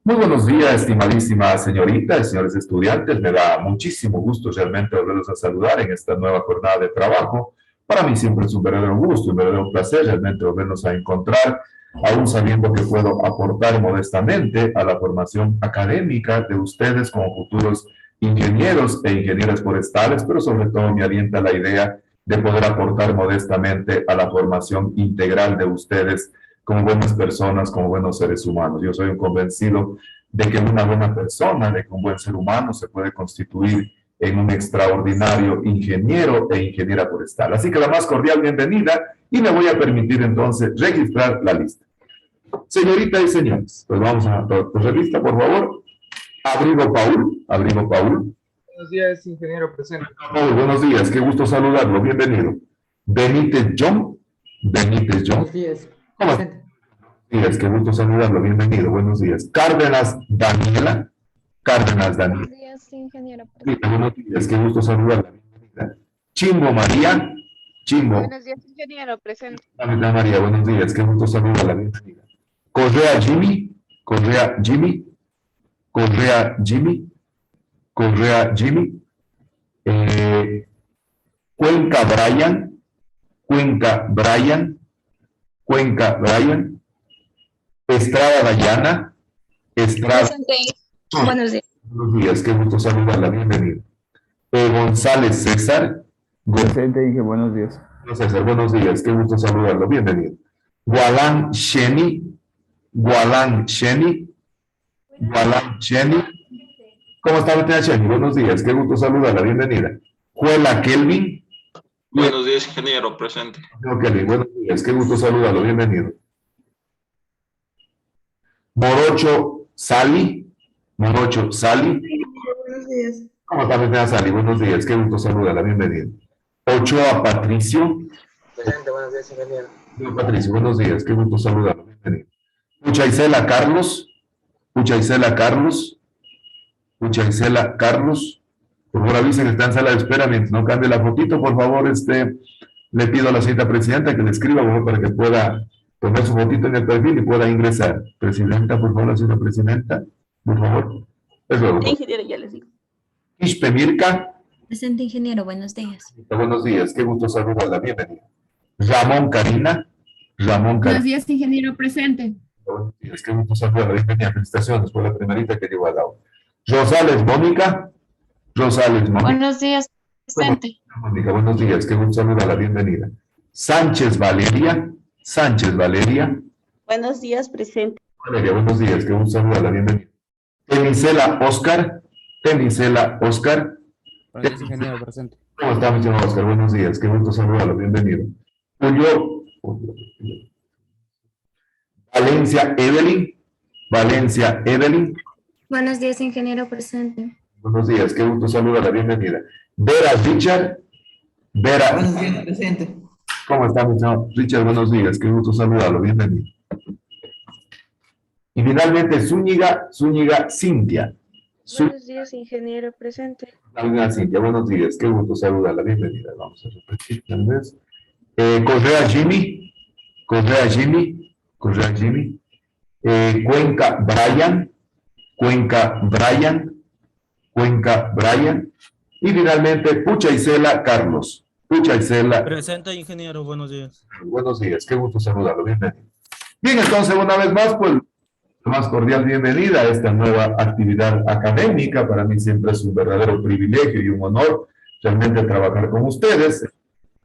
Muy buenos días, estimadísima señorita y señores estudiantes. Me da muchísimo gusto realmente volverlos a saludar en esta nueva jornada de trabajo. Para mí siempre es un verdadero gusto, un verdadero placer realmente volvernos a encontrar, aún sabiendo que puedo aportar modestamente a la formación académica de ustedes como futuros ingenieros e ingenieras forestales, pero sobre todo me alienta la idea de poder aportar modestamente a la formación integral de ustedes como buenas personas, como buenos seres humanos. Yo soy un convencido de que una buena persona, de que un buen ser humano se puede constituir en un extraordinario ingeniero e ingeniera forestal. Así que la más cordial bienvenida y me voy a permitir entonces registrar la lista. Señorita y señores, pues vamos a la lista, por favor. Abrigo Paul. Buenos días, ingeniero presente. Paul, buenos días, qué gusto saludarlo, bienvenido. Benítez John. Buenos días. ¿Cómo está? Días, qué gusto saludarlo, bienvenido, buenos días. Cárdenas Daniela. Buenos días, ingeniero. Buenos días, qué gusto saludarla, bienvenida. Chimbo María. Buenos días, ingeniero, presente. María, buenos días, qué gusto saludarla, bienvenida. Correa Jimmy. Cuenca Brian. Estrada Dayana. Presente. Buenos días. Buenos días, qué gusto saludarla, bienvenida. González César. Presente, dije buenos días. César, buenos días, qué gusto saludarlo, bienvenido. Gualán Sheni. ¿Cómo está usted, Sheni? Buenos días, qué gusto saludarla, bienvenida. Juela Kelvin. Buenos días, ingeniero, presente. Kelvin, buenos días, qué gusto saludarlo, bienvenido. Morocho Sali. Buenos días. ¿Cómo está usted, Sali? Buenos días, qué gusto saludarla, bienvenido. Ochoa Patricio. Presente, buenos días, ingeniero. Patricio, buenos días, qué gusto saludarlo, bienvenido. Puchaisela Carlos. Por favor, avisen que está en sala de espera mientras no cambie la fotito. Por favor, le pido a la señorita presidenta que le escriba, por favor, para que pueda poner su fotito en el perfil y pueda ingresar. Presidenta, por favor, la señora presidenta, por favor. Es luego. Ingeniero, ya les digo. Ishpe Mirka. Presente, ingeniero, buenos días. Buenos días, qué gusto saludarla, bienvenida. Ramón Karina. Buenos días, ingeniero, presente. Buenos días, qué gusto saludarla, bienvenida. Felicitaciones por la primerita que llegó al lado. Rosales Mónica. Buenos días, presente. Mónica, buenos días, qué gusto saludarla, bienvenida. Sánchez Valeria. Buenos días, presente. Valeria, buenos días, qué gusto saludarla, bienvenida. Tenisela Oscar. Buenos días, ingeniero, presente. ¿Cómo está, mi señor Oscar? Buenos días, qué gusto saludarlo, bienvenido. Valencia Evelyn. Buenos días, ingeniero, presente. Buenos días, qué gusto saludarla, bienvenida. Vera Richard. Buenos días, presente. ¿Cómo está, mi señor Richard? Buenos días, qué gusto saludarlo, bienvenido. Y finalmente, Zúñiga Cintia. Buenos días, ingeniero, presente. Cintia, buenos días, qué gusto saludarla, bienvenida. Vamos a repetir tal vez. Correa Jimmy. Cuenca Brian. Y finalmente, Puchaisela Carlos. Presente, ingeniero, buenos días. Buenos días, qué gusto saludarlo, bienvenido. Bien, entonces, una vez más, pues, la más cordial bienvenida a esta nueva actividad académica. Para mí siempre es un verdadero privilegio y un honor realmente trabajar con ustedes.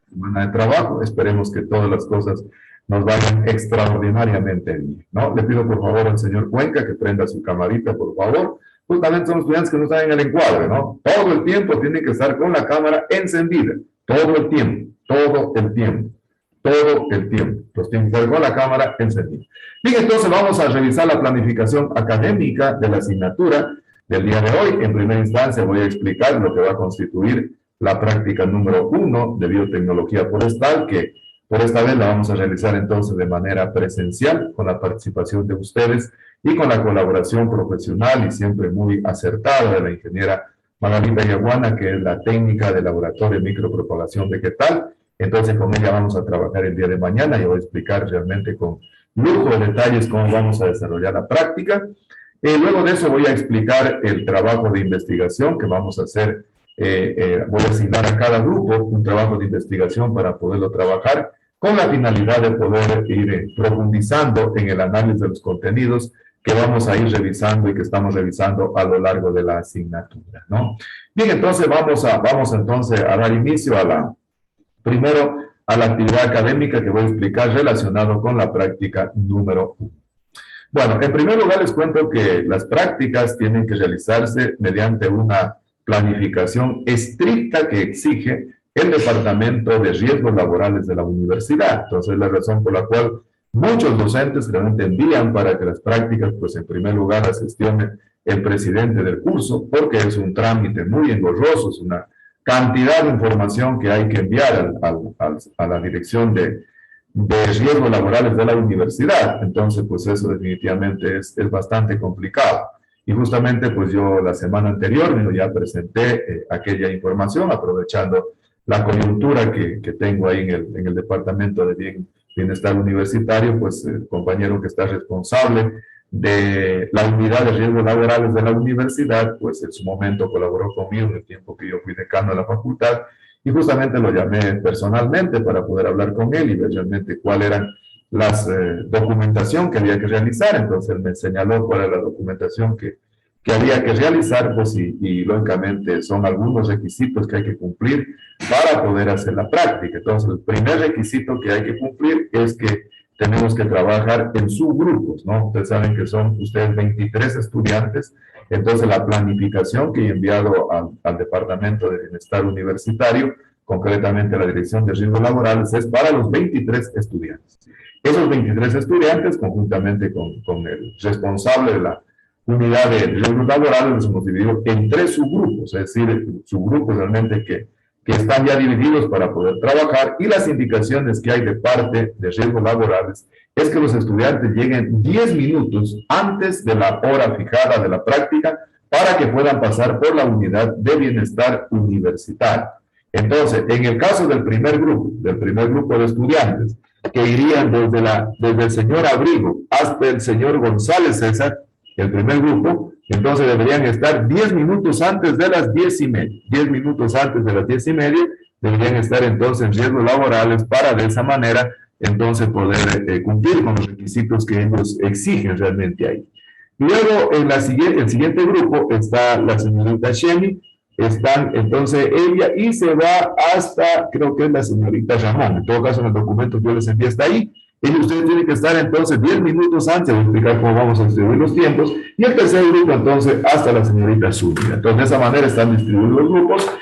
Semana de trabajo, esperemos que todas las cosas nos vayan extraordinariamente bien, ¿no? Le pido por favor al señor Cuenca que prenda su camarita, por favor. Justamente son estudiantes que no están en el encuadre, ¿no? Todo el tiempo tienen que estar con la cámara encendida, todo el tiempo. Los tienen que estar con la cámara encendida. Bien, entonces vamos a revisar la planificación académica de la asignatura del día de hoy. En primera instancia voy a explicar lo que va a constituir la práctica número 1 de biotecnología forestal, que por esta vez la vamos a realizar entonces de manera presencial, con la participación de ustedes y con la colaboración profesional y siempre muy acertada de la ingeniera Magalinda Yaguana, que es la técnica de laboratorio de micropropagación vegetal. Entonces con ella vamos a trabajar el día de mañana y voy a explicar realmente con lujo de detalles cómo vamos a desarrollar la práctica. Luego de eso voy a explicar el trabajo de investigación que vamos a hacer. Voy a asignar a cada grupo un trabajo de investigación para poderlo trabajar con la finalidad de poder ir profundizando en el análisis de los contenidos que vamos a ir revisando y que estamos revisando a lo largo de la asignatura, ¿no? Bien, entonces vamos entonces a dar inicio primero a la actividad académica que voy a explicar relacionado con la práctica número 1. Bueno, en primer lugar les cuento que las prácticas tienen que realizarse mediante una planificación estricta que exige el Departamento de Riesgos Laborales de la universidad. Entonces, la razón por la cual muchos docentes realmente envían para que las prácticas, pues en primer lugar, las gestione el presidente del curso, porque es un trámite muy engorroso, es una cantidad de información que hay que enviar a la dirección de riesgos laborales de la universidad. Entonces, pues eso definitivamente es bastante complicado. Y justamente, pues yo la semana anterior ya presenté aquella información, aprovechando la coyuntura que tengo ahí en el Departamento de Bienestar Universitario, pues el compañero que está responsable de la unidad de riesgos laborales de la universidad, pues en su momento colaboró conmigo en el tiempo que yo fui decano de la facultad, y justamente lo llamé personalmente para poder hablar con él y ver realmente cuál eran las documentación que había que realizar. Entonces él me señaló cuál era la documentación que había que realizar, pues y lógicamente son algunos requisitos que hay que cumplir para poder hacer la práctica. Entonces el primer requisito que hay que cumplir es que tenemos que trabajar en subgrupos, ¿no? Ustedes saben que son ustedes 23 estudiantes, entonces la planificación que he enviado al Departamento de Bienestar Universitario, concretamente a la Dirección de Riesgos Laborales, es para los 23 estudiantes. Esos 23 estudiantes, conjuntamente con el responsable de la unidad de riesgos laborales, los hemos dividido en 3 subgrupos, es decir, subgrupos realmente que están ya divididos para poder trabajar, y las indicaciones que hay de parte de riesgos laborales es que los estudiantes lleguen 10 minutos antes de la hora fijada de la práctica para que puedan pasar por la unidad de bienestar universitario. Entonces, en el caso del primer grupo de estudiantes, que irían desde el señor Abrigo hasta el señor González César, el primer grupo, entonces deberían estar 10 minutos antes de las 10:30. 10 minutos antes de las 10:30 deberían estar entonces en riesgos laborales para de esa manera entonces poder cumplir con los requisitos que ellos exigen realmente ahí. Luego, en el siguiente grupo está la señorita Shemi, están entonces ella y se va hasta, creo que es la señorita Ramón. En todo caso, en el documento que yo les envié está ahí. Y ustedes tienen que estar entonces 10 minutos antes de explicar cómo vamos a distribuir los tiempos. Y el tercer grupo entonces hasta la señorita Zúñiga. Entonces de esa manera están distribuidos los grupos.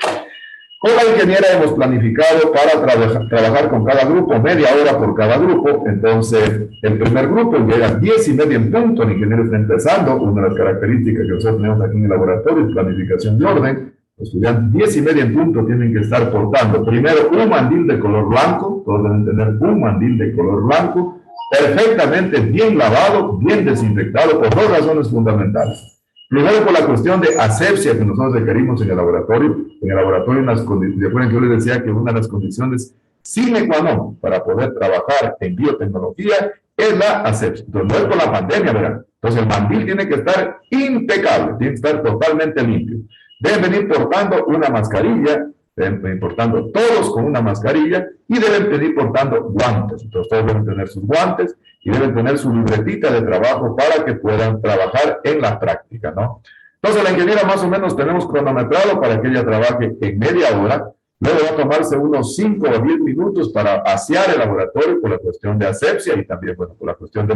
Con la ingeniera hemos planificado para trabajar con cada grupo, media hora por cada grupo. Entonces el primer grupo llega a 10:30 en punto. El ingeniero está empezando. Una de las características que nosotros tenemos aquí en el laboratorio es planificación de orden. Los estudiantes 10:30 en punto tienen que estar portando primero un mandil de color blanco, todos deben tener un mandil de color blanco, perfectamente bien lavado, bien desinfectado, por 2 razones fundamentales. Primero, por la cuestión de asepsia que nosotros requerimos en el laboratorio. En el laboratorio, recuerden que yo les decía que una de las condiciones sine qua non para poder trabajar en biotecnología es la asepsia. Entonces, no es por la pandemia, ¿verdad? Entonces, el mandil tiene que estar impecable, tiene que estar totalmente limpio. Deben venir portando una mascarilla, deben venir portando todos con una mascarilla y deben venir portando guantes. Entonces todos deben tener sus guantes y deben tener su libretita de trabajo para que puedan trabajar en la práctica, ¿no? Entonces la ingeniera más o menos tenemos cronometrado para que ella trabaje en media hora. Luego va a tomarse unos 5 o 10 minutos para asear el laboratorio por la cuestión de asepsia y también, bueno, por la cuestión de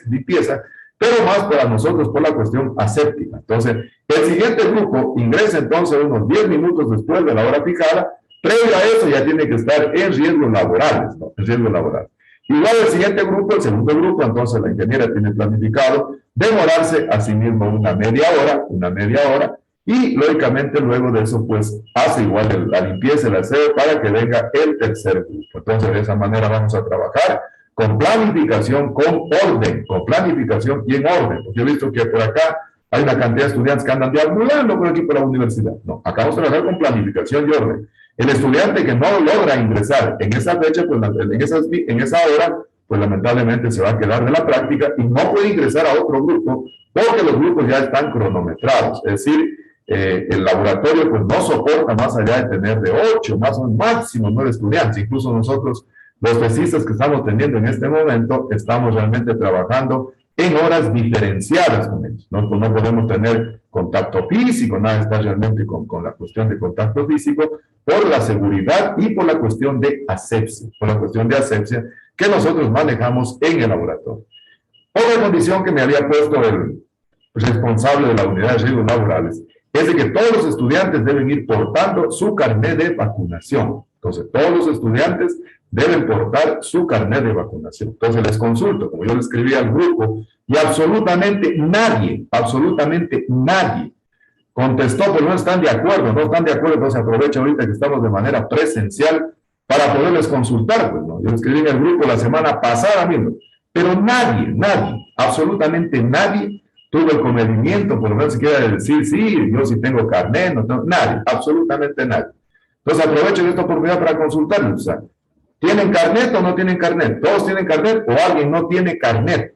limpieza, pero más para nosotros por la cuestión aséptica. Entonces, el siguiente grupo ingresa entonces unos 10 minutos después de la hora fijada. Previo a eso ya tiene que estar en riesgos laborales, ¿no? En riesgos laborales. Igual el siguiente grupo, el segundo grupo, entonces la ingeniera tiene planificado demorarse a sí mismo una media hora, y lógicamente luego de eso pues hace igual la limpieza, el aseo para que venga el tercer grupo. Entonces de esa manera vamos a trabajar con planificación, con planificación y en orden. Porque yo he visto que por acá hay una cantidad de estudiantes que andan deambulando por aquí por la universidad. No, acá vamos a trabajar con planificación y orden. El estudiante que no logra ingresar en esa fecha, pues en esa hora, pues lamentablemente se va a quedar de la práctica y no puede ingresar a otro grupo porque los grupos ya están cronometrados, es decir, el laboratorio pues no soporta más allá de tener de 8, más o máximo 9 estudiantes. Incluso nosotros, los tesistas que estamos teniendo en este momento, estamos realmente trabajando en horas diferenciadas con ellos. No podemos tener contacto físico, nada está realmente con la cuestión de contacto físico, por la seguridad y por la cuestión de asepsia, que nosotros manejamos en el laboratorio. Otra condición que me había puesto el responsable de la unidad de riesgos laborales es de que todos los estudiantes deben ir portando su carnet de vacunación. Entonces, todos los estudiantes deben portar su carnet de vacunación. Entonces, les consulto, como yo le escribí al grupo, y absolutamente nadie contestó, pero no están de acuerdo, entonces aprovecho ahorita que estamos de manera presencial para poderles consultar, pues, ¿no? Yo le escribí en el grupo la semana pasada mismo, pero nadie, absolutamente nadie tuvo el comedimiento, por lo menos siquiera de decir, sí, yo sí tengo carnet, no tengo, nadie, absolutamente nadie. Entonces aprovecho esta oportunidad para consultarles, o sea, ¿tienen carnet o no tienen carnet? ¿Todos tienen carnet o alguien no tiene carnet?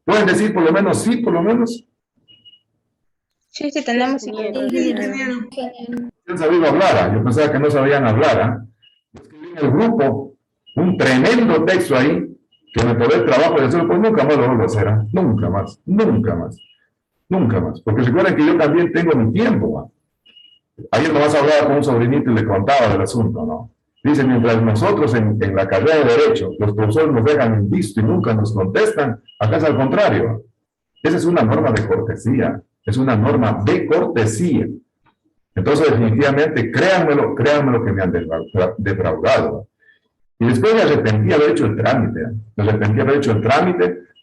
¿Pueden decir por lo menos sí, por lo menos? Sí, tenemos ingeniero. Han sabido hablar, yo pensaba que no sabían hablar. Escribí en el grupo un tremendo texto ahí, que me tomé el trabajo de hacerlo, pues nunca más lo vuelvo a hacer, nunca más, porque recuerden que yo también tengo mi tiempo. Ayer nomás hablaba con un sobrinito y le contaba del asunto, ¿no? Dice, mientras nosotros en la carrera de Derecho, los profesores nos dejan en visto y nunca nos contestan, acá es al contrario. Esa es una norma de cortesía, Entonces, definitivamente, créanmelo que me han defraudado. Y después me arrepentí de haber hecho el trámite,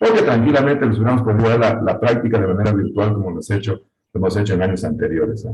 porque tranquilamente les hubiéramos podido dar la práctica de manera virtual como lo hemos hecho en años anteriores.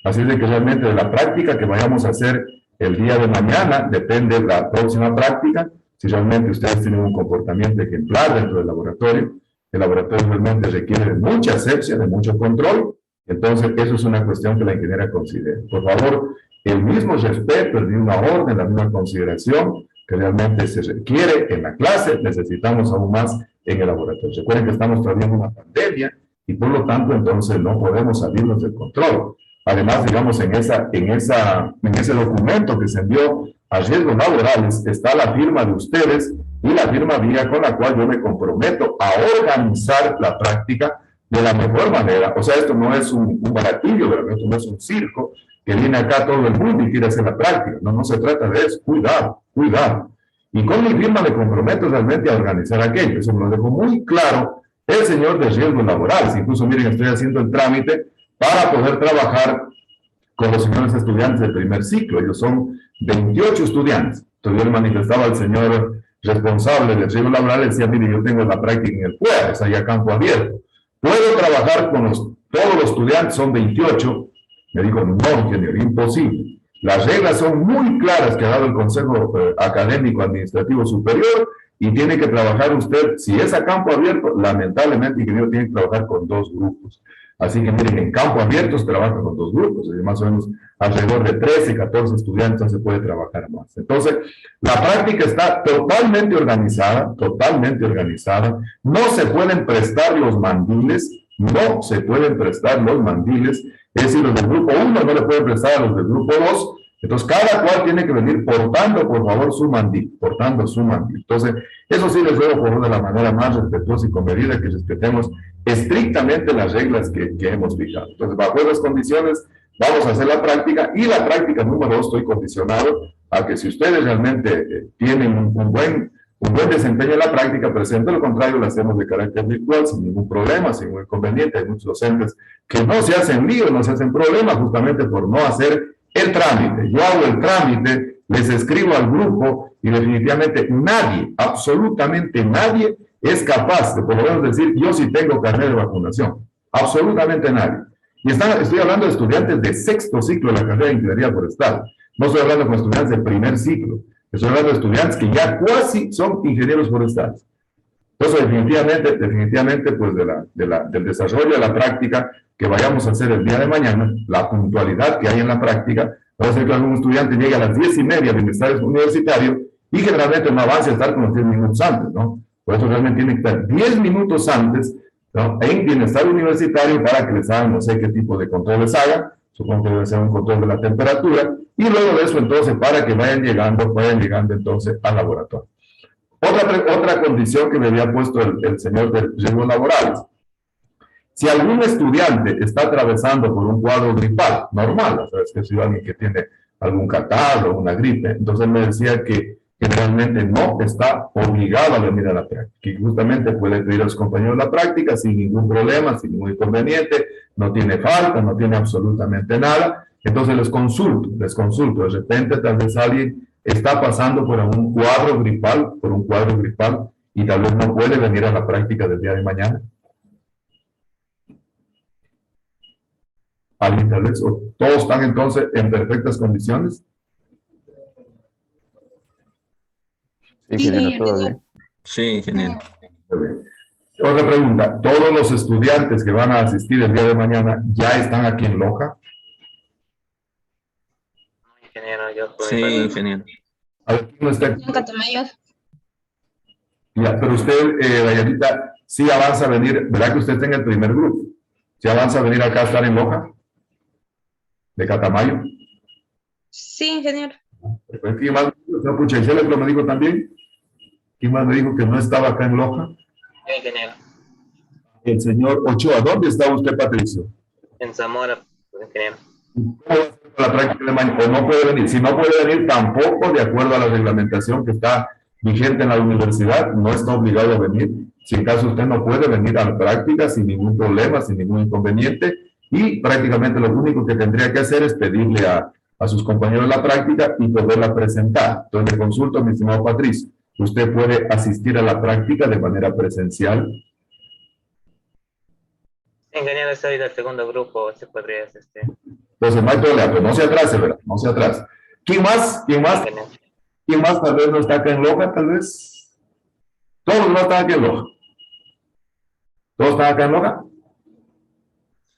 Así es de que realmente de la práctica que vayamos a hacer el día de mañana, depende de la próxima práctica, si realmente ustedes tienen un comportamiento ejemplar dentro del laboratorio. El laboratorio realmente requiere de mucha asepsia, de mucho control, entonces eso es una cuestión que la ingeniera considere. Por favor, el mismo respeto, el mismo orden, la misma consideración que realmente se requiere en la clase, necesitamos aún más en el laboratorio. Recuerden que estamos todavía en una pandemia y por lo tanto entonces no podemos salirnos del control. Además, digamos, en ese documento que se envió a riesgos laborales está la firma de ustedes y la firma mía con la cual yo me comprometo a organizar la práctica de la mejor manera. O sea, esto no es un baratillo, esto no es un circo que viene acá todo el mundo y quiere hacer la práctica. No se trata de eso. Cuidado. Y con mi firma me comprometo realmente a organizar aquello. Eso me lo dejó muy claro el señor de riesgos laborales. Incluso, miren, estoy haciendo el trámite para poder trabajar con los señores estudiantes del primer ciclo. Ellos son 28 estudiantes. Entonces yo le manifestaba al señor responsable del riesgo laboral, le decía, mire, yo tengo la práctica en el PUEA, es ahí a campo abierto. ¿Puedo trabajar con todos los estudiantes? Son 28. Me dijo, no, ingeniero, imposible. Las reglas son muy claras que ha dado el Consejo Académico Administrativo Superior y tiene que trabajar usted, si es a campo abierto, lamentablemente, ingeniero, tiene que trabajar con 2 grupos. Así que miren, en campo abierto se trabaja con 2 grupos, más o menos alrededor de 13, 14 estudiantes no se puede trabajar más. Entonces, la práctica está totalmente organizada, no se pueden prestar los mandiles, es decir, los del grupo 1 no le pueden prestar a los del grupo 2, entonces cada cual tiene que venir portando, por favor, su mandil. Entonces, eso sí les ruego, por favor, de la manera más respetuosa y con medida que respetemos estrictamente las reglas que hemos fijado. Entonces, bajo esas condiciones, vamos a hacer la práctica, y la práctica número 2 estoy condicionado a que si ustedes realmente tienen un buen desempeño en la práctica, presente, lo contrario, la hacemos de carácter virtual, sin ningún problema, sin ningún inconveniente. Hay muchos docentes que no se hacen líos, no se hacen problemas, justamente por no hacer el trámite. Yo hago el trámite, les escribo al grupo, y definitivamente nadie, absolutamente nadie, es capaz de por lo menos decir, yo sí tengo carnet de vacunación. Absolutamente nadie. Y estoy hablando de estudiantes de 6º ciclo de la carrera de Ingeniería Forestal. No estoy hablando con estudiantes de primer ciclo. Estoy hablando de estudiantes que ya casi son ingenieros forestales. Entonces, definitivamente, pues del desarrollo de la práctica que vayamos a hacer el día de mañana, la puntualidad que hay en la práctica, va a ser que algún estudiante llegue a las 10:30 del estadio universitario y generalmente no avance a estar con los 10 minutos antes, ¿no? Por eso realmente tiene que estar 10 minutos antes ¿no? En bienestar universitario para que les hagan, no sé qué tipo de control les hagan, supongo que debe ser un control de la temperatura, y luego de eso entonces para que vayan llegando entonces al laboratorio. Otra condición que me había puesto el señor de riesgos laborales. Si algún estudiante está atravesando por un cuadro gripal, normal, o sea, es que si alguien que tiene algún catarro o una gripe, entonces me decía que generalmente no está obligado a venir a la práctica, y justamente puede pedir a los compañeros la práctica sin ningún problema, sin ningún inconveniente, no tiene falta, no tiene absolutamente nada. Entonces les consulto, de repente tal vez alguien está pasando por un cuadro gripal, y tal vez no puede venir a la práctica del día de mañana. ¿Alguien tal vez? ¿O todos están entonces en perfectas condiciones? Sí, ingeniero, todo bien. Sí, ingeniero. Otra pregunta, ¿todos los estudiantes que van a asistir el día de mañana ya están aquí en Loja? Ingeniero, yo Sí, ingeniero. A ver, ¿quién no está aquí? En Catamayo. Ya, pero usted, Dayanita, sí avanza a venir, ¿verdad que usted está en el primer grupo? ¿Sí avanza a venir acá a estar en Loja? ¿De Catamayo? Sí, ingeniero. ¿Quién más? ¿No, pucha, ¿y Célebro me dijo también? ¿Quién más me dijo que no estaba acá en Loja? Sí, ingeniero. El señor Ochoa. ¿Dónde está usted, Patricio? En Zamora, ingeniero. ¿Cómo va a ser la práctica de mañana? ¿O no puede venir? Si no puede venir, tampoco, de acuerdo a la reglamentación que está vigente en la universidad, no está obligado a venir. Si en caso usted no puede venir a la práctica sin ningún problema, sin ningún inconveniente, y prácticamente lo único que tendría que hacer es pedirle a sus compañeros la práctica y poderla presentar. Entonces le consulto, mi estimado Patricio, ¿usted puede asistir a la práctica de manera presencial? Ingeniero, soy del segundo grupo, se podría asistir. Entonces no hay problema, pero no se atrase, ¿verdad? No se atrase. ¿Quién más? Ingeniero. ¿Quién más tal vez no está acá en Loja, tal vez? Todos no están aquí en Loja. ¿Todos están acá en Loja?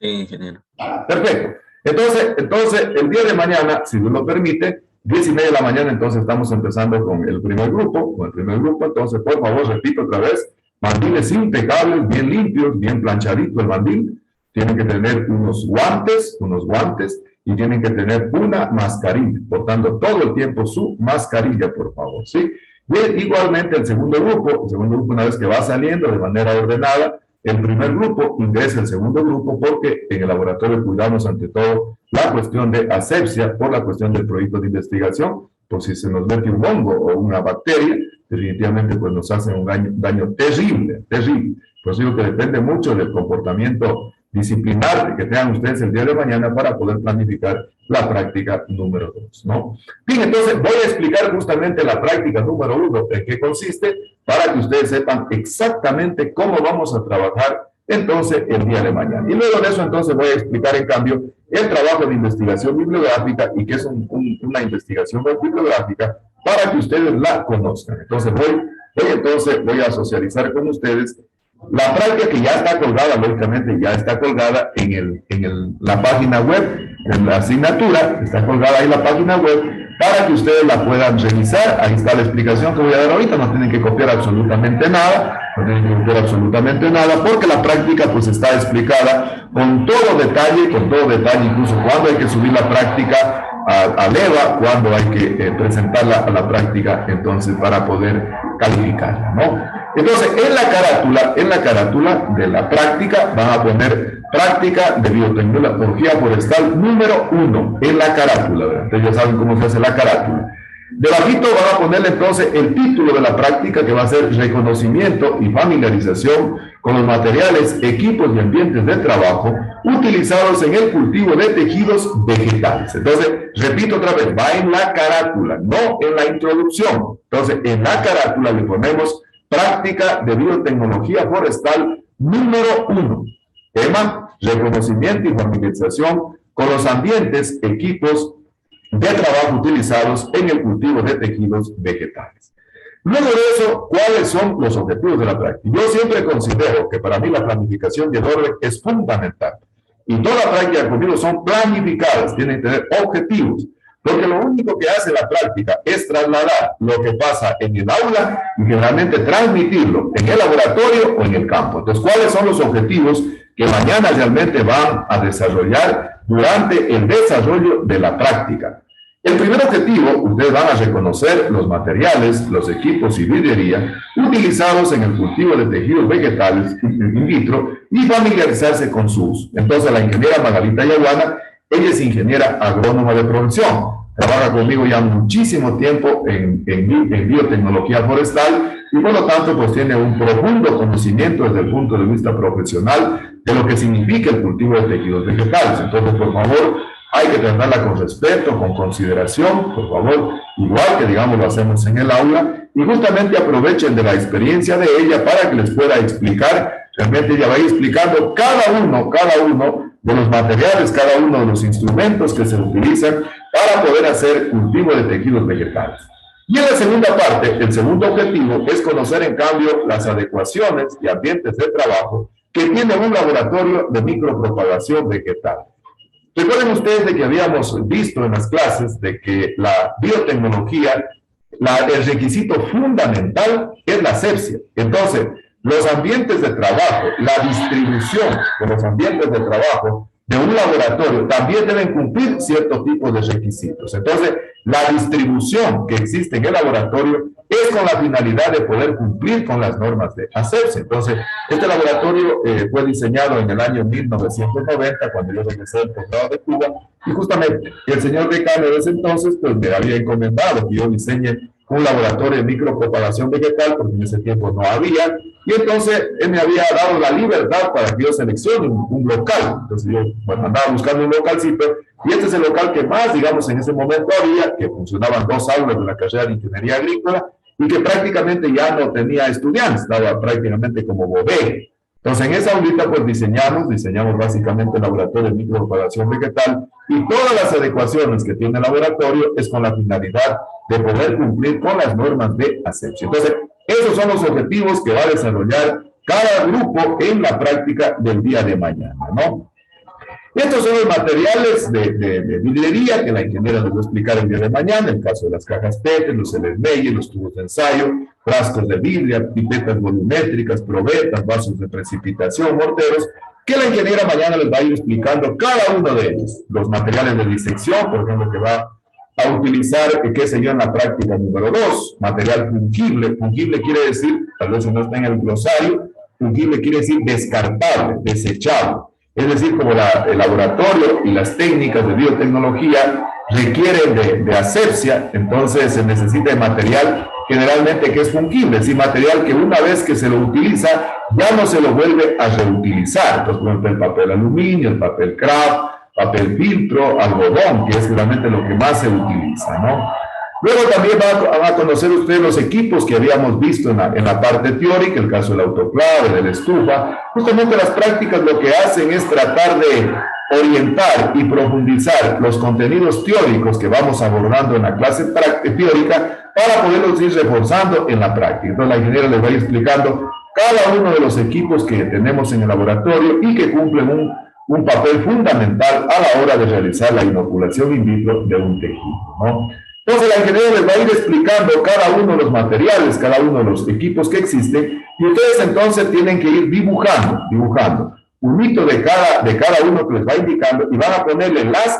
Sí, ingeniero. Perfecto. Entonces, el día de mañana, si Dios lo permite, 10:30 de la mañana, entonces estamos empezando con el primer grupo. Entonces, por favor, repito otra vez, mandiles impecables, bien limpios, bien planchadito el mandil. Tienen que tener unos guantes, y tienen que tener una mascarilla, portando todo el tiempo su mascarilla, por favor, ¿sí? Y igualmente el segundo grupo, una vez que va saliendo de manera ordenada, el primer grupo ingresa al segundo grupo porque en el laboratorio cuidamos ante todo la cuestión de asepsia por la cuestión del proyecto de investigación, por si se nos mete un hongo o una bacteria, definitivamente pues nos hacen un daño terrible. Por eso digo que depende mucho del comportamiento disciplinar que tengan ustedes el día de mañana para poder planificar la práctica número 2, ¿no? Bien, entonces voy a explicar justamente la práctica número 1, en qué consiste, para que ustedes sepan exactamente cómo vamos a trabajar entonces el día de mañana. Y luego de eso entonces voy a explicar en cambio el trabajo de investigación bibliográfica y qué es una investigación bibliográfica para que ustedes la conozcan. Entonces voy a socializar con ustedes la práctica que ya está colgada, lógicamente ya está colgada en la página web, en la asignatura, está colgada ahí la página web, para que ustedes la puedan revisar. Ahí está la explicación que voy a dar ahorita, no tienen que copiar absolutamente nada, porque la práctica pues está explicada con todo detalle, incluso cuándo hay que subir la práctica a EVA, cuándo hay que presentarla a la práctica, entonces para poder calificarla, ¿no? Entonces, en la carátula de la práctica van a poner práctica de biotecnología forestal número 1 en la carátula, ¿verdad? Ustedes ya saben cómo se hace la carátula. Debajito van a ponerle entonces el título de la práctica, que va a ser reconocimiento y familiarización con los materiales, equipos y ambientes de trabajo utilizados en el cultivo de tejidos vegetales. Entonces, repito otra vez, va en la carátula, no en la introducción. Entonces, en la carátula le ponemos práctica de biotecnología forestal número 1. Tema, reconocimiento y familiarización con los ambientes, equipos de trabajo utilizados en el cultivo de tejidos vegetales. Luego de eso, ¿cuáles son los objetivos de la práctica? Yo siempre considero que para mí la planificación y el orden es fundamental. Y toda la práctica conmigo son planificadas, tienen que tener objetivos. Porque lo único que hace la práctica es trasladar lo que pasa en el aula y generalmente transmitirlo en el laboratorio o en el campo. Entonces, ¿cuáles son los objetivos que mañana realmente van a desarrollar durante el desarrollo de la práctica? El primer objetivo, ustedes van a reconocer los materiales, los equipos y vidriería utilizados en el cultivo de tejidos vegetales in vitro y familiarizarse con su uso. Entonces, la ingeniera Margarita Yaguana, ella es ingeniera agrónoma de profesión, trabaja conmigo ya muchísimo tiempo en biotecnología forestal y por lo tanto pues tiene un profundo conocimiento desde el punto de vista profesional de lo que significa el cultivo de tejidos vegetales. Entonces, por favor, hay que tratarla con respeto, con consideración, por favor, igual que digamos lo hacemos en el aula, y justamente aprovechen de la experiencia de ella para que les pueda explicar, realmente ella va a ir explicando cada uno de los materiales, cada uno de los instrumentos que se utilizan para poder hacer cultivo de tejidos vegetales. Y en la segunda parte, el segundo objetivo es conocer en cambio las adecuaciones y ambientes de trabajo que tiene un laboratorio de micropropagación vegetal. Recuerden ustedes de que habíamos visto en las clases de que la biotecnología, el requisito fundamental es la asepsia. Entonces, los ambientes de trabajo, la distribución de los ambientes de trabajo de un laboratorio también deben cumplir cierto tipo de requisitos. Entonces, la distribución que existe en el laboratorio es con la finalidad de poder cumplir con las normas de asepsia. Entonces, este laboratorio fue diseñado en el año 1990, cuando yo regresé del posgrado de Cuba, y justamente el señor decano de ese entonces pues, me había encomendado que yo diseñe un laboratorio de micropropagación vegetal, porque en ese tiempo no había, y entonces él me había dado la libertad para que yo seleccione un local. Entonces yo andaba buscando un localcito, y este es el local que más, digamos, en ese momento había, que funcionaban 2 aulas de la carrera de Ingeniería Agrícola, y que prácticamente ya no tenía estudiantes, estaba prácticamente como bodega. Entonces, en esa aulita, pues diseñamos básicamente el laboratorio de micropropagación vegetal, y todas las adecuaciones que tiene el laboratorio es con la finalidad de poder cumplir con las normas de asepsia. Entonces, esos son los objetivos que va a desarrollar cada grupo en la práctica del día de mañana, ¿no? Estos son los materiales de vidriería que la ingeniera les va a explicar el día de mañana, el caso de las cajas PET, los LMI, los tubos de ensayo, frascos de vidrio, pipetas volumétricas, probetas, vasos de precipitación, morteros, que la ingeniera mañana les va a ir explicando cada uno de ellos. Los materiales de disección, por ejemplo, que va a utilizar, qué sé yo, en la práctica número 2, material fungible. Fungible quiere decir, tal vez no está en el glosario, fungible quiere decir descartable, desechable. Es decir, como el laboratorio y las técnicas de biotecnología requieren de asepsia, entonces se necesita de material generalmente que es fungible, es decir, material que una vez que se lo utiliza, ya no se lo vuelve a reutilizar. Entonces, por ejemplo, el papel aluminio, el papel craft, papel filtro, algodón, que es realmente lo que más se utiliza, ¿no? Luego también van a conocer ustedes los equipos que habíamos visto en la parte teórica, el caso del autoclave, de la estufa. Justamente las prácticas lo que hacen es tratar de orientar y profundizar los contenidos teóricos que vamos abordando en la clase teórica para poderlos ir reforzando en la práctica. Entonces la ingeniera les va a ir explicando cada uno de los equipos que tenemos en el laboratorio y que cumplen un papel fundamental a la hora de realizar la inoculación in vitro de un tejido, ¿no? Entonces la ingeniera les va a ir explicando cada uno de los materiales, cada uno de los equipos que existen, y ustedes entonces tienen que ir dibujando un mito de cada uno que les va indicando, y van a ponerle las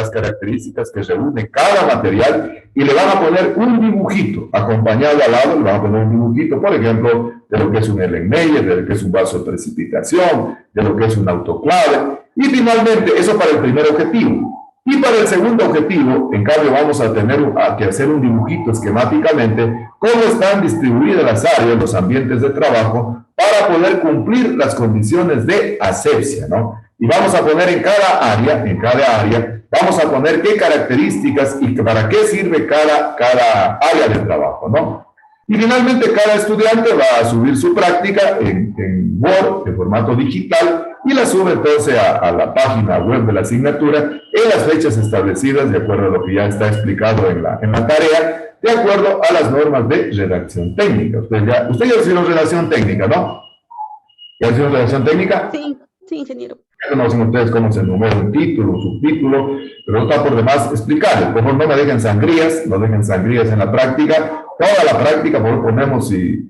características que reúne cada material, y le van a poner un dibujito acompañado al lado, le van a poner un dibujito, por ejemplo, de lo que es un Erlenmeyer, de lo que es un vaso de precipitación, de lo que es un autoclave, y finalmente, eso para el primer objetivo. Y para el segundo objetivo, en cambio, vamos a tener que hacer un dibujito esquemáticamente, cómo están distribuidas las áreas, los ambientes de trabajo, para poder cumplir las condiciones de asepsia, ¿no? Y vamos a poner en cada área, vamos a poner qué características y para qué sirve cada área de trabajo, ¿no? Y finalmente cada estudiante va a subir su práctica en Word, en formato digital, y la sube entonces a la página web de la asignatura en las fechas establecidas, de acuerdo a lo que ya está explicado en la tarea, de acuerdo a las normas de redacción técnica. Usted ya hicieron redacción técnica, ¿no? ¿Ya hicieron redacción técnica? Sí, ingeniero. Conocen ustedes cómo se enumera un título, un subtítulo, pero no está por demás explicarles. Por favor, no me dejen sangrías, no dejen sangrías en la práctica. Toda la práctica, por favor, ponemos, si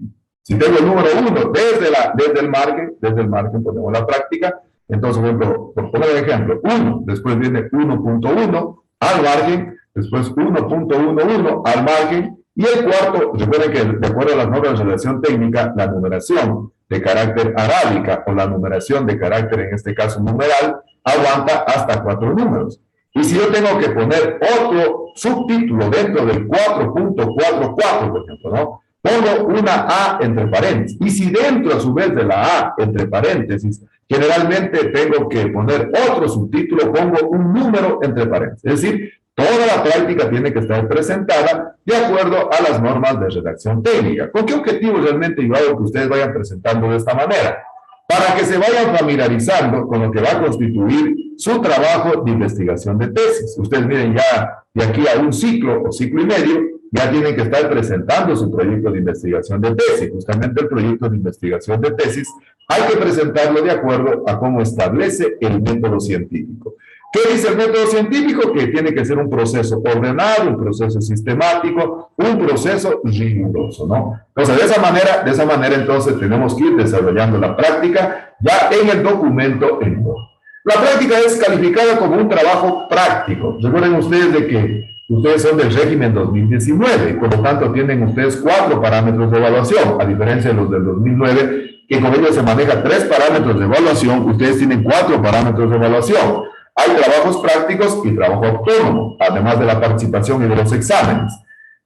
tengo el número 1 desde el margen ponemos la práctica. Entonces, por ejemplo, por poner el ejemplo, 1, después viene 1.1 al margen, después 1.11 al margen, y el cuarto, recuerden que de acuerdo a las normas de redacción técnica, la numeración de carácter arábica o la numeración de carácter, en este caso numeral, aguanta hasta 4 números. Y si yo tengo que poner otro subtítulo dentro del 4.44, por ejemplo, ¿no? Pongo una A entre paréntesis. Y si dentro, a su vez, de la A entre paréntesis, generalmente tengo que poner otro subtítulo, pongo un número entre paréntesis. Es decir, toda la práctica tiene que estar presentada de acuerdo a las normas de redacción técnica. ¿Con qué objetivo realmente yo hago que ustedes vayan presentando de esta manera? Para que se vayan familiarizando con lo que va a constituir su trabajo de investigación de tesis. Ustedes miren ya de aquí a un ciclo o ciclo y medio, ya tienen que estar presentando su proyecto de investigación de tesis. Justamente el proyecto de investigación de tesis hay que presentarlo de acuerdo a cómo establece el método científico. ¿Qué dice el método científico? Que tiene que ser un proceso ordenado, un proceso sistemático, un proceso riguroso, ¿no? Entonces, de esa manera, entonces, tenemos que ir desarrollando la práctica ya en el documento en Word. La práctica es calificada como un trabajo práctico. Recuerden ustedes de que ustedes son del régimen 2019, y por lo tanto tienen ustedes 4 parámetros de evaluación, a diferencia de los del 2009, que con ellos se maneja 3 parámetros de evaluación, ustedes tienen 4 parámetros de evaluación. Hay trabajos prácticos y trabajo autónomo, además de la participación y de los exámenes.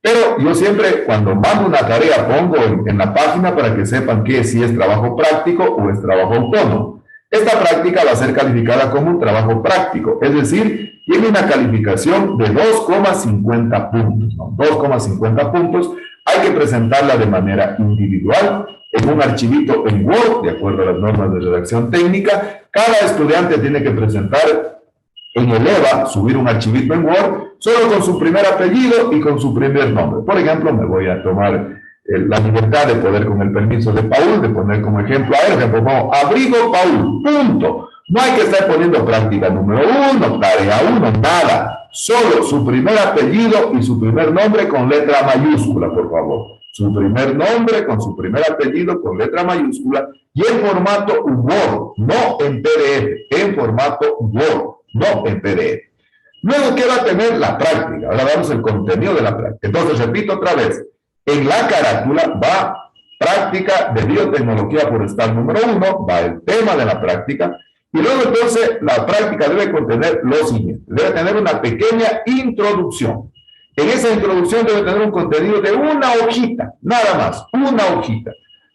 Pero yo siempre, cuando mando una tarea, pongo en la página para que sepan que si es trabajo práctico o es trabajo autónomo. Esta práctica va a ser calificada como un trabajo práctico, es decir, tiene una calificación de 2,50 puntos, ¿no? 2,50 puntos. Hay que presentarla de manera individual, en un archivito en Word, de acuerdo a las normas de redacción técnica. Cada estudiante tiene que presentar en el EVA, subir un archivito en Word, solo con su primer apellido y con su primer nombre. Por ejemplo, me voy a tomar la libertad de poder, con el permiso de Paul, de poner como ejemplo a él, como Abrigo Paul, punto. No hay que estar poniendo práctica número 1, tarea 1, nada. Solo su primer apellido y su primer nombre con letra mayúscula, por favor. Su primer nombre con su primer apellido con letra mayúscula y en formato Word, no en PDF, en formato Word, no en PDF. Luego, ¿qué va a tener la práctica? Ahora vamos al contenido de la práctica. Entonces, repito otra vez, en la carátula va práctica de biotecnología forestal número 1, va el tema de la práctica, y luego entonces la práctica debe contener lo siguiente, debe tener una pequeña introducción. En esa introducción debe tener un contenido de una hojita, nada más, una hojita.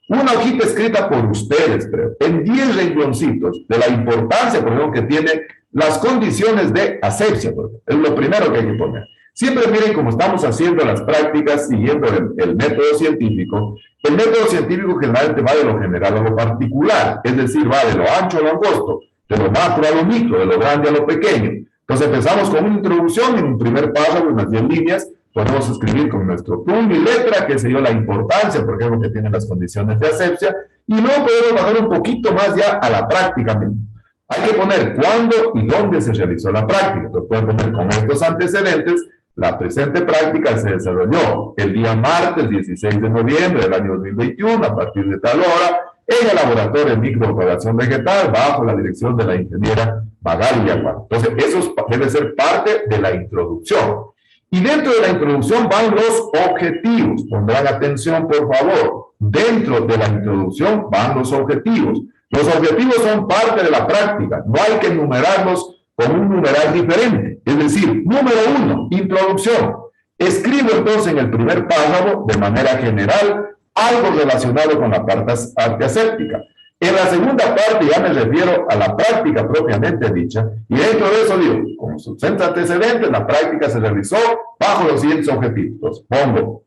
Una hojita escrita por ustedes, creo, en 10 rengloncitos de la importancia, por ejemplo, que tiene las condiciones de asepsia, es lo primero que hay que poner. Siempre miren cómo estamos haciendo las prácticas siguiendo el método científico. El método científico generalmente va de lo general a lo particular, es decir, va de lo ancho a lo angosto, de lo macro a lo micro, de lo grande a lo pequeño. Entonces empezamos con una introducción en un primer párrafo, unas 10 líneas, podemos escribir con nuestro puño y letra, que se dio la importancia, por ejemplo, que tienen las condiciones de asepsia, y luego podemos bajar un poquito más ya a la práctica misma. Hay que poner cuándo y dónde se realizó la práctica. Entonces pueden poner con estos antecedentes. La presente práctica se desarrolló el día martes 16 de noviembre del año 2021 a partir de tal hora en el laboratorio de micropropagación vegetal bajo la dirección de la ingeniera Magali Yaguán. Entonces eso debe ser parte de la introducción. Y dentro de la introducción van los objetivos. Pondrán atención, por favor. Dentro de la introducción van los objetivos. Los objetivos son parte de la práctica. No hay que enumerarlos con un numeral diferente. Es decir, número 1, introducción. Escribo entonces en el primer párrafo, de manera general, algo relacionado con la parte aséptica. En la segunda parte ya me refiero a la práctica propiamente dicha, y dentro de eso digo, como sus antecedentes, la práctica se realizó bajo los siguientes objetivos. Pongo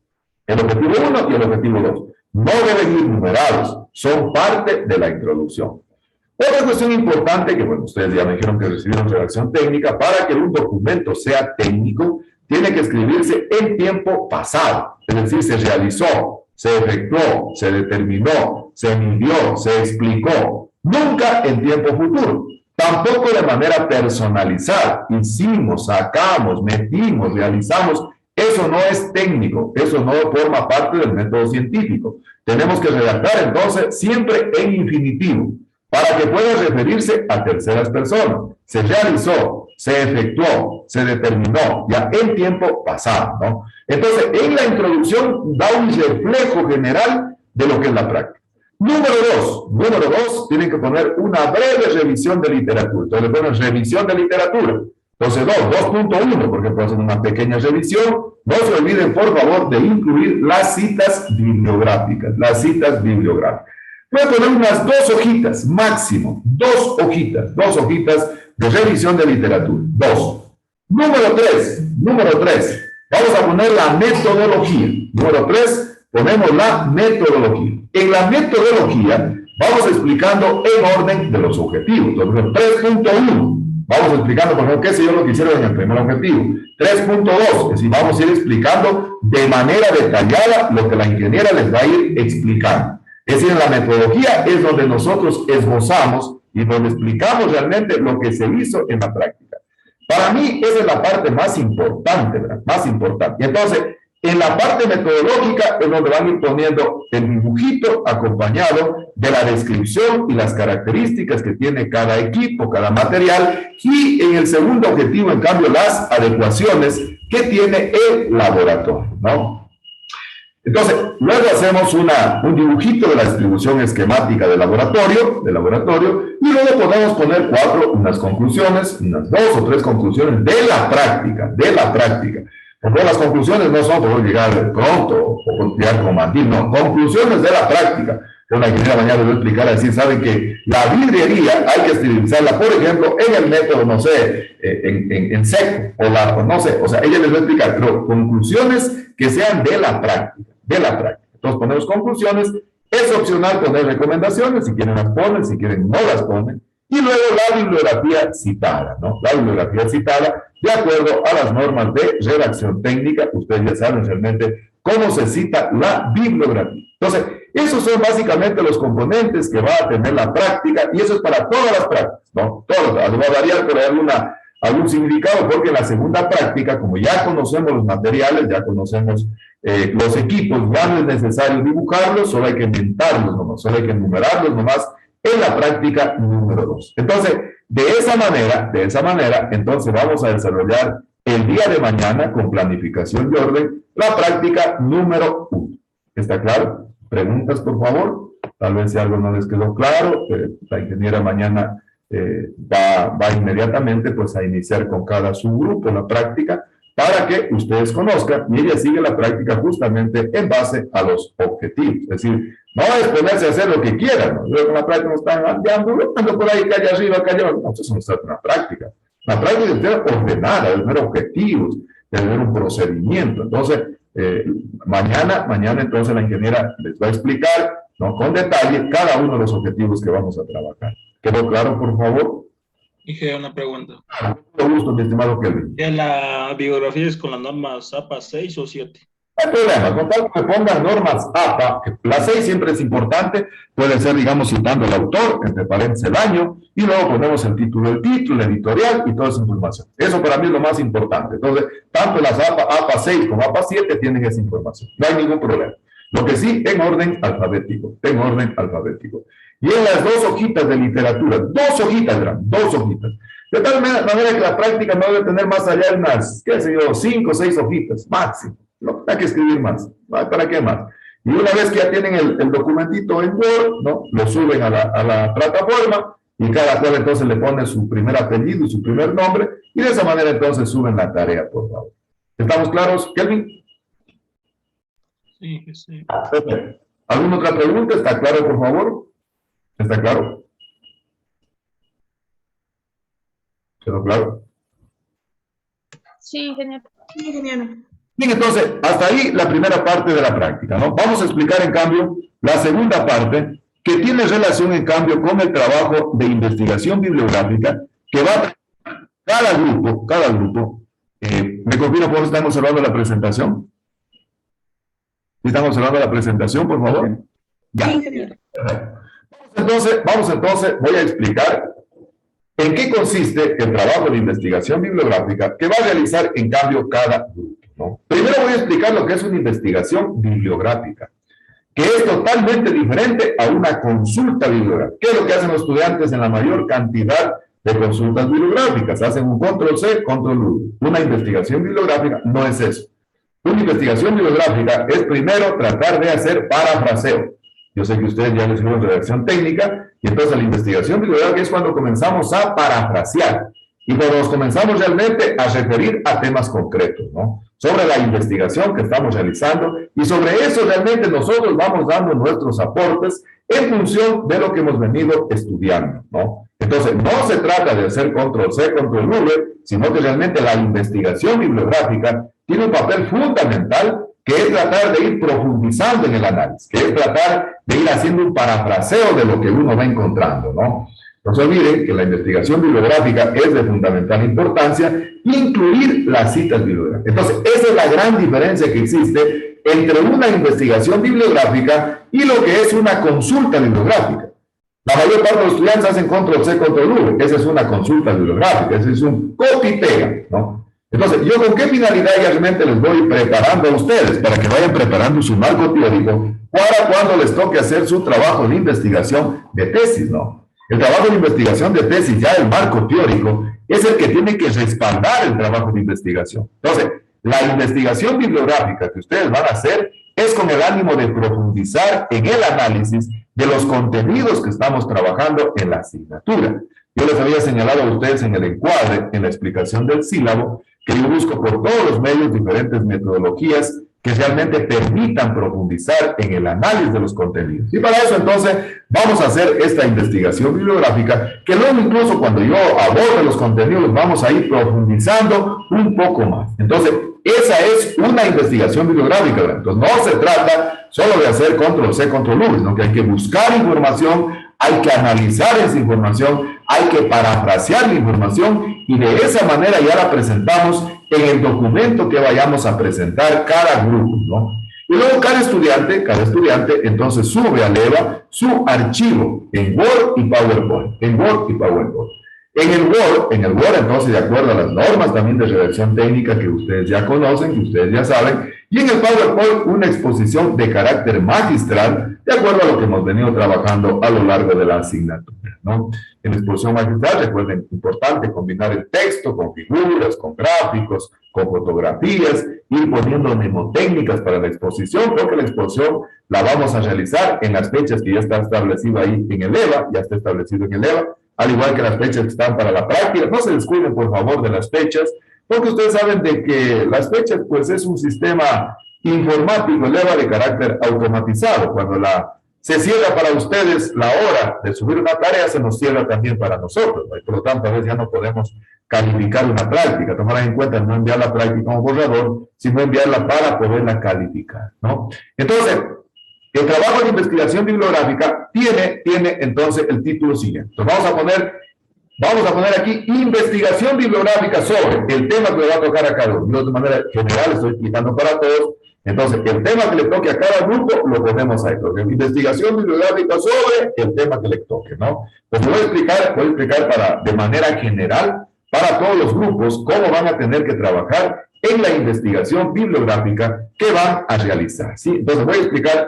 el objetivo 1 y el objetivo 2. No deben ir numerados, son parte de la introducción. Otra cuestión importante, que bueno, ustedes ya me dijeron que recibieron redacción técnica, para que un documento sea técnico, tiene que escribirse en tiempo pasado, es decir, se realizó, se efectuó, se determinó, se midió, se explicó, nunca en tiempo futuro. Tampoco de manera personalizada. Hicimos, sacamos, metimos, realizamos. Eso no es técnico, eso no forma parte del método científico. Tenemos que redactar entonces siempre en infinitivo, para que pueda referirse a terceras personas. Se realizó, se efectuó, se determinó, ya en tiempo pasado, ¿no? Entonces, en la introducción da un reflejo general de lo que es la práctica. Número dos, tienen que poner una breve revisión de literatura. Entonces, le ponen revisión de literatura. Entonces, 2.1, porque puede hacer una pequeña revisión. No se olviden, por favor, de incluir las citas bibliográficas. Las citas bibliográficas. Voy a poner unas 2 hojitas, máximo. 2 hojitas de revisión de literatura. 2. Número 3. Vamos a poner la metodología. Número 3. Ponemos la metodología. En la metodología vamos explicando en orden de los objetivos. Entonces, 3.1, vamos explicando, por ejemplo, qué sé yo lo que hicieron en el primer objetivo. 3.2, es decir, vamos a ir explicando de manera detallada lo que la ingeniera les va a ir explicando. Es decir, en la metodología es donde nosotros esbozamos y donde explicamos realmente lo que se hizo en la práctica. Para mí, esa es la parte más importante, ¿verdad? Más importante. Y entonces, en la parte metodológica es donde van a ir poniendo el dibujito acompañado de la descripción y las características que tiene cada equipo, cada material, y en el segundo objetivo, en cambio, las adecuaciones que tiene el laboratorio, ¿no? Entonces, luego hacemos un dibujito de la distribución esquemática del laboratorio, y luego podemos poner unas conclusiones, unas 2 o 3 conclusiones de la práctica. Porque las conclusiones no son por llegar pronto o llegar como mandil, no, conclusiones de la práctica. Una ingeniera mañana les voy a explicar, decir, saben que la vidriería hay que esterilizarla, por ejemplo, en el método, no sé, en seco, o no sé, o sea, ella les va a explicar, pero conclusiones que sean de la práctica. Entonces ponemos conclusiones, es opcional poner recomendaciones, si quieren las ponen, si quieren no las ponen, y luego la bibliografía citada, ¿no? La bibliografía citada, de acuerdo a las normas de redacción técnica, ustedes ya saben realmente cómo se cita la bibliografía. Entonces, esos son básicamente los componentes que va a tener la práctica, y eso es para todas las prácticas, ¿no? Todas, va a variar por algún significado, porque en la segunda práctica, como ya conocemos los materiales, ya conocemos los equipos, ya no es necesario dibujarlos, solo hay que inventarlos nomás, solo hay que enumerarlos nomás en la práctica número 2. Entonces, de esa manera, entonces vamos a desarrollar el día de mañana con planificación y orden la práctica número 1. ¿Está claro? Preguntas, por favor. Tal vez si algo no les quedó claro, la ingeniera mañana va inmediatamente pues a iniciar con cada subgrupo la práctica para que ustedes conozcan, y ella sigue la práctica justamente en base a los objetivos. Es decir, no es ponerse a hacer lo que quieran, ¿no? Luego en la práctica no están deambulando por ahí, calle arriba, calle abajo. No, eso no se trata de una práctica. La práctica es tener ordenada, de tener objetivos, de tener un procedimiento. Entonces, mañana entonces la ingeniera les va a explicar, ¿no?, con detalle cada uno de los objetivos que vamos a trabajar. ¿Quedó claro, por favor? Dije una pregunta. Con gusto, mi estimado Kelvin. ¿La biografía es con las normas APA 6 o 7? No hay problema, con tal que pongan normas APA, que la 6 siempre es importante, puede ser, digamos, citando el autor, entre paréntesis el año, y luego ponemos el título del título, el editorial y toda esa información. Eso para mí es lo más importante. Entonces, tanto las APA 6 como APA 7 tienen esa información. No hay ningún problema. Lo que sí, en orden alfabético. Y en las 2 hojitas de literatura, 2 hojitas, de tal manera que la práctica no debe tener más allá de unas, qué sé yo, 5 o 6 hojitas, máximo. No hay que escribir más. ¿Para qué más? Y una vez que ya tienen el documentito en Word, ¿no?, lo suben a la plataforma, y cada cual entonces le pone su primer apellido y su primer nombre, y de esa manera entonces suben la tarea, por favor. ¿Estamos claros, Kelvin? Sí, sí. Perfecto. ¿Alguna otra pregunta? ¿Está claro, por favor? ¿Está claro? ¿Quedó claro? Sí, ingeniero. Bien, entonces, hasta ahí la primera parte de la práctica, ¿no? Vamos a explicar, en cambio, la segunda parte, que tiene relación, en cambio, con el trabajo de investigación bibliográfica que va a cada grupo. ¿Me confirma por qué estamos hablando de la presentación? ¿Estamos hablando de la presentación, por favor? Ya. Sí, ingeniero. Vamos entonces, voy a explicar ¿En qué consiste el trabajo de investigación bibliográfica que va a realizar, en cambio, cada grupo, ¿no? Primero voy a explicar lo que es una investigación bibliográfica, que es totalmente diferente a una consulta bibliográfica. ¿Qué es lo que hacen los estudiantes en la mayor cantidad de consultas bibliográficas? Hacen un control-C, control-V. Una investigación bibliográfica no es eso. Una investigación bibliográfica es primero tratar de hacer parafraseo. Yo sé que ustedes ya les hicieron redacción técnica, y entonces la investigación bibliográfica es cuando comenzamos a parafrasear y cuando nos comenzamos realmente a referir a temas concretos, ¿no? Sobre la investigación que estamos realizando, y sobre eso realmente nosotros vamos dando nuestros aportes en función de lo que hemos venido estudiando, ¿no? Entonces, no se trata de hacer control-C, control-V, sino que realmente la investigación bibliográfica tiene un papel fundamental, que es tratar de ir profundizando en el análisis, que es tratar de ir haciendo un parafraseo de lo que uno va encontrando, ¿no? No se olviden que la investigación bibliográfica es de fundamental importancia, incluir las citas bibliográficas. Entonces, esa es la gran diferencia que existe entre una investigación bibliográfica y lo que es una consulta bibliográfica. La mayor parte de los estudiantes hacen control-C, control-V. Esa es una consulta bibliográfica, ese es un copy y pega, ¿no? Entonces, ¿yo con qué finalidad realmente les voy preparando a ustedes? Para que vayan preparando su marco teórico para cuando les toque hacer su trabajo de investigación de tesis, ¿no? El trabajo de investigación de tesis, ya el marco teórico, es el que tiene que respaldar el trabajo de investigación. Entonces, la investigación bibliográfica que ustedes van a hacer es con el ánimo de profundizar en el análisis de los contenidos que estamos trabajando en la asignatura. Yo les había señalado a ustedes en el encuadre, en la explicación del sílabo, que yo busco por todos los medios diferentes metodologías que realmente permitan profundizar en el análisis de los contenidos. Y para eso, entonces, vamos a hacer esta investigación bibliográfica, que luego incluso cuando yo aborde los contenidos, vamos a ir profundizando un poco más. Entonces, esa es una investigación bibliográfica, ¿verdad? Entonces, no se trata solo de hacer control-C, control-V, sino que hay que buscar información, hay que analizar esa información, hay que parafrasear la información, y de esa manera ya la presentamos en el documento que vayamos a presentar cada grupo, ¿no? Y luego cada estudiante entonces sube a EVA su archivo en Word y PowerPoint, En el Word, entonces, de acuerdo a las normas también de redacción técnica que ustedes ya conocen, que ustedes ya saben, y en el PowerPoint una exposición de carácter magistral, de acuerdo a lo que hemos venido trabajando a lo largo de la asignatura, ¿no? En la exposición magistral, recuerden, importante combinar el texto con figuras, con gráficos, con fotografías, ir poniendo mnemotécnicas para la exposición, porque la exposición la vamos a realizar en las fechas que ya está establecido ahí en el EVA, ya está establecido en el EVA, al igual que las fechas que están para la práctica. No se descuiden, por favor, de las fechas, porque ustedes saben de que las fechas, pues, es un sistema informático, el EVA de carácter automatizado. Cuando se cierra para ustedes la hora de subir una tarea, se nos cierra también para nosotros, ¿no? Y por lo tanto, a veces ya no podemos calificar una práctica, tomar en cuenta no enviar la práctica como borrador, sino enviarla para poderla calificar, ¿no? Entonces, el trabajo de investigación bibliográfica tiene entonces el título siguiente. Entonces vamos a poner aquí investigación bibliográfica sobre el tema que le va a tocar a cada uno. Yo de manera general estoy explicando para todos. Entonces, el tema que le toque a cada grupo lo ponemos ahí. Entonces, investigación bibliográfica sobre el tema que le toque, ¿no? Pues voy a explicar de manera general para todos los grupos cómo van a tener que trabajar en la investigación bibliográfica que van a realizar, ¿sí? Entonces voy a explicar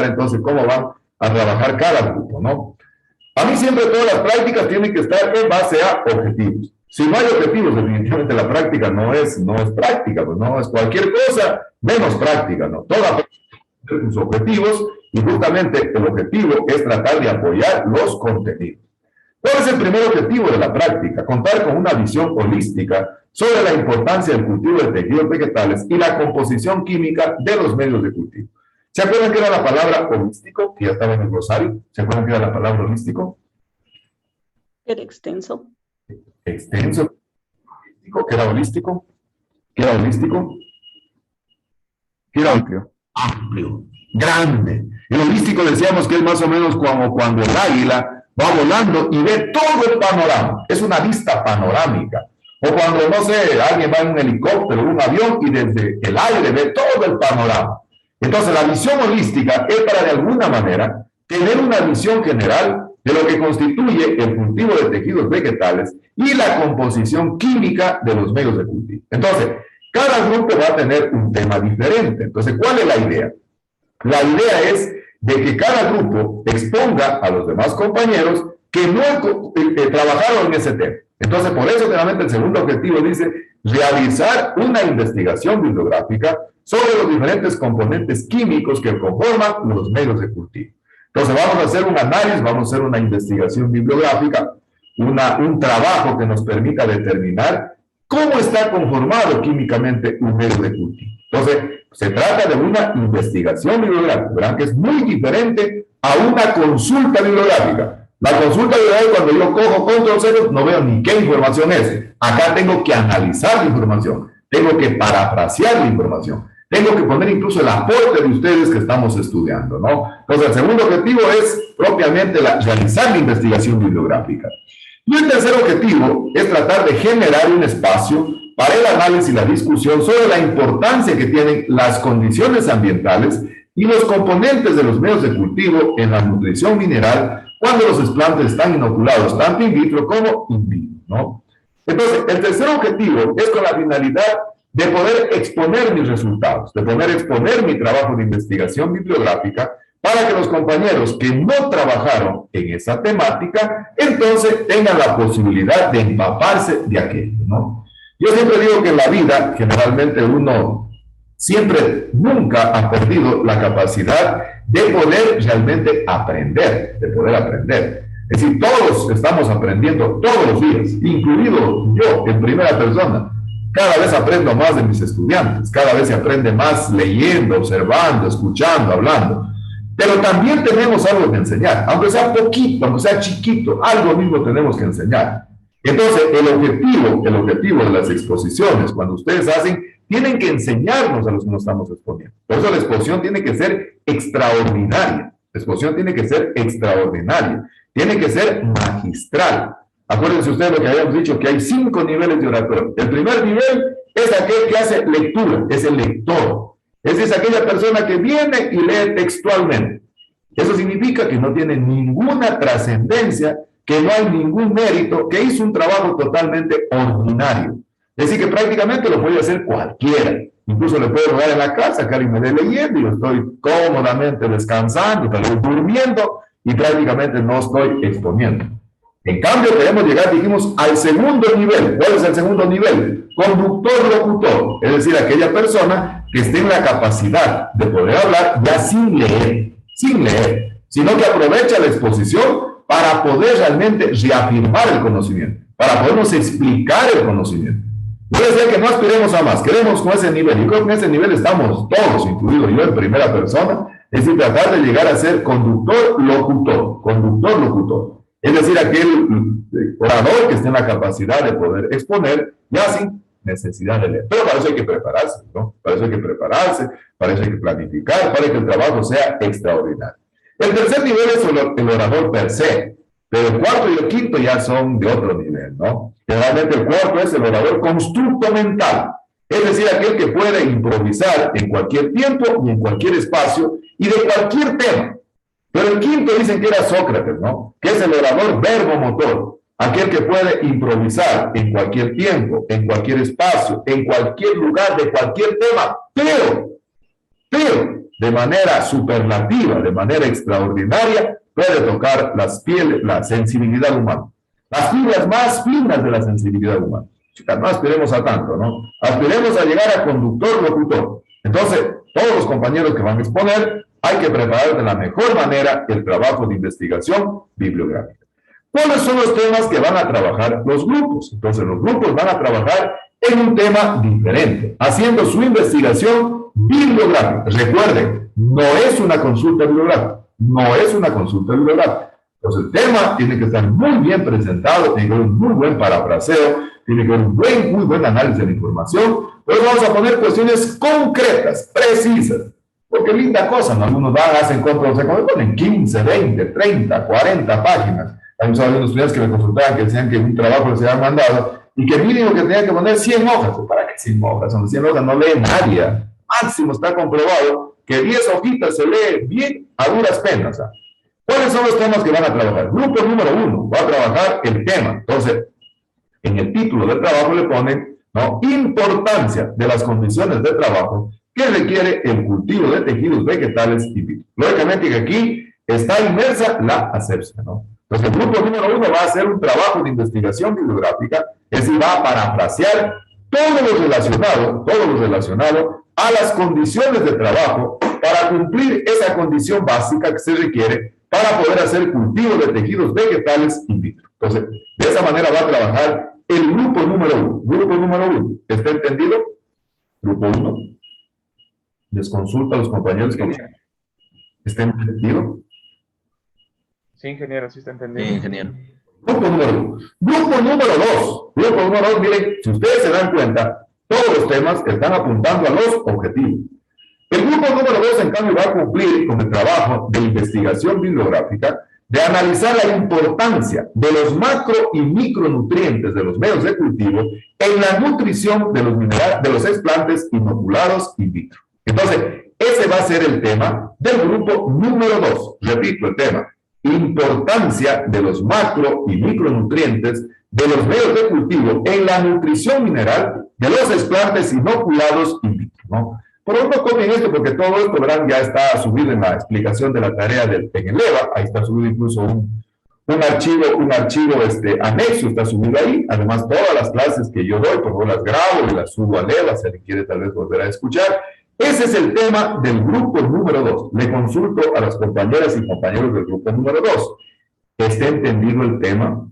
entonces cómo van a trabajar cada grupo, ¿no? A mí siempre todas las prácticas tienen que estar en base a objetivos. Si no hay objetivos, definitivamente la práctica no es práctica, pues no es cualquier cosa menos práctica, ¿no? Toda sus objetivos, y justamente el objetivo es tratar de apoyar los contenidos. ¿Cuál es el primer objetivo de la práctica? Contar con una visión holística sobre la importancia del cultivo de tejidos vegetales y la composición química de los medios de cultivo. ¿Se acuerdan que era la palabra holístico? Que ya estaba en el glosario. ¿Se acuerdan que era la palabra holístico? Era extenso. Extenso. ¿Qué era holístico? ¿Qué era holístico? ¿Qué era amplio? Amplio. Grande. El holístico decíamos que es más o menos como cuando el águila va volando y ve todo el panorama. Es una vista panorámica. O cuando, no sé, alguien va en un helicóptero, un avión, y desde el aire ve todo el panorama. Entonces, la visión holística es para, de alguna manera, tener una visión general de lo que constituye el cultivo de tejidos vegetales y la composición química de los medios de cultivo. Entonces, cada grupo va a tener un tema diferente. Entonces, ¿cuál es la idea? La idea es de que cada grupo exponga a los demás compañeros que no trabajaron en ese tema. Entonces, por eso, realmente, el segundo objetivo dice realizar una investigación bibliográfica sobre los diferentes componentes químicos que conforman los medios de cultivo. Entonces, vamos a hacer un análisis, vamos a hacer una investigación bibliográfica, un trabajo que nos permita determinar cómo está conformado químicamente un medio de cultivo. Entonces, se trata de una investigación bibliográfica, ¿verdad? Que es muy diferente a una consulta bibliográfica. La consulta bibliográfica, cuando yo cojo control cero, no veo ni qué información es. Acá tengo que analizar la información, tengo que parafrasear la información, tengo que poner incluso el aporte de ustedes que estamos estudiando, ¿no? Entonces, el segundo objetivo es propiamente realizar la investigación bibliográfica. Y el tercer objetivo es tratar de generar un espacio para el análisis y la discusión sobre la importancia que tienen las condiciones ambientales y los componentes de los medios de cultivo en la nutrición mineral cuando los desplantes están inoculados tanto in vitro como in vivo, ¿no? Entonces, el tercer objetivo es con la finalidad de poder exponer mis resultados, de poder exponer mi trabajo de investigación bibliográfica para que los compañeros que no trabajaron en esa temática, entonces tengan la posibilidad de empaparse de aquello, ¿no? Yo siempre digo que en la vida, generalmente uno nunca ha perdido la capacidad de poder realmente aprender, de poder aprender. Es decir, todos estamos aprendiendo todos los días, incluido yo en primera persona. Cada vez aprendo más de mis estudiantes, cada vez se aprende más leyendo, observando, escuchando, hablando. Pero también tenemos algo que enseñar, aunque sea poquito, aunque sea chiquito, algo mismo tenemos que enseñar. Entonces, el objetivo de las exposiciones, cuando ustedes hacen, tienen que enseñarnos a los que nos estamos exponiendo. Por eso la exposición tiene que ser extraordinaria. La exposición tiene que ser extraordinaria. Tiene que ser magistral. Acuérdense ustedes lo que habíamos dicho, que hay 5 niveles de oratoria. El primer nivel es aquel que hace lectura, es el lector. Es aquella persona que viene y lee textualmente. Eso significa que no tiene ninguna trascendencia, que no hay ningún mérito, que hizo un trabajo totalmente ordinario. Es decir, que prácticamente lo puede hacer cualquiera. Incluso le puedo rogar en la casa, que alguien me esté leyendo y yo estoy cómodamente descansando, tal vez durmiendo y prácticamente no estoy exponiendo. En cambio, queremos llegar, dijimos, al segundo nivel. ¿Cuál es el segundo nivel? Conductor-locutor. Es decir, aquella persona que esté en la capacidad de poder hablar ya sin leer, sino que aprovecha la exposición para poder realmente reafirmar el conocimiento, para podernos explicar el conocimiento. Yo decía que no aspiremos a más, queremos con ese nivel. Yo creo que en ese nivel estamos todos, incluido yo en primera persona, es decir, tratar de llegar a ser conductor-locutor. Es decir, aquel orador que esté en la capacidad de poder exponer ya sin necesidad de leer. Pero para eso hay que prepararse, ¿no? Para eso hay que prepararse, para eso hay que planificar, para que el trabajo sea extraordinario. El tercer nivel es el orador per se, pero el cuarto y el quinto ya son de otro nivel, ¿no? Generalmente el cuarto es el orador constructo mental, es decir, aquel que puede improvisar en cualquier tiempo y en cualquier espacio y de cualquier tema. Pero el quinto dicen que era Sócrates, ¿no? Que es el orador verbomotor, aquel que puede improvisar en cualquier tiempo, en cualquier espacio, en cualquier lugar, de cualquier tema, pero de manera superlativa, de manera extraordinaria, puede tocar las pieles, la sensibilidad humana, las fibras más finas de la sensibilidad humana. Chicas, no aspiremos a tanto, ¿no? Aspiremos a llegar a conductor-locutor. Entonces, todos los compañeros que van a exponer, hay que preparar de la mejor manera el trabajo de investigación bibliográfica. ¿Cuáles son los temas que van a trabajar los grupos? Entonces, los grupos van a trabajar en un tema diferente, haciendo su investigación bibliográfica. Recuerden, no es una consulta bibliográfica. Entonces, el tema tiene que estar muy bien presentado, tiene que haber un muy buen parafraseo, tiene que haber un muy buen análisis de la información, pero vamos a poner cuestiones concretas, precisas, porque linda cosa, ¿no? Algunos hacen control, ponen 15, 20, 30, 40 páginas. Hay unos estudiantes que me consultaban que decían que un trabajo les habían mandado y que mínimo que tenía que poner 100 hojas. ¿Para qué 100 hojas? Son 100 hojas, no lee nadie. Máximo está comprobado que 10 hojitas se lee bien a duras penas. ¿Cuáles son los temas que van a trabajar? Grupo número 1 va a trabajar el tema. Entonces, en el título del trabajo le ponen, ¿no?, importancia de las condiciones de trabajo que requiere el cultivo de tejidos vegetales y vitros. Lógicamente que aquí está inmersa la asepsia, ¿no? Entonces, el grupo número 1 va a hacer un trabajo de investigación bibliográfica, es decir, va a parafrasear todo lo relacionado a las condiciones de trabajo para cumplir esa condición básica que se requiere para poder hacer cultivo de tejidos vegetales in vitro. Entonces, de esa manera va a trabajar el grupo número 1. Grupo número 1, ¿está entendido? Grupo 1. Les consulto a los compañeros que ¿está entendido? Sí, ingeniero, sí está entendido. Sí, ingeniero. Grupo número 1. Grupo número 2. Grupo número 2, miren, si ustedes se dan cuenta, todos los temas están apuntando a los objetivos. El grupo número 2, en cambio, va a cumplir con el trabajo de investigación bibliográfica, de analizar la importancia de los macro y micronutrientes de los medios de cultivo en la nutrición de los minerales, de los explantes inoculados in vitro. Entonces, ese va a ser el tema del grupo número 2. Repito el tema: importancia de los macro y micronutrientes de los medios de cultivo en la nutrición mineral de los explantes inoculados in vitro, ¿no? Por favor, copien esto porque todo esto, verán, ya está subido en la explicación de la tarea en el EVA. Ahí está subido incluso un archivo anexo, está subido ahí. Además, todas las clases que yo doy, por favor, las grabo y las subo al EVA, si alguien quiere tal vez volver a escuchar. Ese es el tema del grupo número 2. Le consulto a las compañeras y compañeros del grupo número 2. ¿Está entendido el tema?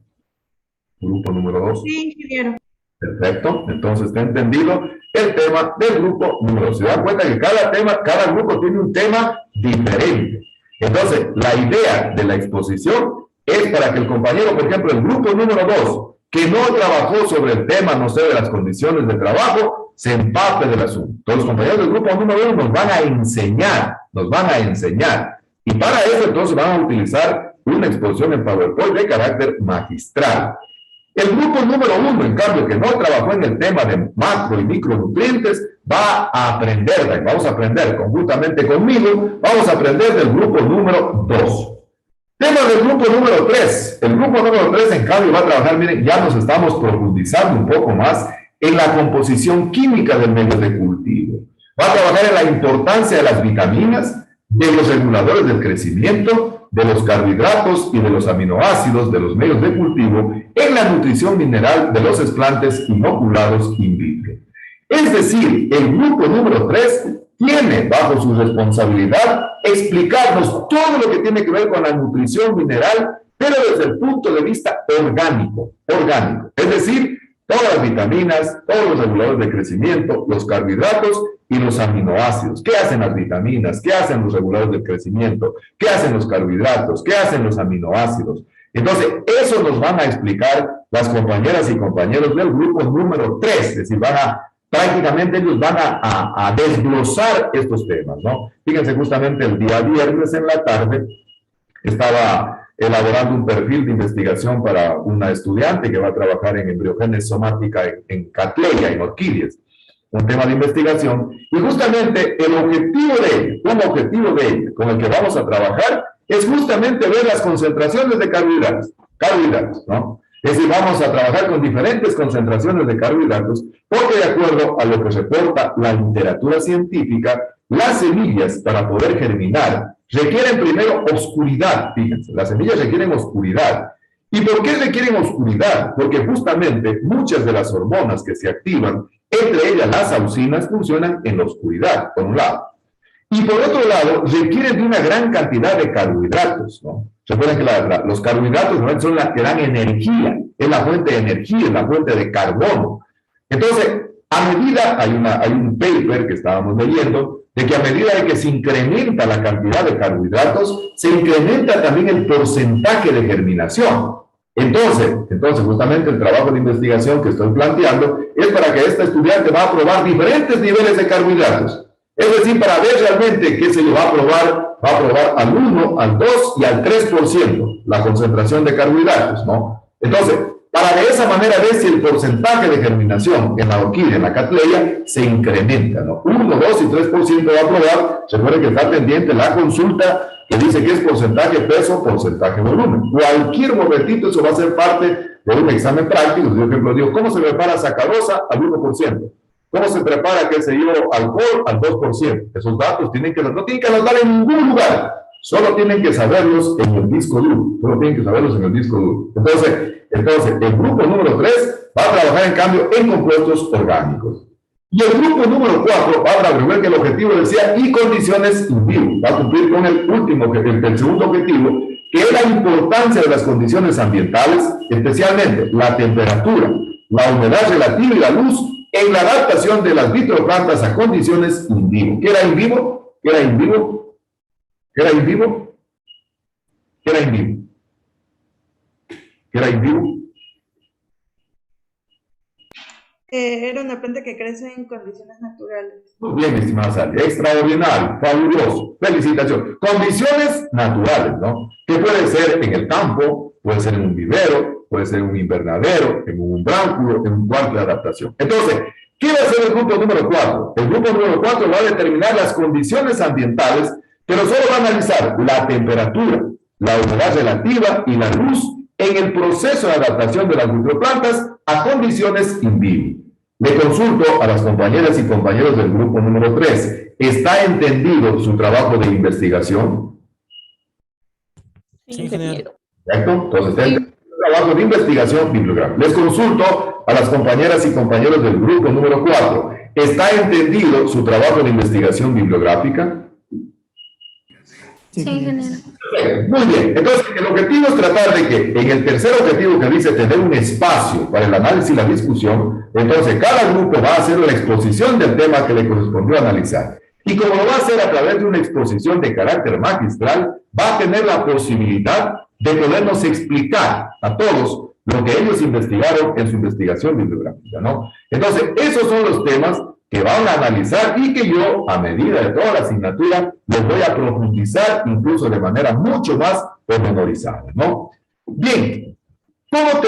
Grupo número 2. Sí, ingeniero. Perfecto. Entonces está entendido el tema del grupo número 2. Se dan cuenta que cada grupo tiene un tema diferente. Entonces, la idea de la exposición es para que el compañero, por ejemplo, el grupo número 2, que no trabajó sobre el tema, no sé, de las condiciones de trabajo, se empape del asunto. Entonces, los compañeros del grupo número 1 nos van a enseñar. Y para eso, entonces, van a utilizar una exposición en PowerPoint de carácter magistral. El grupo número 1, en cambio, que no trabajó en el tema de macro y micronutrientes, va a aprender, vamos a aprender conjuntamente conmigo, vamos a aprender del grupo número 2. Tema del grupo número 3. El grupo número 3, en cambio, va a trabajar, miren, ya nos estamos profundizando un poco más en la composición química del medio de cultivo. Va a trabajar en la importancia de las vitaminas, de los reguladores del crecimiento, de los carbohidratos y de los aminoácidos de los medios de cultivo en la nutrición mineral de los explantes inoculados in vitro. Es decir, el grupo número 3 tiene bajo su responsabilidad explicarnos todo lo que tiene que ver con la nutrición mineral, pero desde el punto de vista orgánico. Es decir, todas las vitaminas, todos los reguladores de crecimiento, los carbohidratos y los aminoácidos. ¿Qué hacen las vitaminas? ¿Qué hacen los reguladores del crecimiento? ¿Qué hacen los carbohidratos? ¿Qué hacen los aminoácidos? Entonces, eso nos van a explicar las compañeras y compañeros del grupo número 3, es decir, prácticamente ellos van a desglosar estos temas, ¿no? Fíjense, justamente el día viernes en la tarde estaba elaborando un perfil de investigación para una estudiante que va a trabajar en embriogénesis somática en Catleya, en orquídeas. Un tema de investigación, y justamente un objetivo de ella, con el que vamos a trabajar, es justamente ver las concentraciones de carbohidratos, ¿no? Es decir, vamos a trabajar con diferentes concentraciones de carbohidratos, porque de acuerdo a lo que reporta la literatura científica, las semillas, para poder germinar, requieren primero oscuridad. Fíjense, las semillas requieren oscuridad. ¿Y por qué requieren oscuridad? Porque justamente muchas de las hormonas que se activan, entre ellas las auxinas, funcionan en la oscuridad, por un lado. Y por otro lado, requieren de una gran cantidad de carbohidratos, ¿no? Recuerden que los carbohidratos son las que dan energía, es la fuente de energía, es la fuente de carbono. Entonces, a medida, hay un paper que estábamos leyendo, de que a medida de que se incrementa la cantidad de carbohidratos, se incrementa también el porcentaje de germinación. Entonces, justamente el trabajo de investigación que estoy planteando es para que esta estudiante va a probar diferentes niveles de carbohidratos. Es decir, para ver realmente qué se le va a probar al 1, al 2 y al 3% la concentración de carbohidratos, ¿no? Entonces, para de esa manera ver si el porcentaje de germinación en la orquídea, en la Cattleya, se incrementa, ¿no? 1, 2 y 3% va a aprobar. Recuerden que está pendiente la consulta que dice que es porcentaje peso, porcentaje volumen. Cualquier momentito eso va a ser parte de un examen práctico. Por ejemplo, digo, ¿cómo se prepara sacarosa al 1%? ¿Cómo se prepara, qué sé yo, alcohol al 2%? Esos datos no tienen que anotar en ningún lugar. Solo tienen que saberlos en el disco duro. Entonces, el grupo número 3 va a trabajar, en cambio, en compuestos orgánicos. Y el grupo número 4 va a trabajar que el objetivo decía y condiciones in vivo. Va a cumplir con el segundo objetivo, que es la importancia de las condiciones ambientales, especialmente la temperatura, la humedad relativa y la luz, en la adaptación de las vitroplantas a condiciones in vivo. ¿Qué era in vivo? ¿Qué era in vivo? ¿Qué era in vivo? ¿Qué era in vivo? ¿Qué era in vivo? Era una planta que crece en condiciones naturales. Muy bien, estimada Sally. Extraordinario, fabuloso. Felicitaciones. Condiciones naturales, ¿no? Que puede ser en el campo, puede ser en un vivero, puede ser en un invernadero, en un umbráculo, en un cuarto de adaptación. Entonces, ¿qué va a hacer el grupo número 4? El grupo número 4 va a determinar las condiciones ambientales, pero solo va a analizar la temperatura, la humedad relativa y la luz en el proceso de adaptación de las microplantas a condiciones in vivo. Le consulto a las compañeras y compañeros del grupo número 3. ¿Está entendido su trabajo de investigación? Sí, ingeniero. ¿Correcto? Entonces, está entendido el trabajo de investigación bibliográfica. Les consulto a las compañeras y compañeros del grupo número 4. ¿Está entendido su trabajo de investigación bibliográfica? Sí, ingeniero. Muy bien, entonces el objetivo es tratar de que en el tercer objetivo que dice tener un espacio para el análisis y la discusión, entonces cada grupo va a hacer la exposición del tema que le correspondió analizar. Y como lo va a hacer a través de una exposición de carácter magistral, va a tener la posibilidad de podernos explicar a todos lo que ellos investigaron en su investigación bibliográfica, ¿no? Entonces, esos son los temas que van a analizar y que yo, a medida de toda la asignatura, los voy a profundizar incluso de manera mucho más pormenorizada, ¿no? Bien, ¿cómo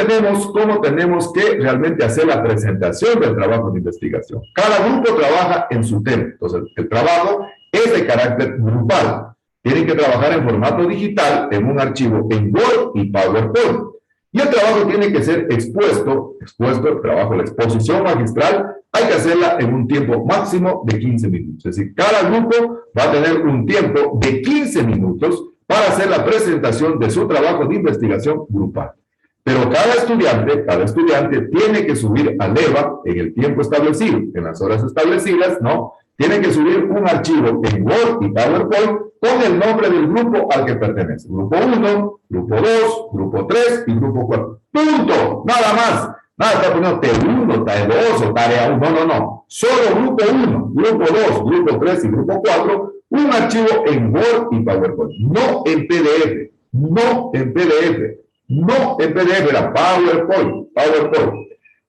tenemos que realmente hacer la presentación del trabajo de investigación? Cada grupo trabaja en su tema, entonces el trabajo es de carácter grupal. Tienen que trabajar en formato digital, en un archivo en Word y PowerPoint. Y el trabajo tiene que ser expuesto el trabajo, la exposición magistral, hay que hacerla en un tiempo máximo de 15 minutos. Es decir, cada grupo va a tener un tiempo de 15 minutos para hacer la presentación de su trabajo de investigación grupal. Pero cada estudiante tiene que subir al EVA en el tiempo establecido, en las horas establecidas, ¿no? Tiene que subir un archivo en Word y PowerPoint con el nombre del grupo al que pertenece. Grupo 1, grupo 2, grupo 3 y grupo 4. ¡Punto! Nada más. Nada está poniendo T1, T2 o tarea 1. No. Solo grupo 1, grupo 2, grupo 3 y grupo 4. Un archivo en Word y PowerPoint. No en PDF. No en PDF. No en PDF. Era PowerPoint.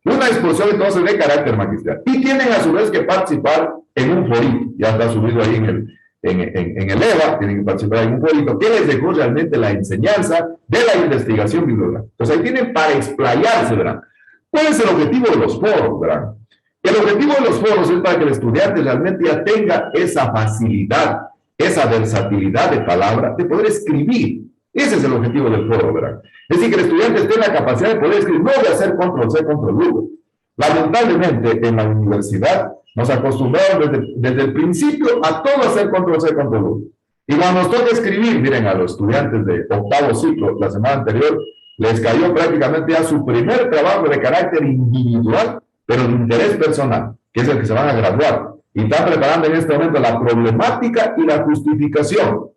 Una exposición entonces de carácter magistral. Y tienen a su vez que participar en un forito. Ya está subido ahí en el EVA, tienen que participar en un forito que les dejó realmente la enseñanza de la investigación bibliográfica. Entonces ahí tienen para explayarse, ¿verdad? ¿Cuál es el objetivo de los foros, verdad? El objetivo de los foros es para que el estudiante realmente ya tenga esa facilidad, esa versatilidad de palabra, de poder escribir. Ese es el objetivo del foro, ¿verdad? Es decir, que el estudiante esté en la capacidad de poder escribir, no de hacer control-C, control-V. Lamentablemente, en la universidad nos acostumbraron desde el principio a todo hacer control-C, control-V. Y cuando nos toca escribir, miren, a los estudiantes de octavo ciclo, la semana anterior, les cayó prácticamente ya su primer trabajo de carácter individual, pero de interés personal, que es el que se van a graduar. Y están preparando en este momento la problemática y la justificación.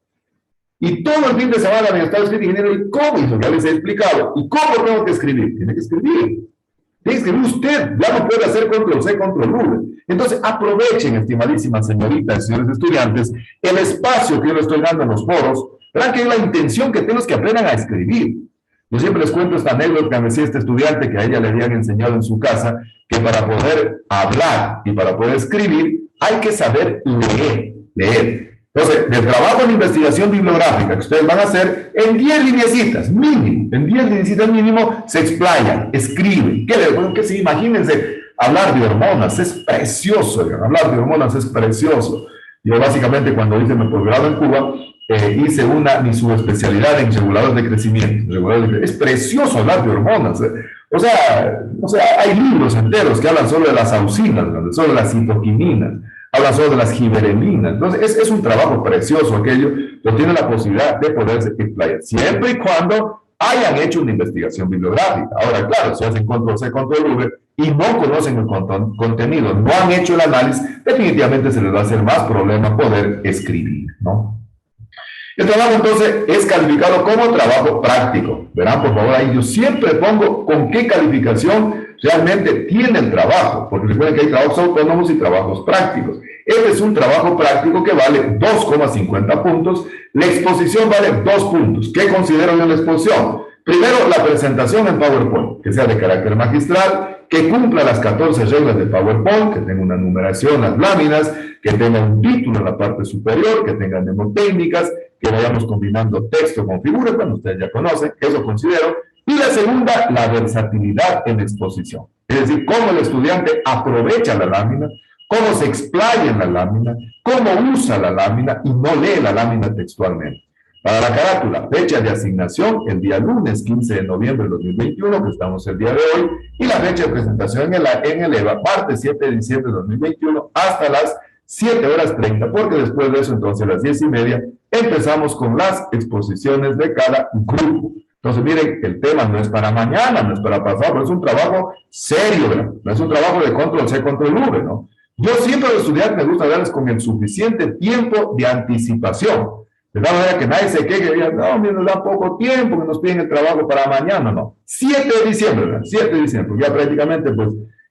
Y todo el fin de semana han estado escribiendo, ingeniero, ¿y cómo? Eso ya les he explicado. ¿Y cómo tengo que escribir? Tiene que escribir. Tiene que escribir usted. Ya no puede hacer control-C, control-V. Entonces, aprovechen, estimadísimas señoritas y señores estudiantes, el espacio que yo les estoy dando en los foros. Verán que es la intención que tenemos que aprendan a escribir. Yo siempre les cuento esta anécdota que me decía este estudiante que a ella le habían enseñado en su casa, que para poder hablar y para poder escribir hay que saber leer. Entonces, del trabajo de investigación bibliográfica que ustedes van a hacer, en 10 lineecitas mínimo, en 10 lineecitas mínimo, se explayan, escriben. ¿Qué se imagínense? Hablar de hormonas es precioso, hablar de hormonas es precioso. Yo básicamente cuando hice mi posgrado en Cuba, hice mi subespecialidad en reguladores de crecimiento. Es precioso hablar de hormonas. O sea, hay libros enteros que hablan solo de las auxinas, solo de las citoquininas, hablan solo de las giberelinas. Entonces, es un trabajo precioso aquello, pero tiene la posibilidad de poderse explayar, siempre y cuando hayan hecho una investigación bibliográfica. Ahora, claro, si hacen Control-C, Control-V y no conocen el contenido, no han hecho el análisis, definitivamente se les va a hacer más problema poder escribir, ¿no? El trabajo, entonces, es calificado como trabajo práctico. Verán, por favor, ahí yo siempre pongo con qué calificación realmente tiene el trabajo, porque recuerden que hay trabajos autónomos y trabajos prácticos. Este es un trabajo práctico que vale 2,50 puntos. La exposición vale 2 puntos. ¿Qué considero yo la exposición? Primero, la presentación en PowerPoint, que sea de carácter magistral, que cumpla las 14 reglas de PowerPoint, que tenga una numeración, las láminas, que tenga un título en la parte superior, que tenga mnemotécnicas, que vayamos combinando texto con figuras, bueno, ustedes ya conocen, eso considero. Y la segunda, la versatilidad en exposición. Es decir, cómo el estudiante aprovecha la lámina, cómo se explaya en la lámina, cómo usa la lámina y no lee la lámina textualmente. Para la carátula, fecha de asignación, el día lunes 15 de noviembre de 2021, que estamos el día de hoy, y la fecha de presentación en el EVA, martes 7 de diciembre de 2021, hasta las 7:30, porque después de eso, entonces, a las 10:30, empezamos con las exposiciones de cada grupo. Entonces, miren, el tema no es para mañana, no es para pasado, pero es un trabajo serio, ¿verdad? No es un trabajo de Control-C, Control-V, ¿no? Yo siempre a los estudiantes me gusta darles con el suficiente tiempo de anticipación, de tal manera que nadie se queje y diga, no, mira, nos da poco tiempo, que nos piden el trabajo para mañana, no. 7 de diciembre, ¿verdad? 7 de diciembre, ya prácticamente, pues,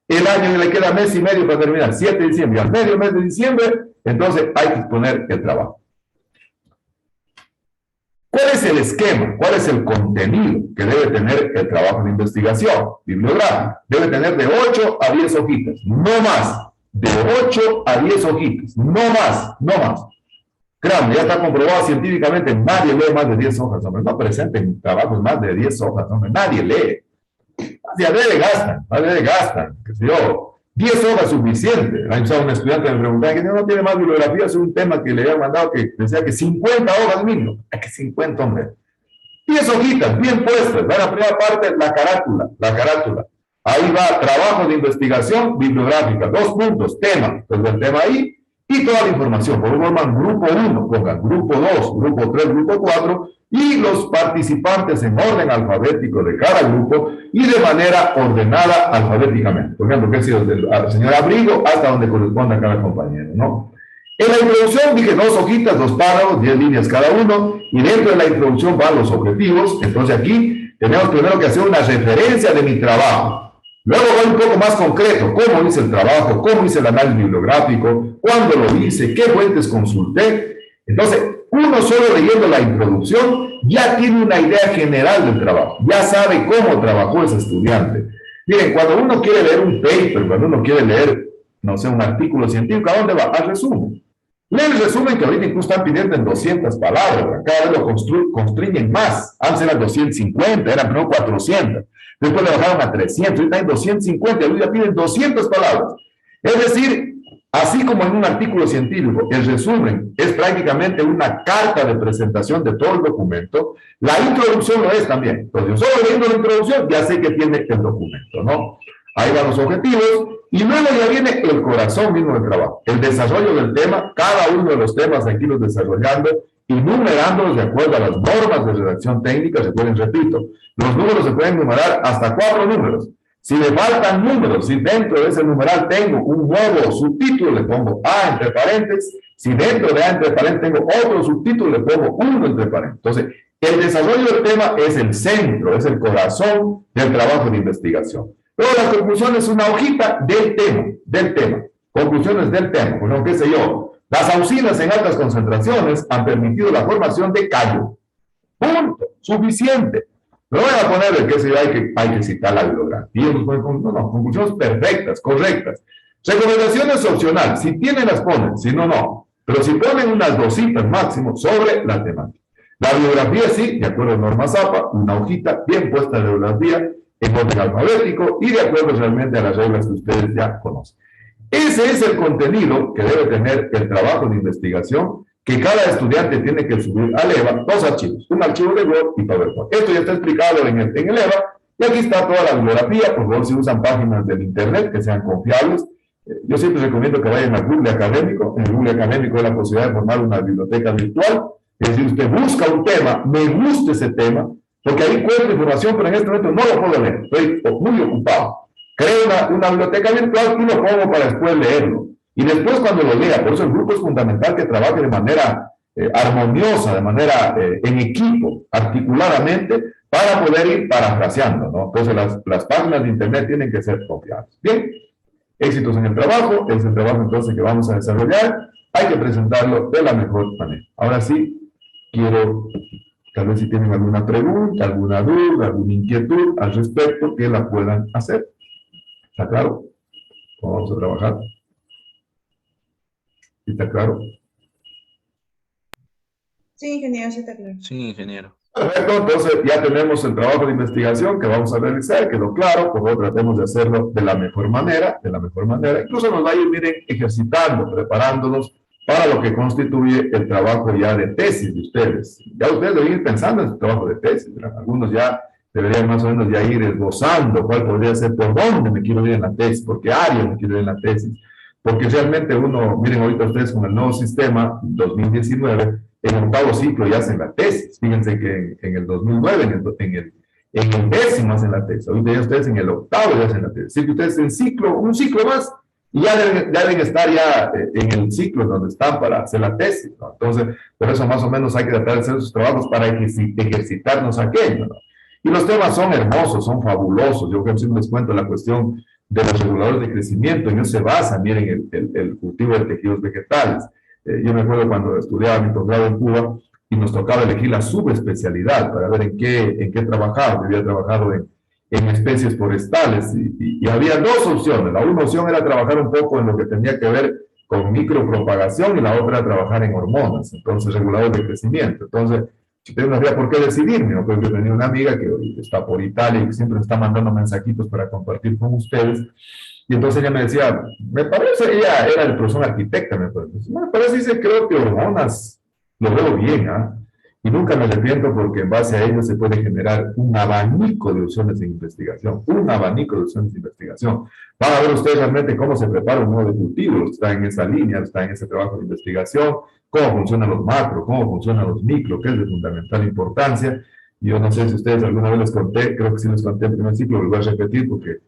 el año le queda mes y medio para terminar, 7 de diciembre, al medio mes de diciembre, entonces hay que exponer el trabajo. ¿Cuál es el esquema? ¿Cuál es el contenido que debe tener el trabajo de investigación bibliográfica? Debe tener de 8 a 10 hojitas, no más. De 8 a 10 hojitas, no más, no más. Créanme, ya está comprobado científicamente, nadie lee más de 10 hojas, hombre. No presenten trabajos más de 10 hojas, hombre. Nadie lee. A veces gastan, qué sé yo. 10 hojas suficiente. El año pasado un estudiante me preguntaba que no tiene más bibliografía sobre un tema que le había mandado que decía que 50 hojas mínimo. ¿A que 50, hombre? 10 hojitas, bien puestas. Va a la primera parte, la carátula. Ahí va, trabajo de investigación bibliográfica, 2 puntos, tema, pues el tema ahí, y toda la información. Por favor, forman grupo 1, pongan grupo 2, grupo 3, grupo 4, y los participantes en orden alfabético de cada grupo y de manera ordenada alfabéticamente. Por ejemplo, que ha sido desde el señor Abrigo hasta donde corresponde a cada compañero, ¿no? En la introducción dije 2 hojitas, 2 párrafos, 10 líneas cada uno, y dentro de la introducción van los objetivos. Entonces aquí tenemos primero que hacer una referencia de mi trabajo. Luego va un poco más concreto, cómo hice el trabajo, cómo hice el análisis bibliográfico, cuándo lo hice, qué fuentes consulté. Entonces, uno solo leyendo la introducción ya tiene una idea general del trabajo, ya sabe cómo trabajó ese estudiante. Miren, cuando uno quiere leer un paper, cuando uno quiere leer, no sé, un artículo científico, ¿a dónde va? Al resumen. Lee el resumen que ahorita incluso están pidiendo en 200 palabras, cada vez lo constriñen más. Antes eran 250, eran primero 400. Después le bajaron a 300, ahorita hay 250, ahorita ya piden 200 palabras. Es decir, así como en un artículo científico, el resumen es prácticamente una carta de presentación de todo el documento, la introducción lo es también. Entonces, yo solo leyendo la introducción ya sé que tiene el documento, ¿no? Ahí van los objetivos, y luego ya viene el corazón mismo del trabajo, el desarrollo del tema, cada uno de los temas aquí los desarrollando, y numerándolos de acuerdo a las normas de redacción técnica. Recuerden, repito, los números se pueden numerar hasta 4 números. Si me faltan números, si dentro de ese numeral tengo un nuevo subtítulo, le pongo A entre paréntesis. Si dentro de A entre paréntesis tengo otro subtítulo, le pongo 1 entre paréntesis. Entonces, el desarrollo del tema es el centro, es el corazón del trabajo de investigación. Luego la conclusión es una hojita del tema. Conclusiones del tema, bueno, qué sé yo. Las auxinas en altas concentraciones han permitido la formación de callo. Punto. Suficiente. No voy a poner qué sé yo, hay que citar la bibliografía. No, conclusiones perfectas, correctas. Recomendaciones opcionales. Si tienen, las ponen. Si no, no. Pero si ponen unas 2 citas máximo sobre la temática. La bibliografía sí, de acuerdo a normas APA, una hojita bien puesta de bibliografía en orden alfabético y de acuerdo realmente a las reglas que ustedes ya conocen. Ese es el contenido que debe tener el trabajo de investigación que cada estudiante tiene que subir al EVA, 2 archivos, un archivo de Word y PowerPoint. Esto ya está explicado en el EVA y aquí está toda la bibliografía. Por favor, si usan páginas del Internet que sean confiables, yo siempre recomiendo que vayan a Google Académico. En el Google Académico hay la posibilidad de formar una biblioteca virtual. Es decir, usted busca un tema, me gusta ese tema, porque ahí encuentro información, pero en este momento no lo puedo leer, estoy muy ocupado. Creo una biblioteca virtual y lo pongo para después leerlo. Y después cuando lo lea, por eso el grupo es fundamental que trabaje de manera armoniosa, de manera en equipo, articuladamente, para poder ir parafraseando, ¿no? Entonces las páginas de Internet tienen que ser confiables. Bien, éxitos en el trabajo, es el trabajo entonces que vamos a desarrollar, hay que presentarlo de la mejor manera. Ahora sí, quiero, tal vez si tienen alguna pregunta, alguna duda, alguna inquietud al respecto, que la puedan hacer. ¿Está claro? ¿Cómo vamos a trabajar? ¿Está claro? Sí, ingeniero, sí está claro. Sí, ingeniero. Perfecto, entonces ya tenemos el trabajo de investigación que vamos a realizar, quedó claro, por favor tratemos de hacerlo de la mejor manera, incluso nos va a ir, miren, ejercitando, preparándonos para lo que constituye el trabajo ya de tesis de ustedes. Ya ustedes deben ir pensando en su trabajo de tesis, ¿verdad? Algunos ya deberían más o menos ya ir esbozando cuál podría ser, por dónde me quiero ir en la tesis, por qué área me quiero ir en la tesis, porque realmente uno, miren ahorita ustedes con el nuevo sistema, 2019, en el 8º ciclo ya hacen la tesis. Fíjense que en el 2009, en el 10º hacen la tesis. Ahorita ya ustedes en el 8º ya hacen la tesis. Así que ustedes en un ciclo más, y ya deben estar ya en el ciclo donde están para hacer la tesis, ¿no? Entonces, por eso más o menos hay que tratar de hacer esos trabajos para ejercitarnos aquello, ¿no? Y los temas son hermosos, son fabulosos. Yo siempre les cuento la cuestión de los reguladores de crecimiento. En eso se basa, miren, el cultivo de tejidos vegetales. Yo me acuerdo cuando estudiaba mi posgrado en Cuba y nos tocaba elegir la subespecialidad para ver en qué trabajar. Yo había trabajado en especies forestales y había 2 opciones. La una opción era trabajar un poco en lo que tenía que ver con micropropagación y la otra era trabajar en hormonas, entonces regulador de crecimiento. Entonces, si usted no sabía por qué decidirme, ¿no? Pues yo tenía una amiga que está por Italia y que siempre me está mandando mensajitos para compartir con ustedes. Y entonces ella me decía, me parece, ella era el profesor arquitecta, me parece, dice, creo que hormonas, lo veo bien, ¿ah? Y nunca me arrepiento porque en base a ello se puede generar un abanico de opciones de investigación, Van a ver ustedes realmente cómo se prepara un modo de cultivo, está en esa línea, está en ese trabajo de investigación, cómo funcionan los macros, cómo funcionan los micros, que es de fundamental importancia. Yo no sé si ustedes alguna vez les conté, creo que sí les conté en el primer ciclo, lo voy a repetir porque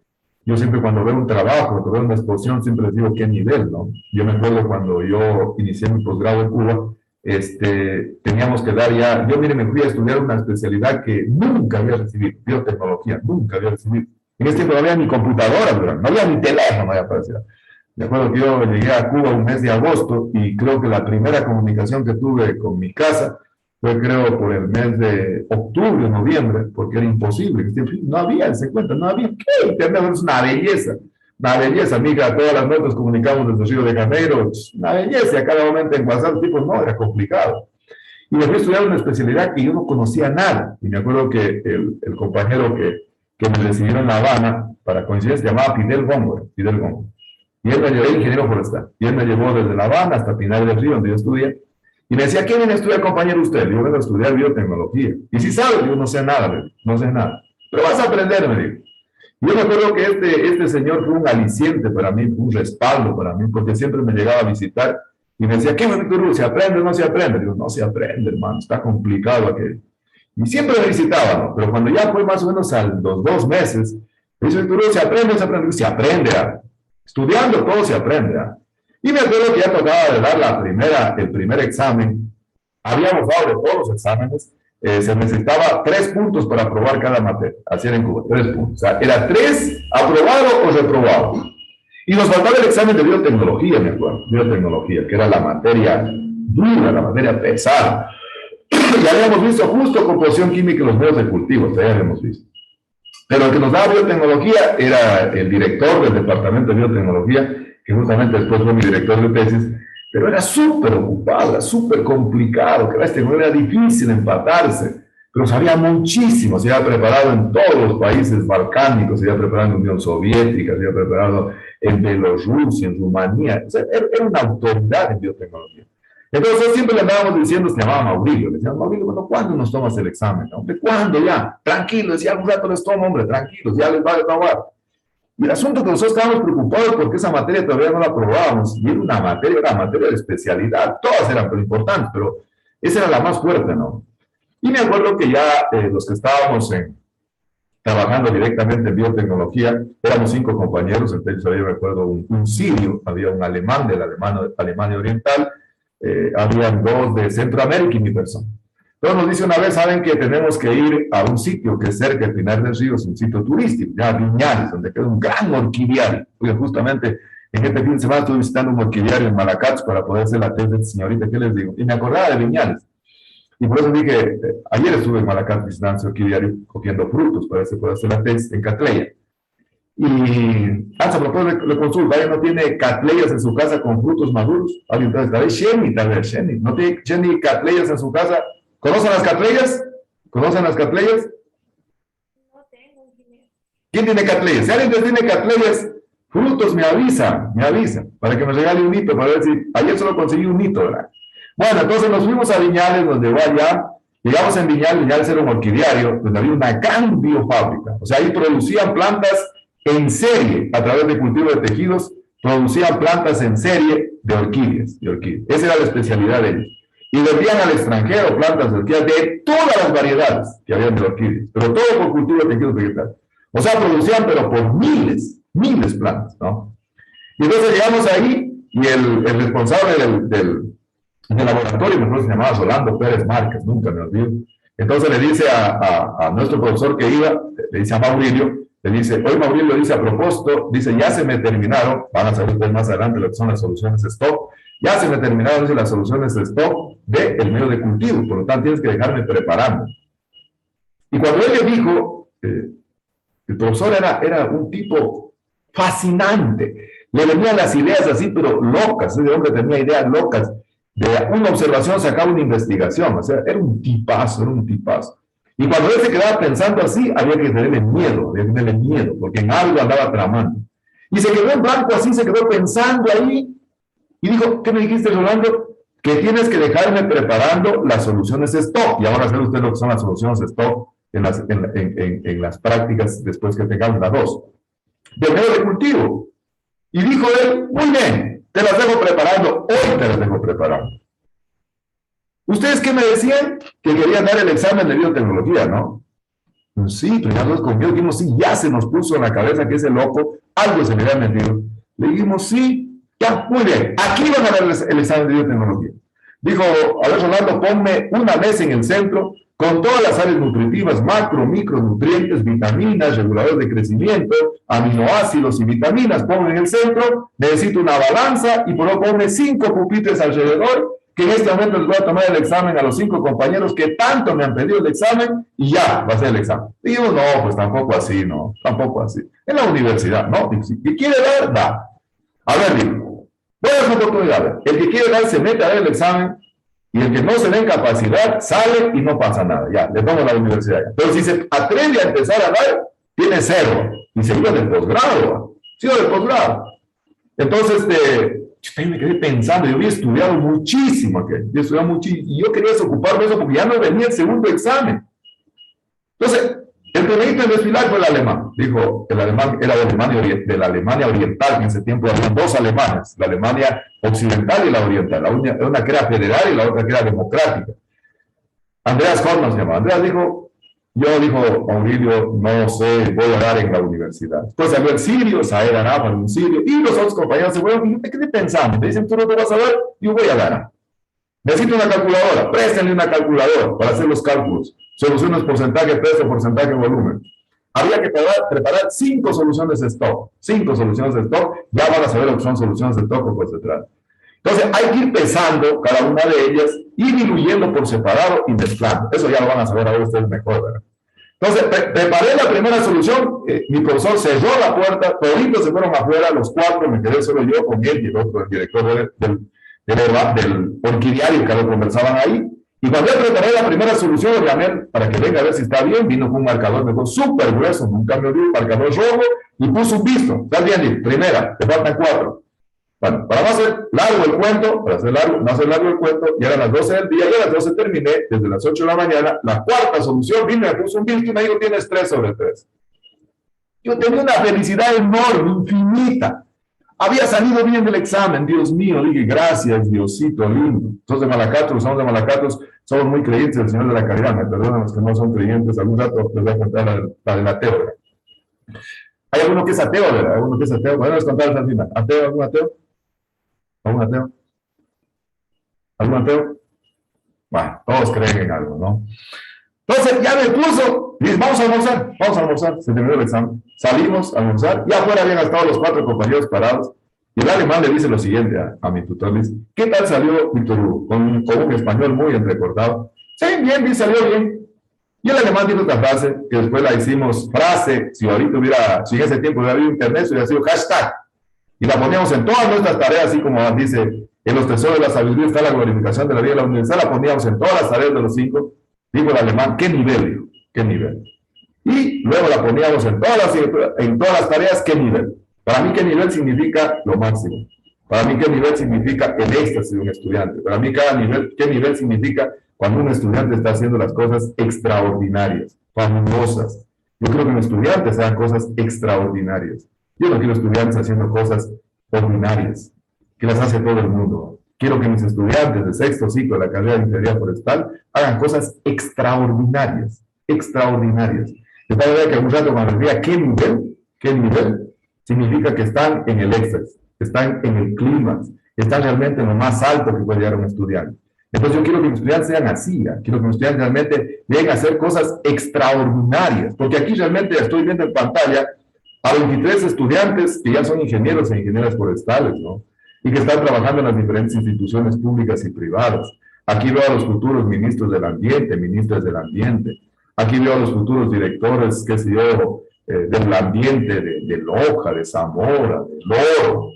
yo siempre cuando veo un trabajo, cuando veo una exposición, siempre les digo qué nivel, ¿no? Yo me acuerdo cuando yo inicié mi posgrado en Cuba, teníamos que dar ya, yo mire, me fui a estudiar una especialidad que nunca había recibido, biotecnología, nunca había recibido. En ese tiempo no había ni computadoras, no había ni teléfono, no aparecía. Me acuerdo que yo llegué a Cuba un mes de agosto y creo que la primera comunicación que tuve con mi casa fue creo por el mes de octubre, noviembre, porque era imposible, no había, se cuenta, no había, ¿qué? Internet es una belleza, amiga, todas las noches comunicamos desde Río de Janeiro, una belleza, a cada momento en WhatsApp, tipo, no, era complicado. Y me fui a estudiar una especialidad que yo no conocía nada, y me acuerdo que el compañero que me recibió en La Habana, para coincidencia, se llamaba Fidel Góngora, y él me llevó, ingeniero forestal, y él me llevó desde La Habana hasta Pinar del Río, donde yo estudié, y me decía, ¿qué viene a estudiar, compañero, usted? Yo vengo a estudiar biotecnología. Y si sabe, yo no sé nada, no sé nada. Pero vas a aprender, me dijo. Yo me acuerdo que este señor fue un aliciente para mí, un respaldo para mí, porque siempre me llegaba a visitar y me decía, ¿qué, Víctor? ¿Se aprende o no se aprende? Digo, no se aprende, hermano, está complicado aquello. Y siempre me visitaba, ¿no? Pero cuando ya fue más o menos a los 2 meses, me dice, Víctor, ¿se aprende o se aprende? Se aprende, ¿ah? Estudiando todo se aprende, ¿ah? Y me acuerdo que ya tocaba de dar el primer examen. Habíamos dado de todos los exámenes. Se necesitaba 3 puntos para aprobar cada materia. Así era en Cuba, 3 puntos. O sea, era 3, aprobado o reprobado. Y nos faltaba el examen de biotecnología, me acuerdo. Biotecnología, que era la materia dura, la materia pesada. Ya habíamos visto justo composición química en los medios de cultivo, ya habíamos visto. Pero el que nos daba biotecnología era el director del departamento de biotecnología, que justamente después fue mi director de tesis, pero era súper ocupado, era súper complicado, que era difícil empatarse, pero sabía muchísimo, se había preparado en todos los países balcánicos, se había preparado en la Unión Soviética, se había preparado en Bielorrusia, en Rumanía, o sea, era una autoridad en biotecnología. Entonces siempre le andábamos diciendo, se llamaba Maurilio, le decíamos, Maurilio, bueno, ¿cuándo nos tomas el examen? Hombre, ¿cuándo ya? Tranquilo, decía, algún rato les tomo, hombre, tranquilos, ya les va a probar. Y el asunto es que nosotros estábamos preocupados porque esa materia todavía no la aprobábamos, y era una materia de especialidad, todas eran pero importantes, pero esa era la más fuerte, ¿no? Y me acuerdo que ya los que estábamos trabajando directamente en biotecnología, éramos 5 compañeros, entre ellos había, recuerdo, un sirio, había un alemán de la Alemania Oriental, habían 2 de Centroamérica y mi persona. Entonces nos dice una vez, saben que tenemos que ir a un sitio que es cerca del Pinar del Río, es un sitio turístico, ya Viñales, donde queda un gran orquidiario. Oye, justamente en este fin de semana estuve visitando un orquidiario en Malacatz para poder hacer la tesis de señorita, ¿qué les digo? Y me acordaba de Viñales. Y por eso dije, ayer estuve en Malacatz visitando ese orquidiario, cogiendo frutos para ver si puedo hacer la tesis en Catleya. Y a propósito le consulta, ¿alguien no tiene catleyas en su casa con frutos maduros? ¿Alguien tal vez? Sheni, ¿no tiene Sheni catleyas en su casa? ¿Conocen las catleyas? ¿Conocen las catleyas? No tengo. ¿Quién tiene catleyas? Si alguien tiene catleyas, frutos, me avisa, para que me regale un hito, para ver si, ayer solo conseguí un hito, ¿verdad? Bueno, entonces nos fuimos a Viñales, donde voy allá, llegamos en Viñales era un orquidiario, donde había una gran biofábrica, o sea, ahí producían plantas en serie, a través de cultivo de tejidos, producían plantas en serie de orquídeas, Esa era la especialidad de ellos. Y vendían al extranjero plantas de orquídeas de todas las variedades que habían de orquídeas, pero todo por cultivo de tejidos vegetales. O sea, producían, pero por miles plantas, ¿no? Y entonces llegamos ahí, y el responsable del laboratorio, mejor se llamaba Rolando Pérez Márquez, nunca me olvido. Entonces le dice a nuestro profesor que iba, le dice a Maurilio, le dice, hoy Maurilio dice a propósito, dice, ya se me terminaron, van a saber ustedes más adelante lo que son las soluciones stock, ya se me terminaron, dice, las soluciones de stock del medio de cultivo, por lo tanto tienes que dejarme preparando. Y cuando él le dijo, el profesor era un tipo fascinante, le venían las ideas así, pero locas, ese hombre tenía ideas locas, de una observación sacaba una investigación, o sea, era un tipazo. Y cuando él se quedaba pensando así, había que tenerle miedo, porque en algo andaba tramando. Y se quedó en blanco así, se quedó pensando ahí, y dijo, ¿qué me dijiste, Rolando? Que tienes que dejarme preparando las soluciones stock. Y ahora sabe usted lo que son las soluciones stock en las prácticas después que tengamos las 2. De medio de cultivo. Y dijo él, muy bien, te las dejo preparando, hoy te las dejo preparando. ¿Ustedes qué me decían? Que querían dar el examen de biotecnología, ¿no? Pues sí, pero ya nosotros conmigo dijimos, sí, ya se nos puso en la cabeza que ese loco, algo se le había metido. Le dijimos, sí, ya, muy bien, aquí van a dar el examen de biotecnología. Dijo, a ver, Rolando, ponme una mesa en el centro con todas las áreas nutritivas, macro, micronutrientes, vitaminas, reguladores de crecimiento, aminoácidos y vitaminas, ponme en el centro, necesito una balanza y por lo ponme 5 pupitres alrededor, que en este momento les voy a tomar el examen a los 5 compañeros que tanto me han pedido el examen y ya va a ser el examen. Digo, no, pues tampoco así, no, tampoco así. En la universidad, ¿no? Si quiere dar, da. A ver, digo, voy a dar una oportunidad. El que quiere dar se mete a dar el examen y el que no se ve en capacidad sale y no pasa nada. Ya, le pongo a la universidad. Ya. Pero si se atreve a empezar a dar, tiene 0. Y se iba del posgrado. Se iba del posgrado. Entonces, yo me quedé pensando, yo había estudiado muchísimo, y yo quería desocuparme de eso porque ya no venía el segundo examen. Entonces, el primerito en desfilar fue el alemán. Dijo, el alemán era de la Alemania Oriental, que en ese tiempo habían 2 Alemanes, la Alemania Occidental y la Oriental, una que era federal y la otra que era democrática. Andreas Horn se llamaba. Andreas dijo, Maurilio, no sé, voy a dar en la universidad. Después salió el sirio, Saed Arafat, un sirio, y los otros compañeros se fueron, y yo me quedé pensando, me dicen, tú no te vas a dar, yo voy a dar. Necesito una calculadora, préstenle una calculadora para hacer los cálculos. Soluciones porcentaje, peso, porcentaje, volumen. Había que preparar 5 soluciones de stock. 5 soluciones de stock, ya van a saber lo que son soluciones de stock o pues se trata. Entonces hay que ir pesando cada una de ellas y diluyendo por separado y mezclando. Eso ya lo van a saber ahora ustedes mejor, ¿verdad? Entonces, preparé la primera solución, mi profesor cerró la puerta, toditos se fueron afuera, los 4, me quedé solo yo con él y el otro, el director del orquidiario que lo conversaban ahí. Y cuando yo preparé la primera solución, lo llamé para que venga a ver si está bien. Vino con un marcador, me dijo, súper grueso, nunca me dio un marcador rojo y puso un visto. ¿Estás bien? Primera, te faltan 4. Bueno, para no hacer largo el cuento, no hacer largo el cuento, ya eran las 12 del día, y a las 12 terminé, desde las 8 de la mañana, la cuarta solución, vino, me puso un visto y me dijo, tienes 3 sobre 3. Yo tenía una felicidad enorme, infinita. Había salido bien del examen, Dios mío, dije, gracias, Diosito lindo. Sos de Malacatos, los somos de Malacatos, somos muy creyentes del Señor de la Caridad, me perdonan los que no son creyentes, algún rato les voy a contar la del ateo, ¿verdad? Hay alguno que es ateo, ¿verdad? Alguno que es ateo, bueno, les contar al final. ¿Ateo? ¿Algún ateo? ¿Algún ateo? ¿Algún ateo? Bueno, todos creen en algo, ¿no? Entonces, ya me puso, dice, vamos a almorzar, se terminó el examen. Salimos a almorzar, y afuera habían estado los 4 compañeros parados, y el alemán le dice lo siguiente a mi tutor, le dice, ¿qué tal salió Víctor Hugo? Con un español muy entrecortado. Sí, bien, salió bien. Y el alemán dijo esta frase, que después la hicimos frase, si en ese tiempo hubiera habido internet, hubiera sido hashtag. Y la poníamos en todas nuestras tareas, así como dice, en los tesoros de la sabiduría está la glorificación de la vida de la universidad, la poníamos en todas las tareas de los 5. Dijo el alemán, ¿qué nivel? Dijo, ¿qué nivel? Y luego la poníamos en todas las tareas, ¿qué nivel? Para mí, ¿qué nivel significa lo máximo? Para mí, ¿qué nivel significa el éxtasis de un estudiante? Para mí, ¿qué nivel significa cuando un estudiante está haciendo las cosas extraordinarias, fabulosas? Yo creo que los estudiantes hagan cosas extraordinarias. Yo no quiero estudiantes haciendo cosas ordinarias, que las hace todo el mundo. Quiero que mis estudiantes de sexto ciclo de la carrera de Ingeniería Forestal hagan cosas extraordinarias, extraordinarias. De tal manera que algún rato cuando les diga qué nivel, significa que están en el éxtasis, están en el clímax, están realmente en lo más alto que puede llegar un estudiante. Entonces yo quiero que mis estudiantes sean así, quiero que mis estudiantes realmente lleguen a hacer cosas extraordinarias, porque aquí realmente estoy viendo en pantalla a 23 estudiantes que ya son ingenieros e ingenieras forestales, ¿no? Y que están trabajando en las diferentes instituciones públicas y privadas. Aquí veo a los futuros ministros del ambiente, ministras del ambiente. Aquí veo a los futuros directores, qué sé yo, del ambiente de Loja, de Zamora, de Loro,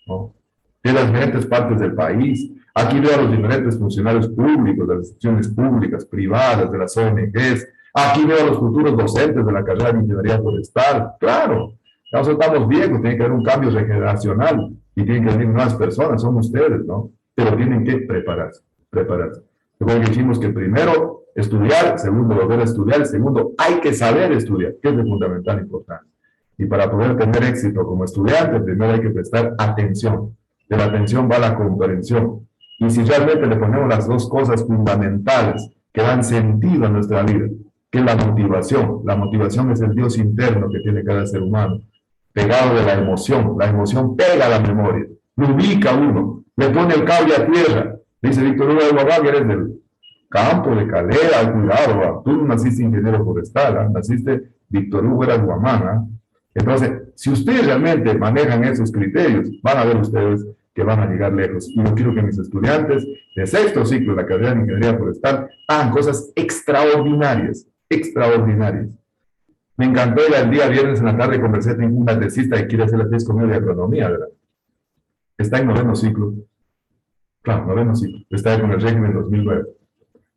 ¿no? De las diferentes partes del país. Aquí veo a los diferentes funcionarios públicos, de las instituciones públicas, privadas, de las ONGs. Aquí veo a los futuros docentes de la carrera de Ingeniería Forestal. Claro, nosotros estamos viejos, tiene que haber un cambio generacional. Y tienen que venir nuevas personas, son ustedes, ¿no? Pero tienen que prepararse. Luego dijimos que primero estudiar, segundo volver a estudiar, segundo hay que saber estudiar, que es de fundamental importancia. Y para poder tener éxito como estudiante, primero hay que prestar atención. De la atención va la comprensión. Y si realmente le ponemos las dos cosas fundamentales que dan sentido a nuestra vida, que es la motivación es el Dios interno que tiene cada ser humano, pegado de la emoción pega la memoria, lo ubica uno, le pone el cable a tierra. Dice Víctor Hugo de Guamán, eres del campo de Calera, cuidado, tú no naciste ingeniero forestal, naciste Víctor Hugo de Guamán. Entonces, si ustedes realmente manejan esos criterios, van a ver ustedes que van a llegar lejos. Y yo quiero que mis estudiantes de sexto ciclo de la carrera de Ingeniería Forestal hagan cosas extraordinarias. Me encantó el día viernes en la tarde conversé con una tesista que quiere hacer la tesis conmigo de agronomía, ¿verdad? Está en noveno ciclo. Claro, noveno ciclo. Está con el régimen 2009.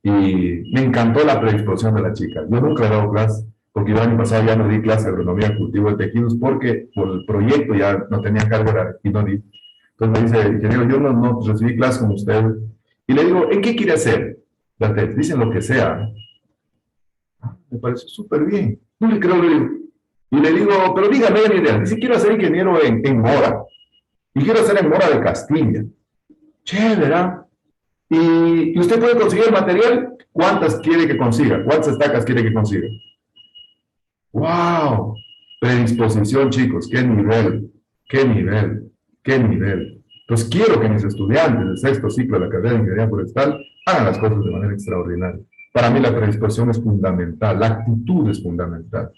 Y me encantó la predisposición de la chica. Yo nunca he dado clase, porque el año pasado ya no di clase de agronomía, cultivo de tejidos, porque por el proyecto ya no tenía carga horaria y no di. Entonces me dice, ingeniero, yo no recibí clase con usted. Y le digo, ¿en qué quiere hacer la tesis? Dicen lo que sea. Me parece súper bien. No le creo, y le digo, pero dígame una idea. Dice, quiero ser ingeniero en Mora. Y quiero hacer en Mora de Castilla. Chévere, ¿verdad? Y usted puede conseguir el material. ¿Cuántas quiere que consiga? ¿Cuántas estacas quiere que consiga? ¡Wow! Predisposición, chicos. ¡Qué nivel! Entonces, quiero que mis estudiantes del sexto ciclo de la carrera de Ingeniería Forestal hagan las cosas de manera extraordinaria. Para mí la predisposición es fundamental, la actitud es fundamental.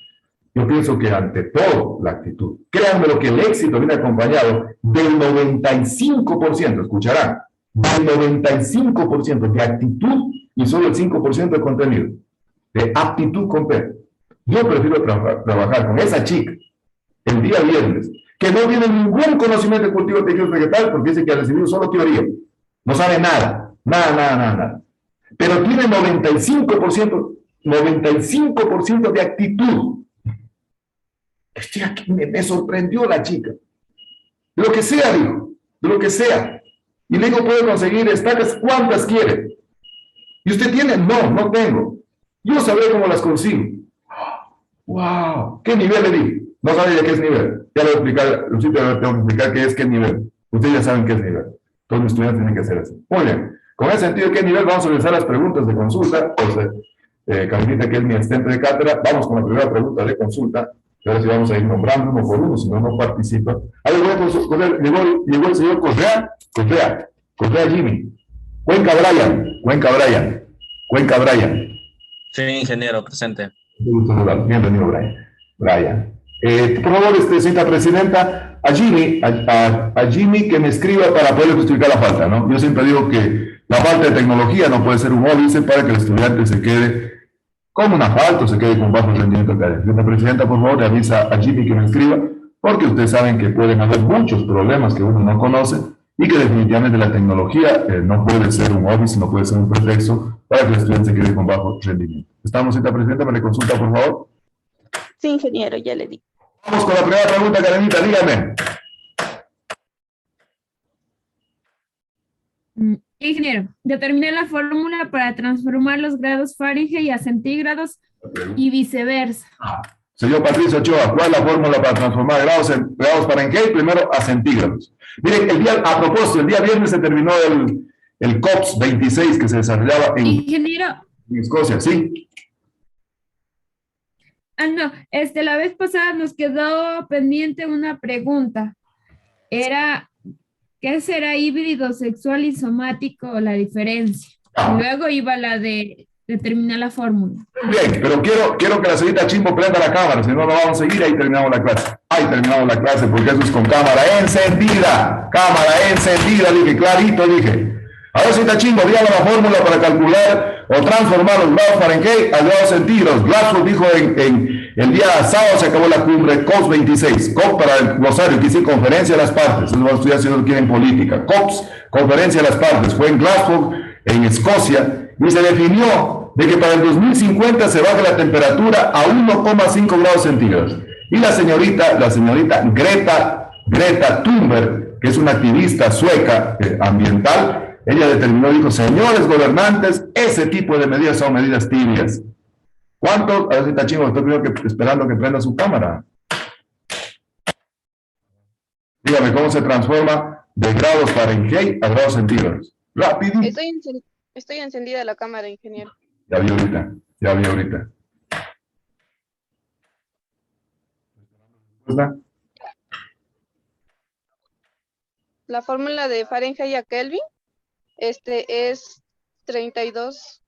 Yo pienso que ante todo la actitud. Créanme lo que el éxito viene acompañado del 95%, escucharán, del 95% de actitud y solo el 5% de contenido, de aptitud con P. Yo prefiero trabajar con esa chica el día viernes, que no tiene ningún conocimiento de cultivo de tejidos vegetales porque dice que ha recibido solo teoría. No sabe nada. Nada. Pero tiene 95% de actitud. Estoy aquí, me sorprendió la chica. De lo que sea, dijo. De lo que sea. Y le digo, ¿puede conseguir estacas? ¿Cuántas quiere? ¿Y usted tiene? No tengo. Yo sabré cómo las consigo. ¡Wow! ¿Qué nivel le dije? No sabía qué es nivel. Ya le voy a explicar, tengo que explicar qué es nivel. Ustedes ya saben qué es nivel. Todos los estudiantes tienen que hacer eso. Muy bien. Con ese sentido, ¿qué nivel? Vamos a realizar las preguntas de consulta. Carolina, que es mi asistente de cátedra, vamos con la primera pregunta de consulta. Ahora sí vamos a ir nombrando uno por uno, si no participa. Ahí llegó el señor Correa Jimmy. Cuenca Brian. Sí, ingeniero, presente. Bienvenido, Brian. Por favor, señorita presidenta, a Jimmy que me escriba para poder justificar la falta, ¿no? Yo siempre digo que la falta de tecnología no puede ser un óbice para que el estudiante se quede con una falta o se quede con bajo rendimiento académico. Señorita presidenta, por favor, le avisa a Jimmy que me escriba, porque ustedes saben que pueden haber muchos problemas que uno no conoce y que definitivamente la tecnología no puede ser un óbice, no puede ser un pretexto para que el estudiante se quede con bajo rendimiento. ¿Estamos, señorita presidenta? ¿Me le consulta, por favor? Sí, ingeniero, ya le di. Vamos con la primera pregunta, Karenita, dígame. Ingeniero, determine la fórmula para transformar los grados Fahrenheit a centígrados y viceversa. Señor Patricio Ochoa, ¿cuál es la fórmula para transformar grados Fahrenheit primero a centígrados? Miren, a propósito, el día viernes se terminó el COPS 26 que se desarrollaba en Escocia, ¿sí? No, la vez pasada nos quedó pendiente una pregunta. Era, ¿qué será híbrido sexual y somático o la diferencia? Y luego iba la de determinar la fórmula. Bien, pero quiero que la señorita Chimbo prenda la cámara, si no, no vamos a seguir, ahí terminamos la clase. Ahí terminamos la clase, porque eso es con cámara encendida. Cámara encendida, dije, clarito, dije. Ahora, señorita Chimbo, dígame la fórmula para calcular o transformar los grados Fahrenheit a grados centígrados. Glasgow dijo el día sábado se acabó la cumbre COPS 26. COPS para el glosario, que dice conferencia de las partes. Eso lo van a estudiar si no quieren política. COPS, conferencia de las partes. Fue en Glasgow, en Escocia, y se definió de que para el 2050 se baje la temperatura a 1,5 grados centígrados. Y la señorita Greta Thunberg, que es una activista sueca ambiental, ella determinó, dijo, señores gobernantes, ese tipo de medidas son medidas tibias. ¿Cuántos? A ver si está chingo, estoy esperando que prenda su cámara. Dígame, ¿cómo se transforma de grados Fahrenheit a grados centígrados? Rapidito. Estoy encendida la cámara, ingeniero. Ya vi ahorita. La fórmula de Fahrenheit a Kelvin, es 32.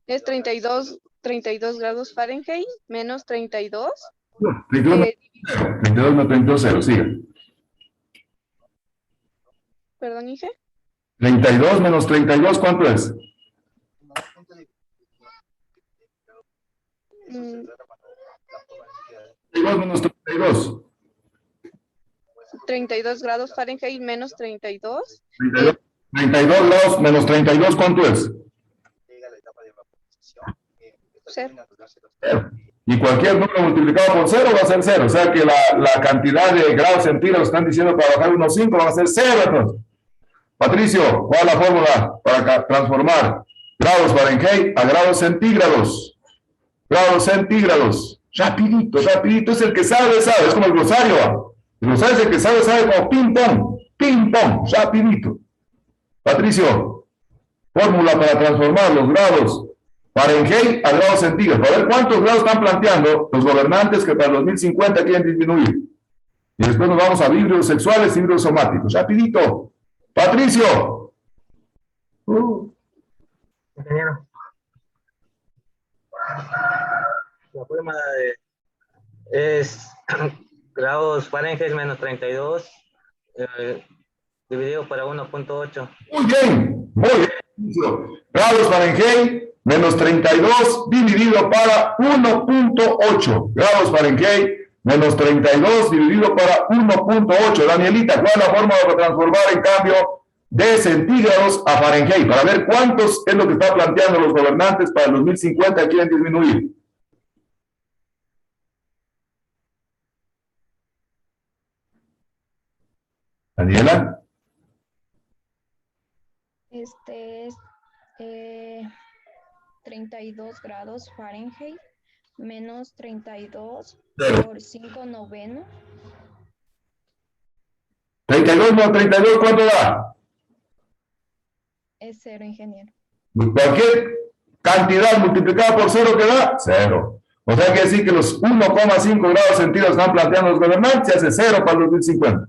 Es 32 grados Fahrenheit menos 32. 32 no 32, siga. Perdón, Inge. 32 menos 32, ¿cuánto es? 32 menos 32. 32 grados Fahrenheit menos 32. 32 grados menos 32, ¿cuánto es? 0. Y cualquier número multiplicado por 0 va a ser 0. O sea que la cantidad de grados centígrados están diciendo para bajar unos 5 van a ser 0. Entonces. Patricio, ¿cuál es la fórmula para transformar grados Fahrenheit a grados centígrados? Grados centígrados. Rapidito. Es el que sabe. Es como el glosario. El glosario es el que sabe como ping-pong. Rapidito. Patricio, fórmula para transformar los grados Fahrenheit a grados centígrados. Para ver cuántos grados están planteando los gobernantes que para el 2050 quieren disminuir. Y después nos vamos a híbridos sexuales y híbridos somáticos. Rapidito. Patricio. Ingeniero. La fórmula es grados Fahrenheit menos 32 dividido para 1.8. Muy bien. Grados Fahrenheit menos 32 dividido para 1.8. Grados Fahrenheit menos 32 dividido para 1.8. Danielita, ¿cuál es la forma de transformar en cambio de centígrados a Fahrenheit? Para ver cuántos es lo que están planteando los gobernantes para el 2050 quieren disminuir. Daniela. Este es 32 grados Fahrenheit menos 32 por 5 noveno. 32 más 32, ¿cuánto da? Es 0, ingeniero. Cualquier cantidad multiplicada por 0 que da, 0. O sea, que decir que los 1,5 grados centígrados están planteando los gobernantes, se hace 0 para el 2050.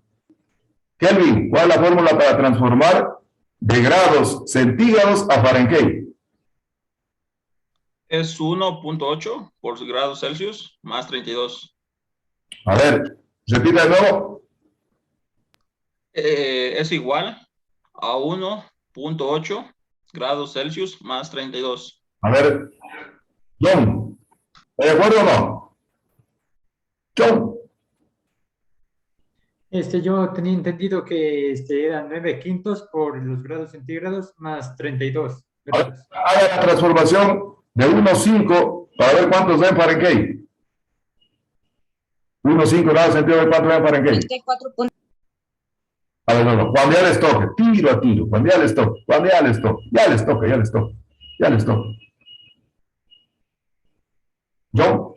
Kelvin, ¿cuál es la fórmula para transformar de grados centígrados a Fahrenheit? Es 1.8 por grados Celsius más 32. A ver, repita de nuevo. Es igual a 1.8 grados Celsius más 32. A ver, John, ¿está de acuerdo o no? John. Yo tenía entendido que eran 9/5 por los grados centígrados más 32 grados. Haga la transformación de 1,5 para ver cuántos da en Fahrenheit. 1,5 grados centígrados, ¿cuánto da en Fahrenheit? 34. A ver, no, cuando ya les toque, tiro a tiro, cuando ya les toque, ya les toque. John,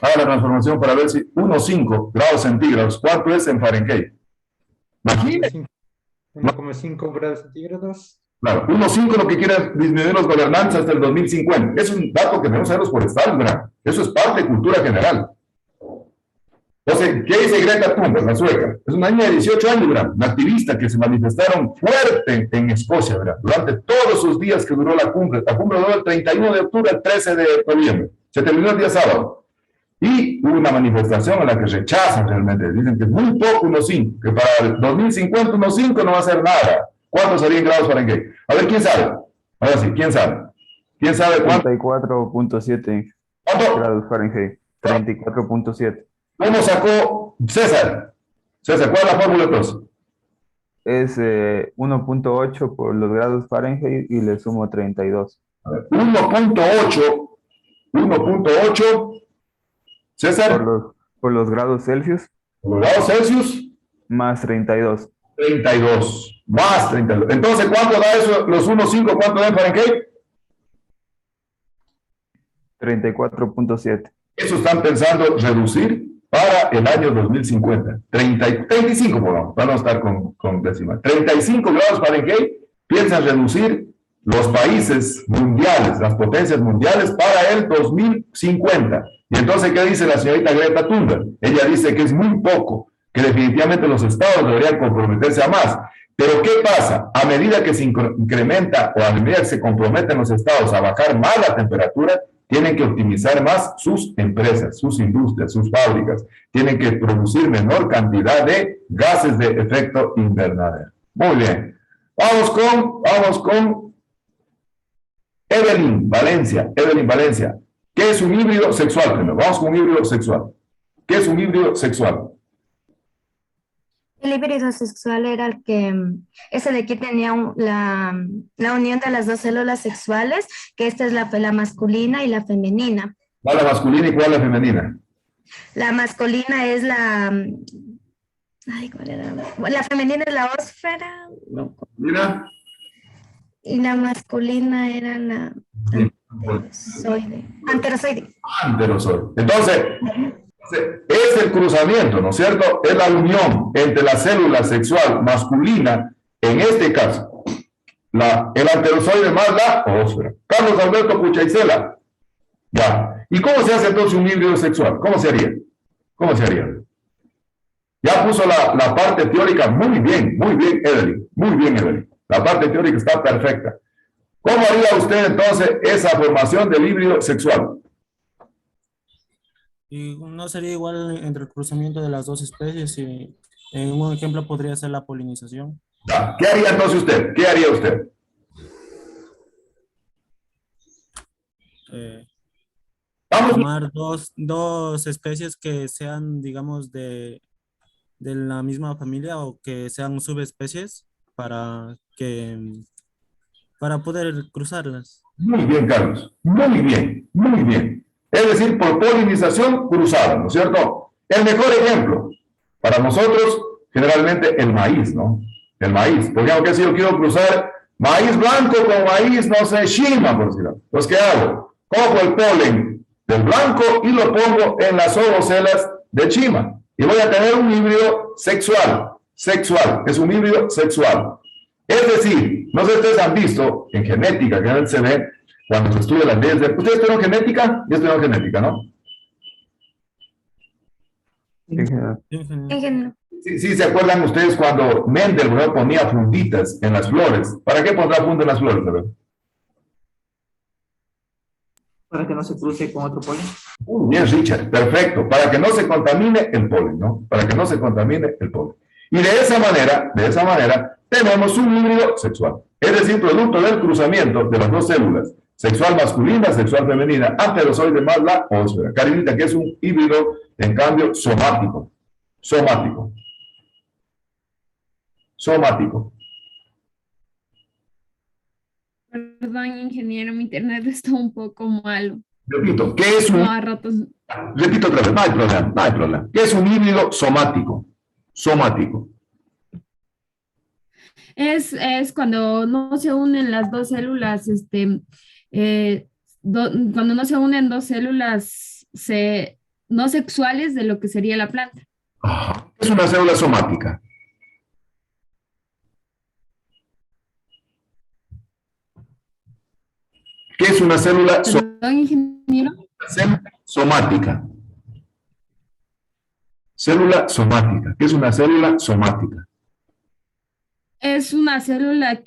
haga la transformación para ver si 1,5 grados centígrados, ¿cuánto es en Fahrenheit? Imagínate. 1,5 grados centígrados. Claro, 1,5 lo que quieren disminuir los gobernantes hasta el 2050. Es un dato que debemos saber los forestales, ¿verdad? Eso es parte de cultura general. Entonces, ¿qué dice Greta Thunberg, la sueca? Es una niña de 18 años, ¿verdad? Una activista que se manifestaron fuerte en Escocia, ¿verdad? Durante todos esos días que duró la cumbre. La cumbre duró el 31 de octubre al 13 de noviembre. Se terminó el día sábado. Y hubo una manifestación en la que rechazan realmente. Dicen que es muy poco 1,5, que para el 2050 1,5 no va a hacer nada. ¿Cuántos serían grados Fahrenheit? A ver, ¿quién sabe? Ahora sí, ¿quién sabe? ¿Quién sabe cuánto? 34.7 grados Fahrenheit. 34.7. ¿Cómo sacó César? César, ¿cuál es la fórmula entonces? Es 1.8 por los grados Fahrenheit y le sumo 32. A ver, 1.8, César. Por los grados Celsius. Por los grados Celsius. Más 32. 32. Más 32. Entonces, ¿cuánto da eso? Los 1.5, ¿cuánto da en Fahrenheit? 34.7. Eso están pensando reducir para el año 2050. 35, bueno, para no estar con decimal. 35 grados Fahrenheit piensan reducir los países mundiales, las potencias mundiales para el 2050. Y entonces, ¿qué dice la señorita Greta Thunberg? Ella dice que es muy poco, que definitivamente los estados deberían comprometerse a más. Pero ¿qué pasa? A medida que se incrementa o a medida que se comprometen los estados a bajar más la temperatura, tienen que optimizar más sus empresas, sus industrias, sus fábricas. Tienen que producir menor cantidad de gases de efecto invernadero. Muy bien. Vamos con Evelyn Valencia. Evelyn Valencia. ¿Qué es un híbrido sexual? Primero, vamos con un híbrido sexual. ¿Qué es un híbrido sexual? El híbrido sexual era el que, ese de aquí tenía la unión de las dos células sexuales, que esta es la masculina y la femenina. ¿Cuál es la masculina y cuál es la femenina? La masculina es ¿cuál era? La femenina es la ósfera. No. Mira. Y la masculina era la anterozoide. Anterozoide. Entonces, es el cruzamiento, ¿no es cierto? Es la unión entre la célula sexual masculina, en este caso, el anterozoide más la ósfera. Carlos Alberto Puchaicela. Ya. ¿Y cómo se hace entonces un híbrido sexual? ¿Cómo se haría? ¿Cómo se haría? Ya puso la parte teórica muy bien, Evelyn. Muy bien, Evelyn. La parte teórica está perfecta. ¿Cómo haría usted entonces esa formación del híbrido sexual? Y no sería igual entre el cruzamiento de las dos especies y en un ejemplo podría ser la polinización. ¿Qué haría entonces usted? ¿Qué haría usted? Vamos formar dos especies que sean, digamos, de la misma familia o que sean subespecies para poder cruzarlas. Muy bien, Carlos. Muy bien, muy bien. Es decir, por polinización cruzada, ¿no es cierto? El mejor ejemplo para nosotros, generalmente, el maíz, ¿no? El maíz. Por ejemplo, que si yo quiero cruzar maíz blanco con maíz, no sé, shima, por decirlo. Entonces, ¿qué hago? Cojo el polen del blanco y lo pongo en las ovocelas de chima. Y voy a tener un híbrido sexual. Sexual. Es un híbrido sexual. Es decir, no sé si ustedes han visto en genética, que se ve cuando se estudia las leyes de... ¿Ustedes estudian genética? Yo estudio genética, ¿no? Sí, sí, ¿se acuerdan ustedes cuando Mendel, por ejemplo, ponía funditas en las flores? ¿Para qué pondrá funda en las flores? A ver. Para que no se cruce con otro polen. Muy bien, Richard, perfecto. Para que no se contamine el polen, ¿no? Para que no se contamine el polen. Y de esa manera, tenemos un híbrido sexual. Es decir, producto del cruzamiento de las dos células, sexual masculina, sexual femenina, anterozoide más la ósfera. Karinita, que es un híbrido, en cambio, somático. Somático. Somático. Perdón, ingeniero, mi internet está un poco malo. Repito, ¿qué es un... No, a ratos... Repito otra vez, no hay problema, no hay problema. ¿Qué es un híbrido somático? Somático. Es cuando no se unen las dos células, cuando no se unen dos células no sexuales de lo que sería la planta. Ajá. Es una célula somática. ¿Qué es una célula Perdón, ingeniero. somática? Célula somática. ¿Qué es una célula somática? Es una célula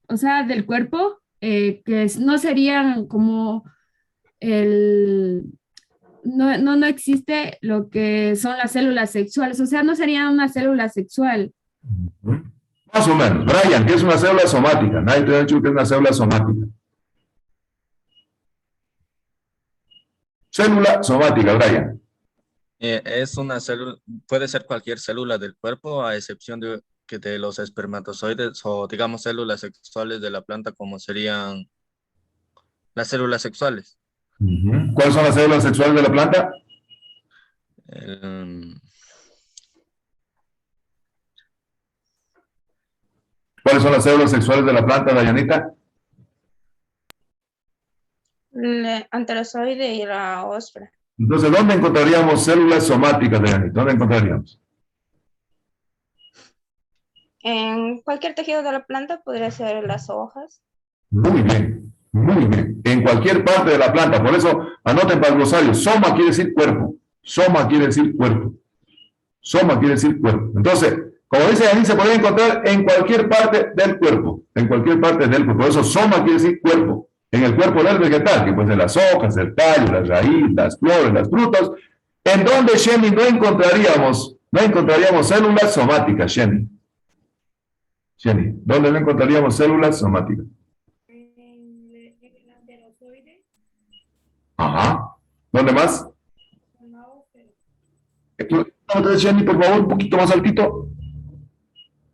o sea, del cuerpo, no serían como no existe lo que son las células sexuales, o sea, no serían una célula sexual. Más o menos. Brian, ¿qué es una célula somática? Nadie te ha dicho que es una célula somática. Célula somática, Brian. Es una célula, puede ser cualquier célula del cuerpo, a excepción de los espermatozoides o, digamos, células sexuales de la planta, como serían las células sexuales. ¿Cuáles son las células sexuales de la planta? ¿Cuáles son las células sexuales de la planta, Dayanita? El anterozoide y la ósfera. Entonces, ¿dónde encontraríamos células somáticas, Dayanita? ¿Dónde encontraríamos? En cualquier tejido de la planta podría ser las hojas. Muy bien, muy bien. En cualquier parte de la planta. Por eso, anoten para el glosario. Soma quiere decir cuerpo. Soma quiere decir cuerpo. Soma quiere decir cuerpo. Entonces, como dice Yanin, se puede encontrar en cualquier parte del cuerpo. En cualquier parte del cuerpo. Por eso, soma quiere decir cuerpo. En el cuerpo del vegetal, que puede ser las hojas, el tallo, la raíz, las flores, los frutos. ¿En dónde, Sheni, no encontraríamos células somáticas, Sheni? Sheni, ¿dónde no encontraríamos células somáticas? En el anterozoide. Ajá. ¿Dónde más? En la ósfera. Entonces, Sheni, por favor, un poquito más altito.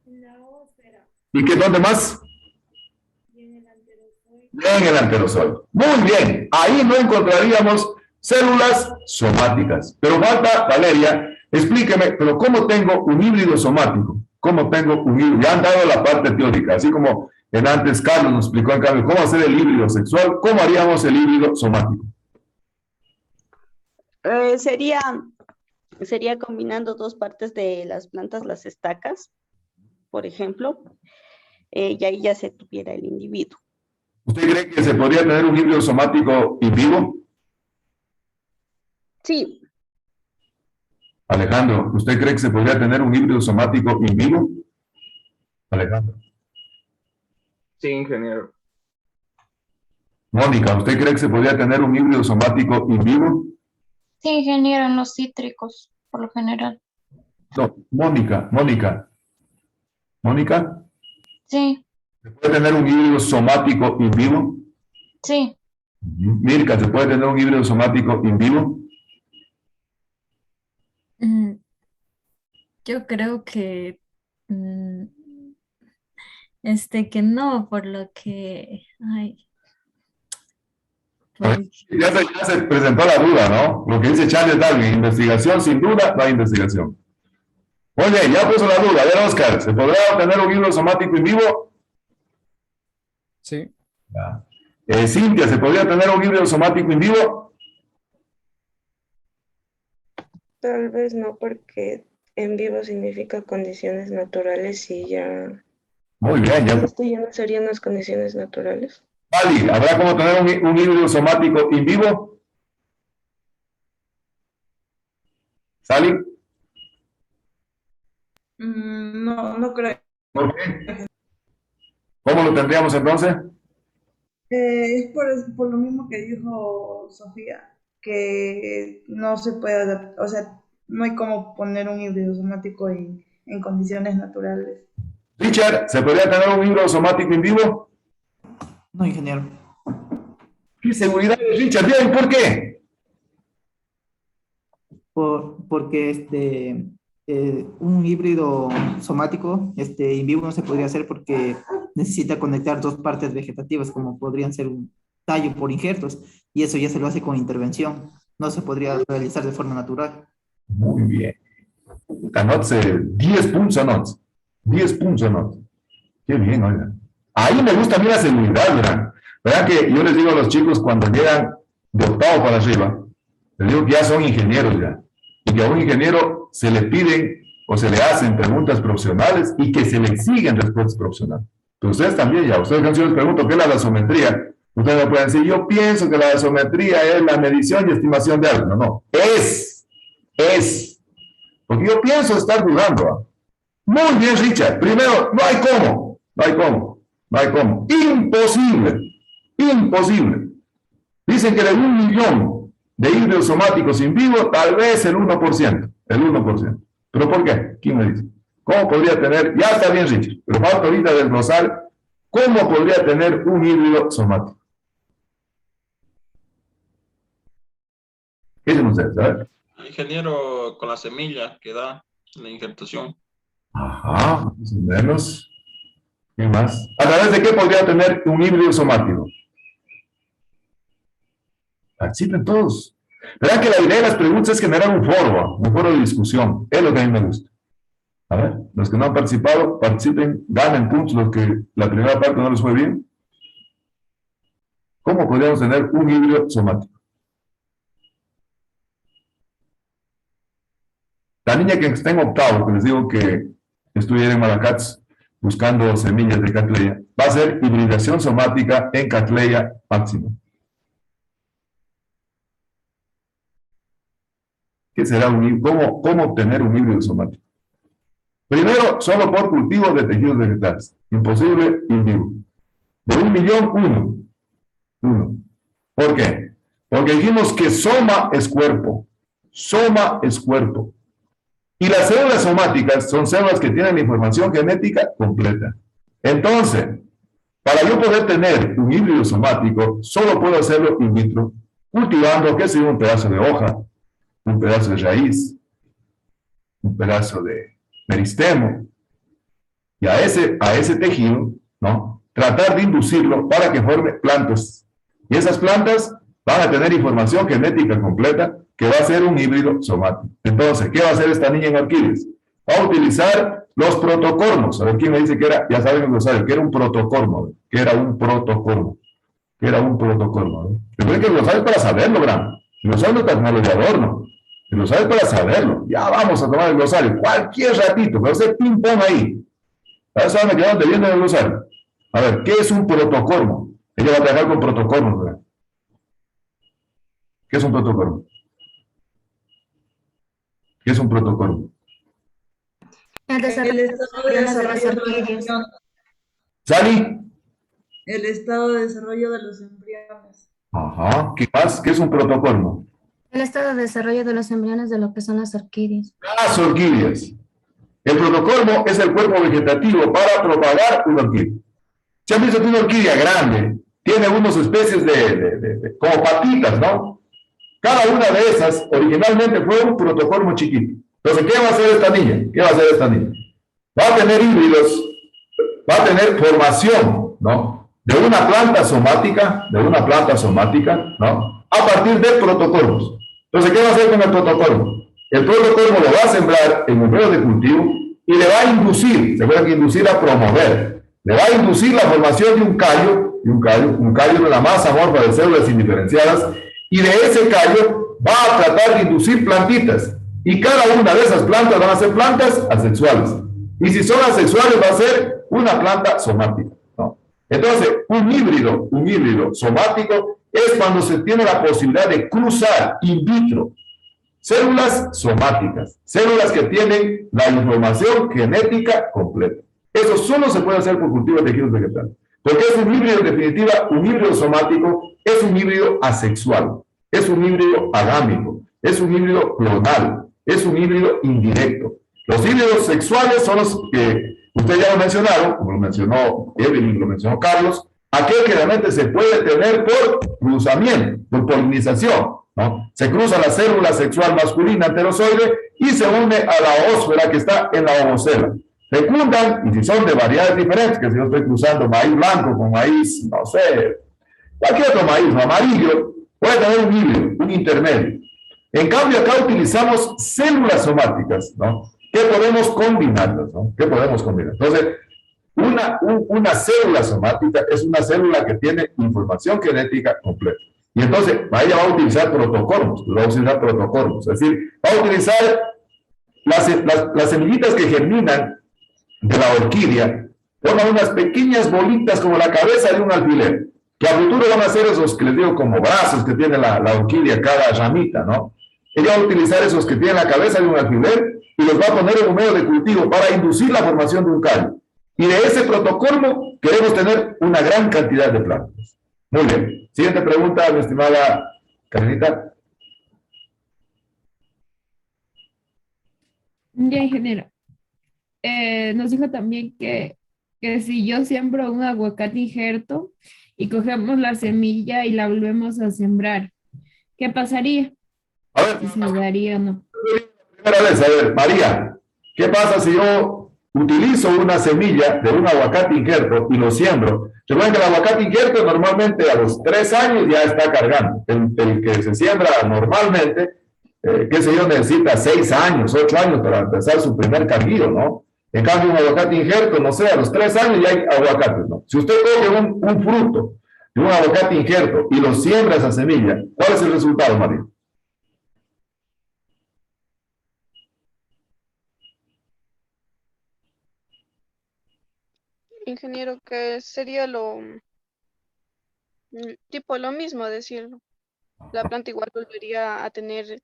En la ósfera. ¿Y qué, dónde más? En el anterozoide. Muy bien, ahí no encontraríamos células somáticas. Pero falta, Valeria, explíqueme, pero ¿cómo tengo un híbrido somático? ¿Cómo tengo un híbrido? Ya han dado la parte teórica, así como en antes Carlos nos explicó en cambio cómo hacer el híbrido sexual, ¿cómo haríamos el híbrido somático? Sería combinando dos partes de las plantas, las estacas, por ejemplo, y ahí ya se tuviera el individuo. ¿Usted cree que se podría tener un híbrido somático in vivo? Sí. Alejandro, ¿usted cree que se podría tener un híbrido somático in vivo? Alejandro. Sí, ingeniero. Mónica, ¿usted cree que se podría tener un híbrido somático in vivo? Sí, ingeniero, en los cítricos, por lo general. No, Mónica. ¿Mónica? Sí, ¿Se puede tener un híbrido somático in vivo? sí. Mirka, ¿se puede tener un híbrido somático in vivo? Yo creo que que no, por lo que Ya se presentó la duda, ¿no? Lo que dice Charles Darwin, investigación sin duda, no hay investigación. Muy bien, ya puso la duda. A ver, Oscar, ¿se podrá obtener un híbrido somático in vivo? Sí. Cintia, ¿se podría tener un híbrido somático in vivo? Tal vez no, porque en vivo significa condiciones naturales y ya... Muy bien, ya. Esto ya no serían las condiciones naturales. Vale, ¿habrá como tener un híbrido somático in vivo? ¿Sally? No, no creo. ¿Por qué? ¿Cómo lo tendríamos entonces? Es por lo mismo que dijo Sofía, que no se puede adaptar, o sea, no hay como poner un híbrido somático en condiciones naturales. Richard, ¿se podría tener un híbrido somático in vivo? No, ingeniero. ¿Qué seguridad de Richard? Bien, ¿por qué? Porque un híbrido somático in vivo no se podría hacer porque necesita conectar dos partes vegetativas, como podrían ser un tallo por injertos, y eso ya se lo hace con intervención. No se podría realizar de forma natural. Muy bien. Anotse 10 puntos, anote. 10 puntos, anote. Qué bien, oigan. Ahí me gusta a mí la seguridad, ¿verdad? ¿Verdad que yo les digo a los chicos cuando llegan de octavo para arriba, les digo que ya son ingenieros ya, y que a un ingeniero se le piden o se le hacen preguntas profesionales y que se le exigen respuestas profesionales. Pero ustedes también ya, ustedes yo les pregunto qué es la gasometría. Ustedes me pueden decir, yo pienso que la gasometría es la medición y estimación de algo. No, es. Porque yo pienso estar dudando. ¿Ah? Muy bien, Richard. Primero, no hay cómo. Imposible. Dicen que de 1 millón de híbridos somáticos in vivo, tal vez el 1%. ¿Pero por qué? ¿Quién me dice? ¿Cómo podría tener? Ya está bien, Richard, pero falta ahorita desglosar cómo podría tener un híbrido somático. ¿Qué dicen ustedes? A ver. Ingeniero, con la semilla que da la injertación. Ajá, más o menos. ¿Qué más? ¿A través de qué podría tener un híbrido somático? Participen todos. ¿Verdad que la idea de las preguntas es generar un foro de discusión? Es lo que a mí me gusta. A ver, los que no han participado, participen, ganen puntos, los que la primera parte no les fue bien. ¿Cómo podríamos tener un híbrido somático? La niña que está en octavo, que les digo que estudia en Malacatz, buscando semillas de Cattleya, va a hacer hibridación somática en Cattleya máximo. ¿Qué será un híbrido? ¿Cómo obtener un híbrido somático? Primero, solo por cultivo de tejidos vegetales. Imposible, in vivo. De 1 millón, 1. ¿Por qué? Porque dijimos que soma es cuerpo. Y las células somáticas son células que tienen la información genética completa. Entonces, para yo poder tener un híbrido somático, solo puedo hacerlo in vitro, cultivando, qué sé yo, un pedazo de hoja, un pedazo de raíz, un pedazo de meristemo, y a ese tejido, ¿no? Tratar de inducirlo para que forme plantas. Y esas plantas van a tener información genética completa que va a ser un híbrido somático. Entonces, ¿qué va a hacer esta niña en orquídeas? Va a utilizar los protocormos. A ver quién me dice que era, ya saben lo saben, que era un protocormo. ¿No? Recuerden que lo sabes para saberlo, Bram. El glosario no es de adorno. El glosario para saberlo. Ya vamos a tomar el glosario. Cualquier ratito, va a ser ping-pong ahí. ¿Sabes dónde quedamos debiendo el glosario? A ver, ¿qué es un protocormo? Ella va a trabajar con protocormos, ¿verdad? ¿Qué es un protocormo? El estado de desarrollo de los embriones. ¿Sally? El estado de desarrollo de los embriones. Ajá. ¿Qué más? ¿Qué es un protocormo? El estado de desarrollo de los embriones de lo que son las orquídeas. Las orquídeas. El protocormo es el cuerpo vegetativo para propagar una orquídea. Si han visto que una orquídea grande tiene unas especies como patitas, ¿no? Cada una de esas originalmente fue un protocormo chiquito. Entonces, ¿qué va a hacer esta niña? ¿Qué va a hacer esta niña? Va a tener híbridos, va a tener formación, ¿no? De una planta somática, ¿no? A partir de protocormos. Entonces, ¿qué va a hacer con el protocormo? El protocormo lo va a sembrar en un medio de cultivo y le va a inducir, se puede inducir a promover, le va a inducir la formación de un callo de la masa amorfa de células indiferenciadas, y de ese callo va a tratar de inducir plantitas, y cada una de esas plantas van a ser plantas asexuales, y si son asexuales va a ser una planta somática, ¿no? Entonces, un híbrido somático es cuando se tiene la posibilidad de cruzar in vitro células somáticas, células que tienen la información genética completa. Eso solo se puede hacer por cultivo de tejidos vegetales. Porque es un híbrido, en definitiva, un híbrido somático, es un híbrido asexual, es un híbrido agámico, es un híbrido clonal, es un híbrido indirecto. Los híbridos sexuales son los que ustedes ya lo mencionaron, como lo mencionó Evelyn, lo mencionó Carlos, aquel que realmente se puede tener por cruzamiento, por polinización, ¿no? Se cruza la célula sexual masculina anterozoide y se une a la ósfera que está en la ovocela. Fecundan, y si son de variedades diferentes, que si yo estoy cruzando maíz blanco con maíz, no sé, cualquier otro maíz, amarillo, puede tener un híbrido, un intermedio. En cambio, acá utilizamos células somáticas, ¿no? ¿Qué podemos combinarlas, ¿no? ¿Qué podemos combinar? Entonces, una célula somática es una célula que tiene información genética completa. Y entonces, ella va a utilizar protocormos, es decir, va a utilizar las semillitas que germinan de la orquídea, forman unas pequeñas bolitas como la cabeza de un alfiler, que a futuro van a ser esos que les digo como brazos que tiene la orquídea, cada ramita, ¿no? Ella va a utilizar esos que tienen la cabeza de un alfiler y los va a poner en un medio de cultivo para inducir la formación de un callo. Y de ese protocormo queremos tener una gran cantidad de plantas. Muy bien. Siguiente pregunta, mi estimada Karenita. Ya, ingeniero. Nos dijo también que si yo siembro un aguacate injerto y cogemos la semilla y la volvemos a sembrar, ¿qué pasaría? A ver, si se daría o no. Primera vez, a ver, María, ¿qué pasa si yo utilizo una semilla de un aguacate injerto y lo siembro? Recuerden que el aguacate injerto normalmente a los 3 años ya está cargando. El que se siembra normalmente, qué sé yo, necesita 6 años, 8 años para empezar su primer carguillo, ¿no? En cambio, un aguacate injerto, no sé, a los 3 años ya hay aguacates, ¿no? Si usted coge un fruto de un aguacate injerto y lo siembra esa semilla, ¿cuál es el resultado, María? Ingeniero, que sería tipo lo mismo, decirlo. La planta igual volvería a tener,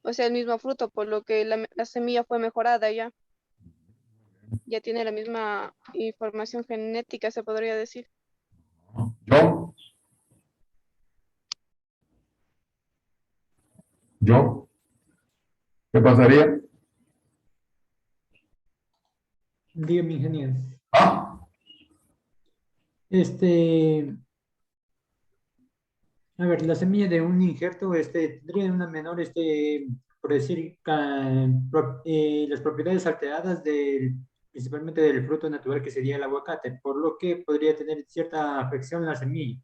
o sea, el mismo fruto, por lo que la semilla fue mejorada ya. Ya tiene la misma información genética, se podría decir. ¿Yo? ¿Qué pasaría? Dígame, ingeniero. ¿Ah? A ver, la semilla de un injerto tendría una menor, por decir, las propiedades alteradas principalmente del fruto natural que sería el aguacate, por lo que podría tener cierta afección la semilla.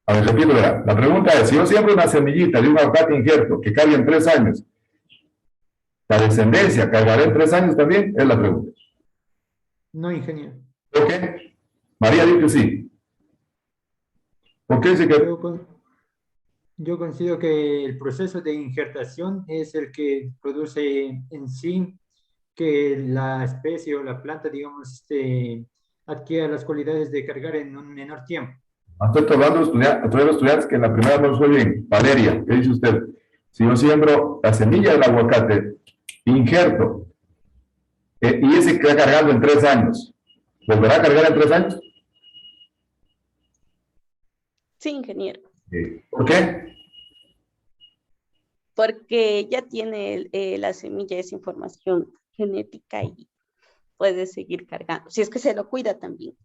A ver, repito, la pregunta es, si yo siembro una semillita de un aguacate injerto que carga en 3 años, ¿la descendencia cargará en 3 años también? Es la pregunta. No, ingeniero. ¿Por qué? María dice que sí. ¿Por qué dice que...? Yo considero que el proceso de injertación es el que produce en sí que la especie o la planta, digamos, adquiera las cualidades de cargar en un menor tiempo. Estoy hablando de estudiantes que en la primera no fue bien. Valeria, ¿qué dice usted? Si yo siembro la semilla del aguacate, injerto, y ese queda cargando en 3 años, ¿volverá a cargar en 3 años? Sí, ingeniero. ¿Por qué? Porque ya tiene la semilla esa información genética y puede seguir cargando, si es que se lo cuida también.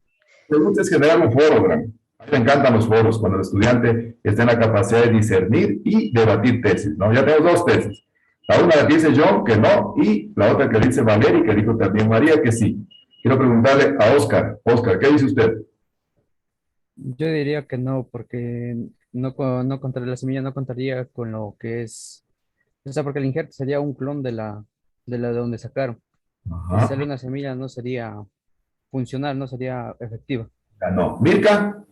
La pregunta es generar un foro, Gran. Me encantan los foros, cuando el estudiante está en la capacidad de discernir y debatir tesis, ¿no? Ya tenemos dos tesis. La una la dice John, que no, y la otra que dice Valeria, que dijo también María, que sí. Quiero preguntarle a Oscar. Oscar, ¿qué dice usted? Yo diría que no, porque no contaría la semilla, no contaría con lo que es, o sea, porque el injerto sería un clon de donde sacaron. Ajá. Hacerle una semilla no sería funcional, no sería efectiva. Ya no. Mirka.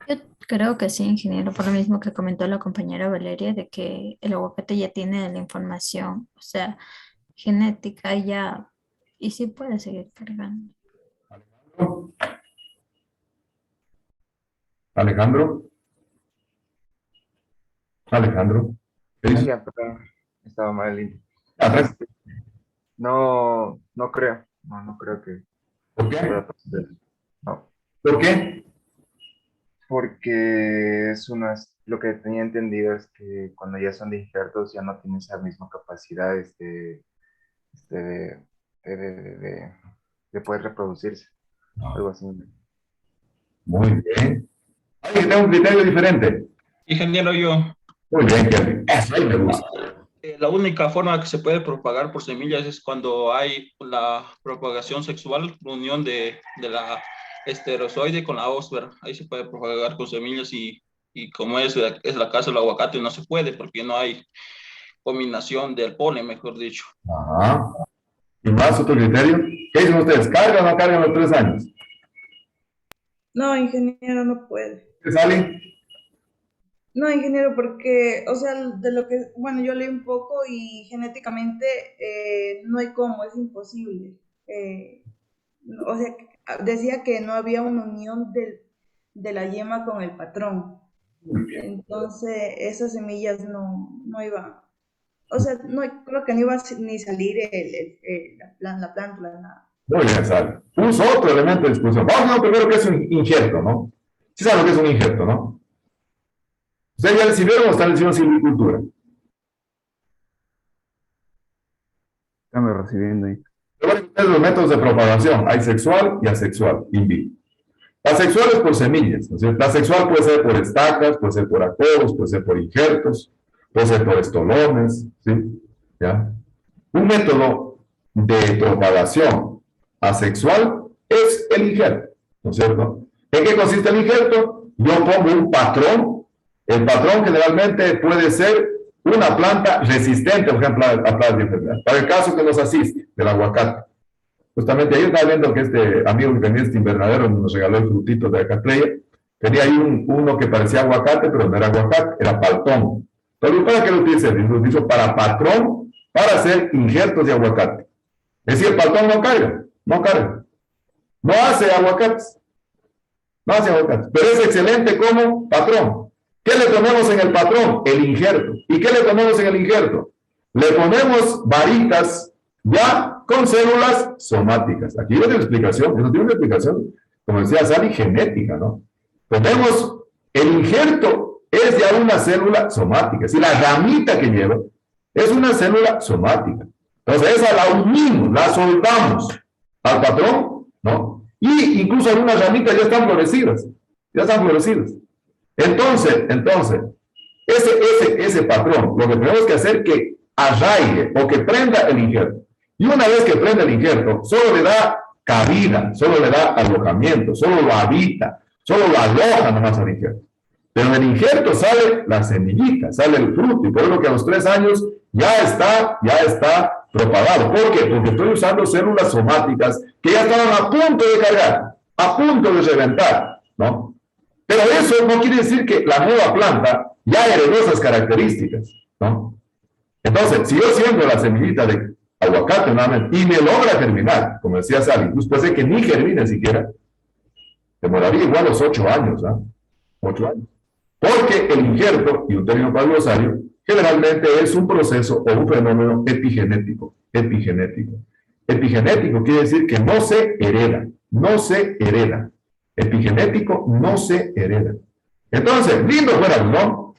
Yo creo que sí, ingeniero, por lo mismo que comentó la compañera Valeria, de que el aguacate ya tiene la información, o sea, genética ya, y sí puede seguir cargando. Alejandro. Alejandro. ¿Qué dice? Ya, perdón, estaba mal. Atrás. No, no creo. No creo que ¿Por qué? pueda pasar. No. ¿Por qué? Porque lo que tenía entendido es que cuando ya son de injertos ya no tienen esa misma capacidad de poder reproducirse. Algo así. Muy bien. ¿Alguien tiene un criterio diferente? Ingeniero, yo. Muy bien, Kevin. Eso ahí me gusta. La única forma que se puede propagar por semillas es cuando hay la propagación sexual, la unión de la esterozoide con la ósfera. Ahí se puede propagar con semillas y como es la casa del aguacate, no se puede porque no hay combinación del polen, mejor dicho. Ajá. ¿Y más otro criterio? ¿Qué dicen ustedes? ¿Cargan o no cargan los 3 años? No, ingeniero, no puede. ¿Qué sale? No, ingeniero, porque, o sea, de lo que, bueno, yo leí un poco y genéticamente no hay cómo, es imposible. O sea, decía que no había una unión de la yema con el patrón. Entonces, esas semillas no iban, o sea, no, creo que no iba ni salir la plántula, nada. Muy bien, sale. Uso otro elemento de discusión. Vamos a ver primero qué es un injerto, ¿no? Sí saben lo que es un injerto, ¿no? ¿Ustedes ya recibieron o están recibiendo silvicultura? Estamos recibiendo ahí. Los métodos de propagación, hay sexual y asexual, in vitro. La sexual es por semillas, ¿no es cierto? La sexual puede ser por estacas, puede ser por acoros, puede ser por injertos, puede ser por estolones, ¿sí? ¿Ya? Un método de propagación asexual es el injerto, ¿no es cierto? ¿En qué consiste el injerto? Yo pongo un patrón. El patrón generalmente puede ser una planta resistente, por ejemplo, a plagas de enfermedad. Para el caso que nos asiste, del aguacate. Justamente ayer estaba viendo que este amigo que tenía este invernadero nos regaló el frutito de Acatleya. Tenía ahí uno que parecía aguacate, pero no era aguacate, era paltón. Pero ¿para qué lo utiliza? Lo utilizo para patrón, para hacer injertos de aguacate. Es decir, el paltón no carga. No hace aguacates. No hace aguacates. Pero es excelente como patrón. ¿Qué le ponemos en el patrón? El injerto. ¿Y qué le ponemos en el injerto? Le ponemos varitas ya con células somáticas. Aquí viene la explicación. Eso tiene una explicación, como decía Sally, genética, ¿no? Ponemos el injerto, es ya una célula somática. Si la ramita que lleva es una célula somática. Entonces esa la unimos, la soldamos al patrón, ¿no? Y incluso algunas ramitas ya están florecidas. Entonces, ese patrón, lo que tenemos que hacer es que arraigue o que prenda el injerto. Y una vez que prenda el injerto, solo le da cabida, solo le da alojamiento, solo lo habita, solo lo aloja nomás al injerto. Pero del injerto sale la semillita, sale el fruto, y por eso que a los 3 años ya está propagado. ¿Por qué? Porque estoy usando células somáticas que ya estaban a punto de cargar, a punto de reventar, ¿no? Pero eso no quiere decir que la nueva planta ya heredó esas características, ¿no? Entonces, si yo siembro la semillita de aguacate nuevamente y me logra germinar, como decía Sally, pues puede ser que ni germine siquiera, demoraría igual los 8 años, ¿ah? 8 años. Porque el injerto, y un término para el glosario, generalmente es un proceso o un fenómeno epigenético. Epigenético quiere decir que no se hereda. Epigenético no se hereda. Entonces, lindo fuera, ¿no?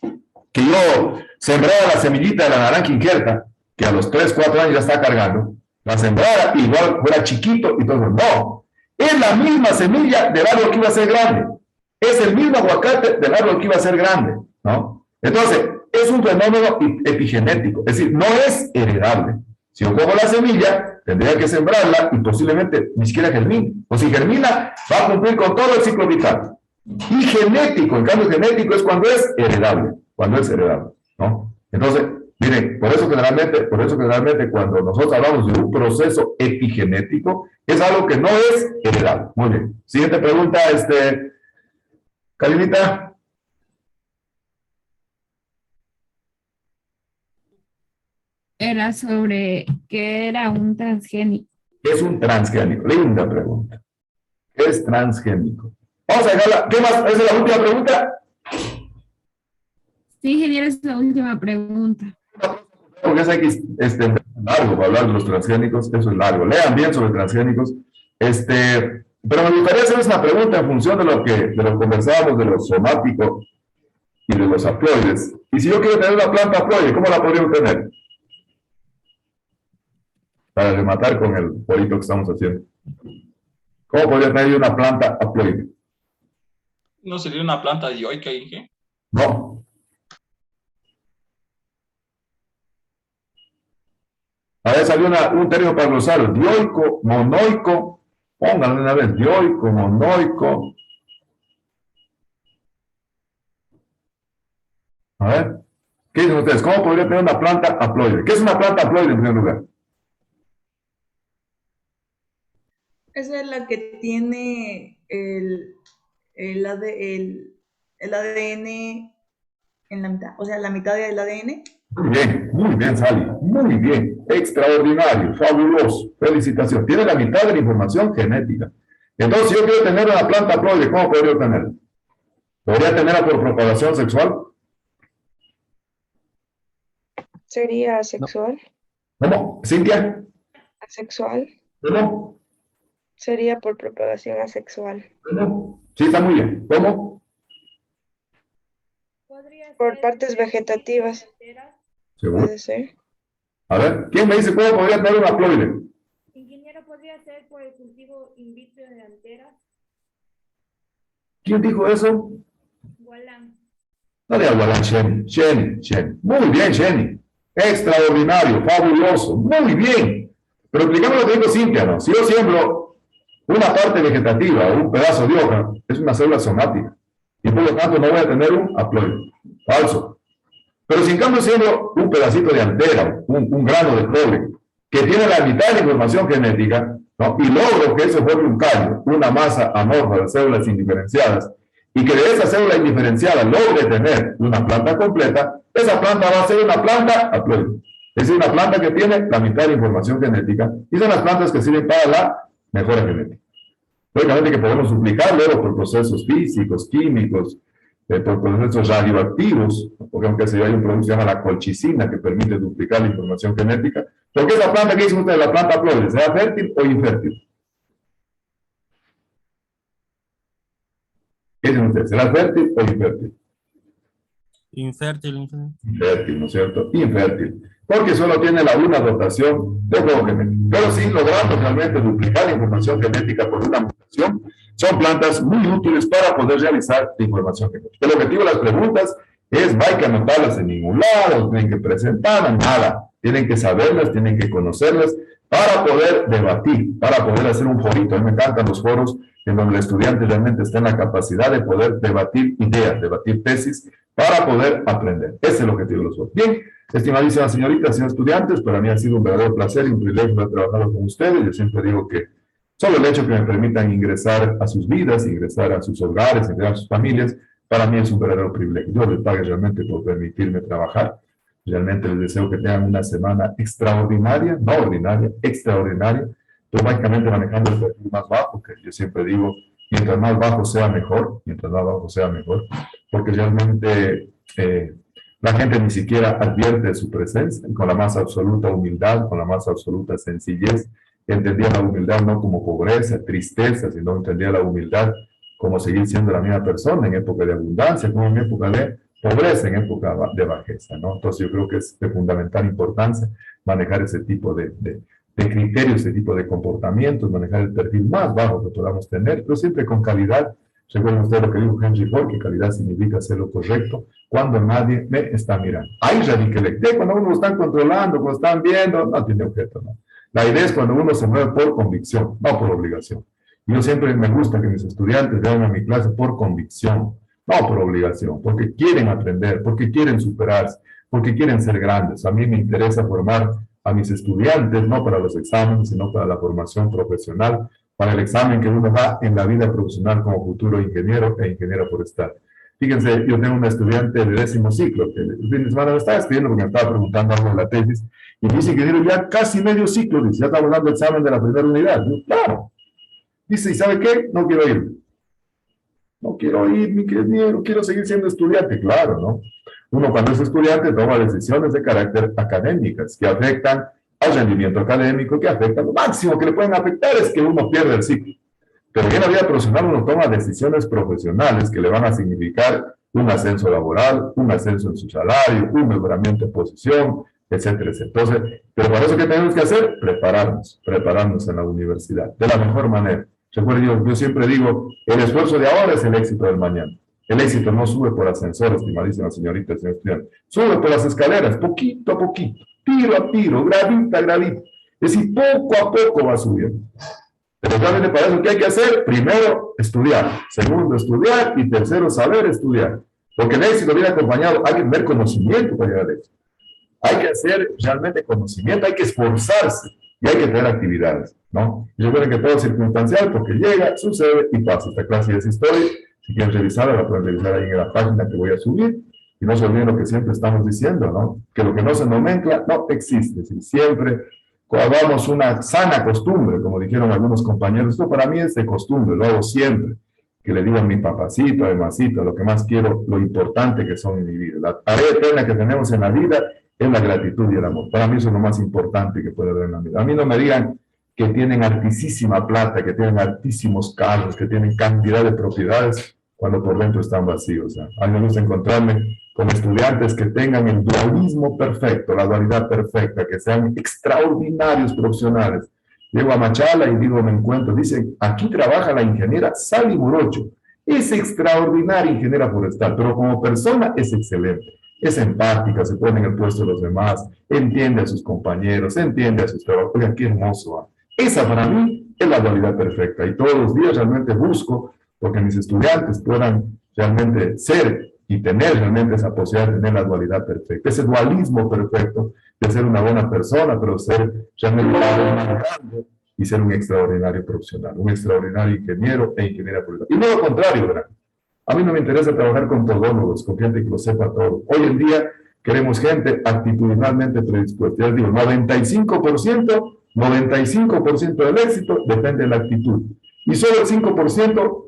Que yo sembrara la semillita de la naranja injerta, que a los 3, 4 años ya está cargando, la sembrara igual fuera chiquito y todo. No, Es la misma semilla del árbol que iba a ser grande. Es el mismo aguacate del árbol que iba a ser grande, ¿no? Entonces, es un fenómeno epigenético, es decir, no es heredable. Si yo cojo la semilla, tendría que sembrarla y posiblemente ni siquiera germine. O si germina, va a cumplir con todo el ciclo vital. Y genético, en cambio genético es cuando es heredable, ¿no? Entonces, miren, por eso generalmente cuando nosotros hablamos de un proceso epigenético, es algo que no es heredable. Muy bien. Siguiente pregunta, Karinita. Era sobre qué era un transgénico. ¿Qué es un transgénico? Linda pregunta. ¿Qué es transgénico? Vamos a dejarla. ¿Qué más? ¿Esa es la última pregunta? Sí, ingeniero, es la última pregunta. Porque es largo para hablar de los transgénicos, eso es largo. Lean bien sobre transgénicos. Pero me gustaría hacerles una pregunta en función de lo que conversábamos de lo somático y de los haploides. Y si yo quiero tener una planta haploide, ¿cómo la podría obtener? Para rematar con el polito que estamos haciendo. ¿Cómo podría tener yo una planta haploide? ¿No sería una planta dioica, Inge? No. A ver, salió un término para glosar, dioico, monoico. Pónganlo una vez, dioico, monoico. A ver, ¿qué dicen ustedes? ¿Cómo podría tener una planta haploide? ¿Qué es una planta haploide en primer lugar? Esa es la que tiene el ADN en la mitad, o sea, la mitad del ADN. Muy bien, Sally, muy bien, extraordinario, fabuloso, felicitación. Tiene la mitad de la información genética. Entonces, si yo quiero tener una planta haploide, ¿cómo podría obtenerla? ¿Podría tenerla por propagación sexual? ¿Sería asexual? ¿Cómo? ¿Cintia? ¿Asexual? ¿Cómo? Sería por propagación asexual. ¿Cómo? Sí, está muy bien. ¿Cómo? Por partes vegetativas. ¿Seguro? Puede ser. A ver, ¿quién me dice cómo podría tener un haploide? Ingeniero, ¿podría ser por el cultivo in vitro de anteras? ¿Quién dijo eso? Gualán. No de Gualán, Jenny. Muy bien, Jenny. Extraordinario, fabuloso, muy bien. Pero explicamos lo que dijo Cintia, ¿no? Si yo siembro una parte vegetativa o un pedazo de hoja, es una célula somática. Y por lo tanto no voy a tener un haploide. Falso. Pero si en cambio siembro un pedacito de antera, un grano de cobre, que tiene la mitad de la información genética, ¿no? Y logro que eso forme un callo, una masa amorfa de células indiferenciadas, y que de esa célula indiferenciada logre tener una planta completa, esa planta va a ser una planta haploide. Es decir, una planta que tiene la mitad de la información genética, y son las plantas que sirven para la mejora genética. Lógicamente que podemos duplicar luego por procesos físicos, químicos, por procesos radioactivos, porque aunque hay un producto que se llama la colchicina que permite duplicar la información genética. ¿Por qué esa planta que dicen ustedes, la planta haploide, será fértil o infértil? ¿Qué dicen ustedes? ¿Será fértil o infértil? Infértil. Infértil, ¿no es cierto? Infértil. Porque solo tiene una dotación de juego genético. Pero sí logrando realmente duplicar la información genética por una mutación, son plantas muy útiles para poder realizar la información genética. El objetivo de las preguntas es, no hay que anotarlas en ningún lado, tienen que presentarlas, nada. Tienen que saberlas, tienen que conocerlas para poder debatir, para poder hacer un forito. A mí me encantan los foros en donde el estudiante realmente está en la capacidad de poder debatir ideas, debatir tesis, para poder aprender. Ese es el objetivo de los foros. Bien, estimadísimas señoritas y estudiantes, para mí ha sido un verdadero placer y un privilegio haber trabajado con ustedes. Yo siempre digo que solo el hecho que me permitan ingresar a sus vidas, ingresar a sus hogares, ingresar a sus familias, para mí es un verdadero privilegio. Yo les pague realmente por permitirme trabajar. Realmente les deseo que tengan una semana extraordinaria, no ordinaria, extraordinaria, pero básicamente manejando el perfil más bajo, que yo siempre digo, mientras más bajo sea mejor, porque realmente la gente ni siquiera advierte de su presencia, y con la más absoluta humildad, con la más absoluta sencillez, entendía la humildad no como pobreza, tristeza, sino entendía la humildad como seguir siendo la misma persona en época de abundancia, como en época de pobreza, en época de bajeza, ¿no? Entonces yo creo que es de fundamental importancia manejar ese tipo de de criterios, de tipo de comportamientos, manejar el perfil más bajo que podamos tener, pero siempre con calidad. Recuerden ustedes lo que dijo Henry Ford, que calidad significa hacer lo correcto cuando nadie me está mirando. Ahí radica el eje. Cuando uno lo están controlando, cuando están viendo, no tiene objeto, ¿no? La idea es cuando uno se mueve por convicción, no por obligación. Yo siempre me gusta que mis estudiantes vean a mi clase por convicción, no por obligación, porque quieren aprender, porque quieren superarse, porque quieren ser grandes. A mí me interesa formar a mis estudiantes, no para los exámenes, sino para la formación profesional, para el examen que uno da en la vida profesional como futuro ingeniero e ingeniero forestal. Fíjense, yo tengo una estudiante de 10º ciclo, que el fin de semana me estaba escribiendo porque me estaba preguntando algo de la tesis, y dice, ingeniero, ya casi medio ciclo, dice, ya estamos dando el examen de la primera unidad. Yo, claro. Dice, ¿y sabe qué? No quiero ir. No quiero ir, mi ingeniero, quiero seguir siendo estudiante. Claro, ¿no? Uno cuando es estudiante toma decisiones de carácter académicas que afectan al rendimiento académico, que afectan, lo máximo que le pueden afectar es que uno pierde el ciclo. Pero en la vida profesional uno toma decisiones profesionales que le van a significar un ascenso laboral, un ascenso en su salario, un mejoramiento de posición, etcétera, etcétera. Entonces, pero para eso, ¿qué tenemos que hacer? Prepararnos en la universidad, de la mejor manera. Recuerden, yo siempre digo, el esfuerzo de ahora es el éxito del mañana. El éxito no sube por ascensor, estimadísima señorita, señor estudiante. Sube por las escaleras, poquito a poquito, tiro a tiro, gradita a gradita. Es decir, poco a poco va subiendo. Pero realmente para eso, ¿qué hay que hacer? Primero, estudiar. Segundo, estudiar. Y tercero, saber estudiar. Porque el éxito viene acompañado, hay que tener conocimiento para llegar al éxito. Hay que hacer realmente conocimiento, hay que esforzarse y hay que tener actividades, ¿no? Y recuerden que todo es circunstancial porque llega, sucede y pasa. Esta clase es historia. Si quieren revisarla, la pueden revisar ahí en la página que voy a subir. Y no se olviden lo que siempre estamos diciendo, ¿no? Que lo que no se nomencla no existe. Si siempre hagamos una sana costumbre, como dijeron algunos compañeros, esto para mí es de costumbre, lo hago siempre. Que le digo a mi papacito, a mi masito, lo que más quiero, lo importante que son en mi vida. La tarea eterna que tenemos en la vida es la gratitud y el amor. Para mí eso es lo más importante que puede haber en la vida. A mí no me digan que tienen altísima plata, que tienen altísimos carros, que tienen cantidad de propiedades, cuando por dentro están vacíos. A mí me gusta encontrarme con estudiantes que tengan el dualismo perfecto, la dualidad perfecta, que sean extraordinarios profesionales. Llego a Machala y digo, me encuentro, dicen, aquí trabaja la ingeniera Sally Morocho. Es extraordinaria ingeniera forestal, pero como persona es excelente. Es empática, se pone en el puesto de los demás, entiende a sus compañeros, entiende a sus trabajos. Oiga, qué hermoso. Esa para mí es la dualidad perfecta y todos los días realmente busco porque mis estudiantes puedan realmente ser y tener realmente esa posibilidad de tener la dualidad perfecta, ese dualismo perfecto de ser una buena persona, pero ser realmente grande y ser un extraordinario profesional, un extraordinario ingeniero e ingeniera forestal. Y no lo contrario, ¿verdad? A mí no me interesa trabajar con todólogos, con gente que lo sepa todo. Hoy en día queremos gente actitudinalmente predispuesta. Ya les digo, 95% del éxito depende de la actitud. Y solo el 5%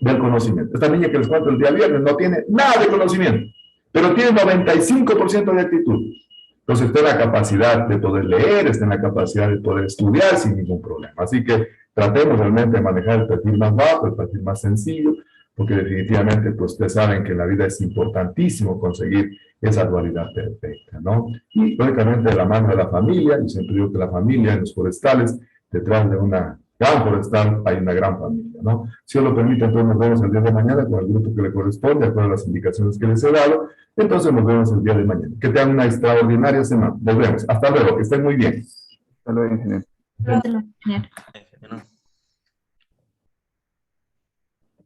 del conocimiento. Esta niña que les cuento el día viernes no tiene nada de conocimiento, pero tiene 95% de actitud. Entonces está en la capacidad de poder leer, está en la capacidad de poder estudiar sin ningún problema. Así que tratemos realmente de manejar el perfil más bajo, el perfil más sencillo, porque definitivamente pues ustedes saben que en la vida es importantísimo conseguir esa dualidad perfecta, ¿no? Y lógicamente de la mano de la familia, yo siempre digo que la familia en los forestales, detrás de una gran forestal hay una gran familia, ¿no? Si os lo permite, entonces nos vemos el día de mañana con el grupo que le corresponde, de acuerdo a las indicaciones que les he dado. Entonces nos vemos el día de mañana. Que tengan una extraordinaria semana. Nos vemos. Hasta luego. Que estén muy bien. Hasta luego, ingeniero. Hasta luego, ingeniero.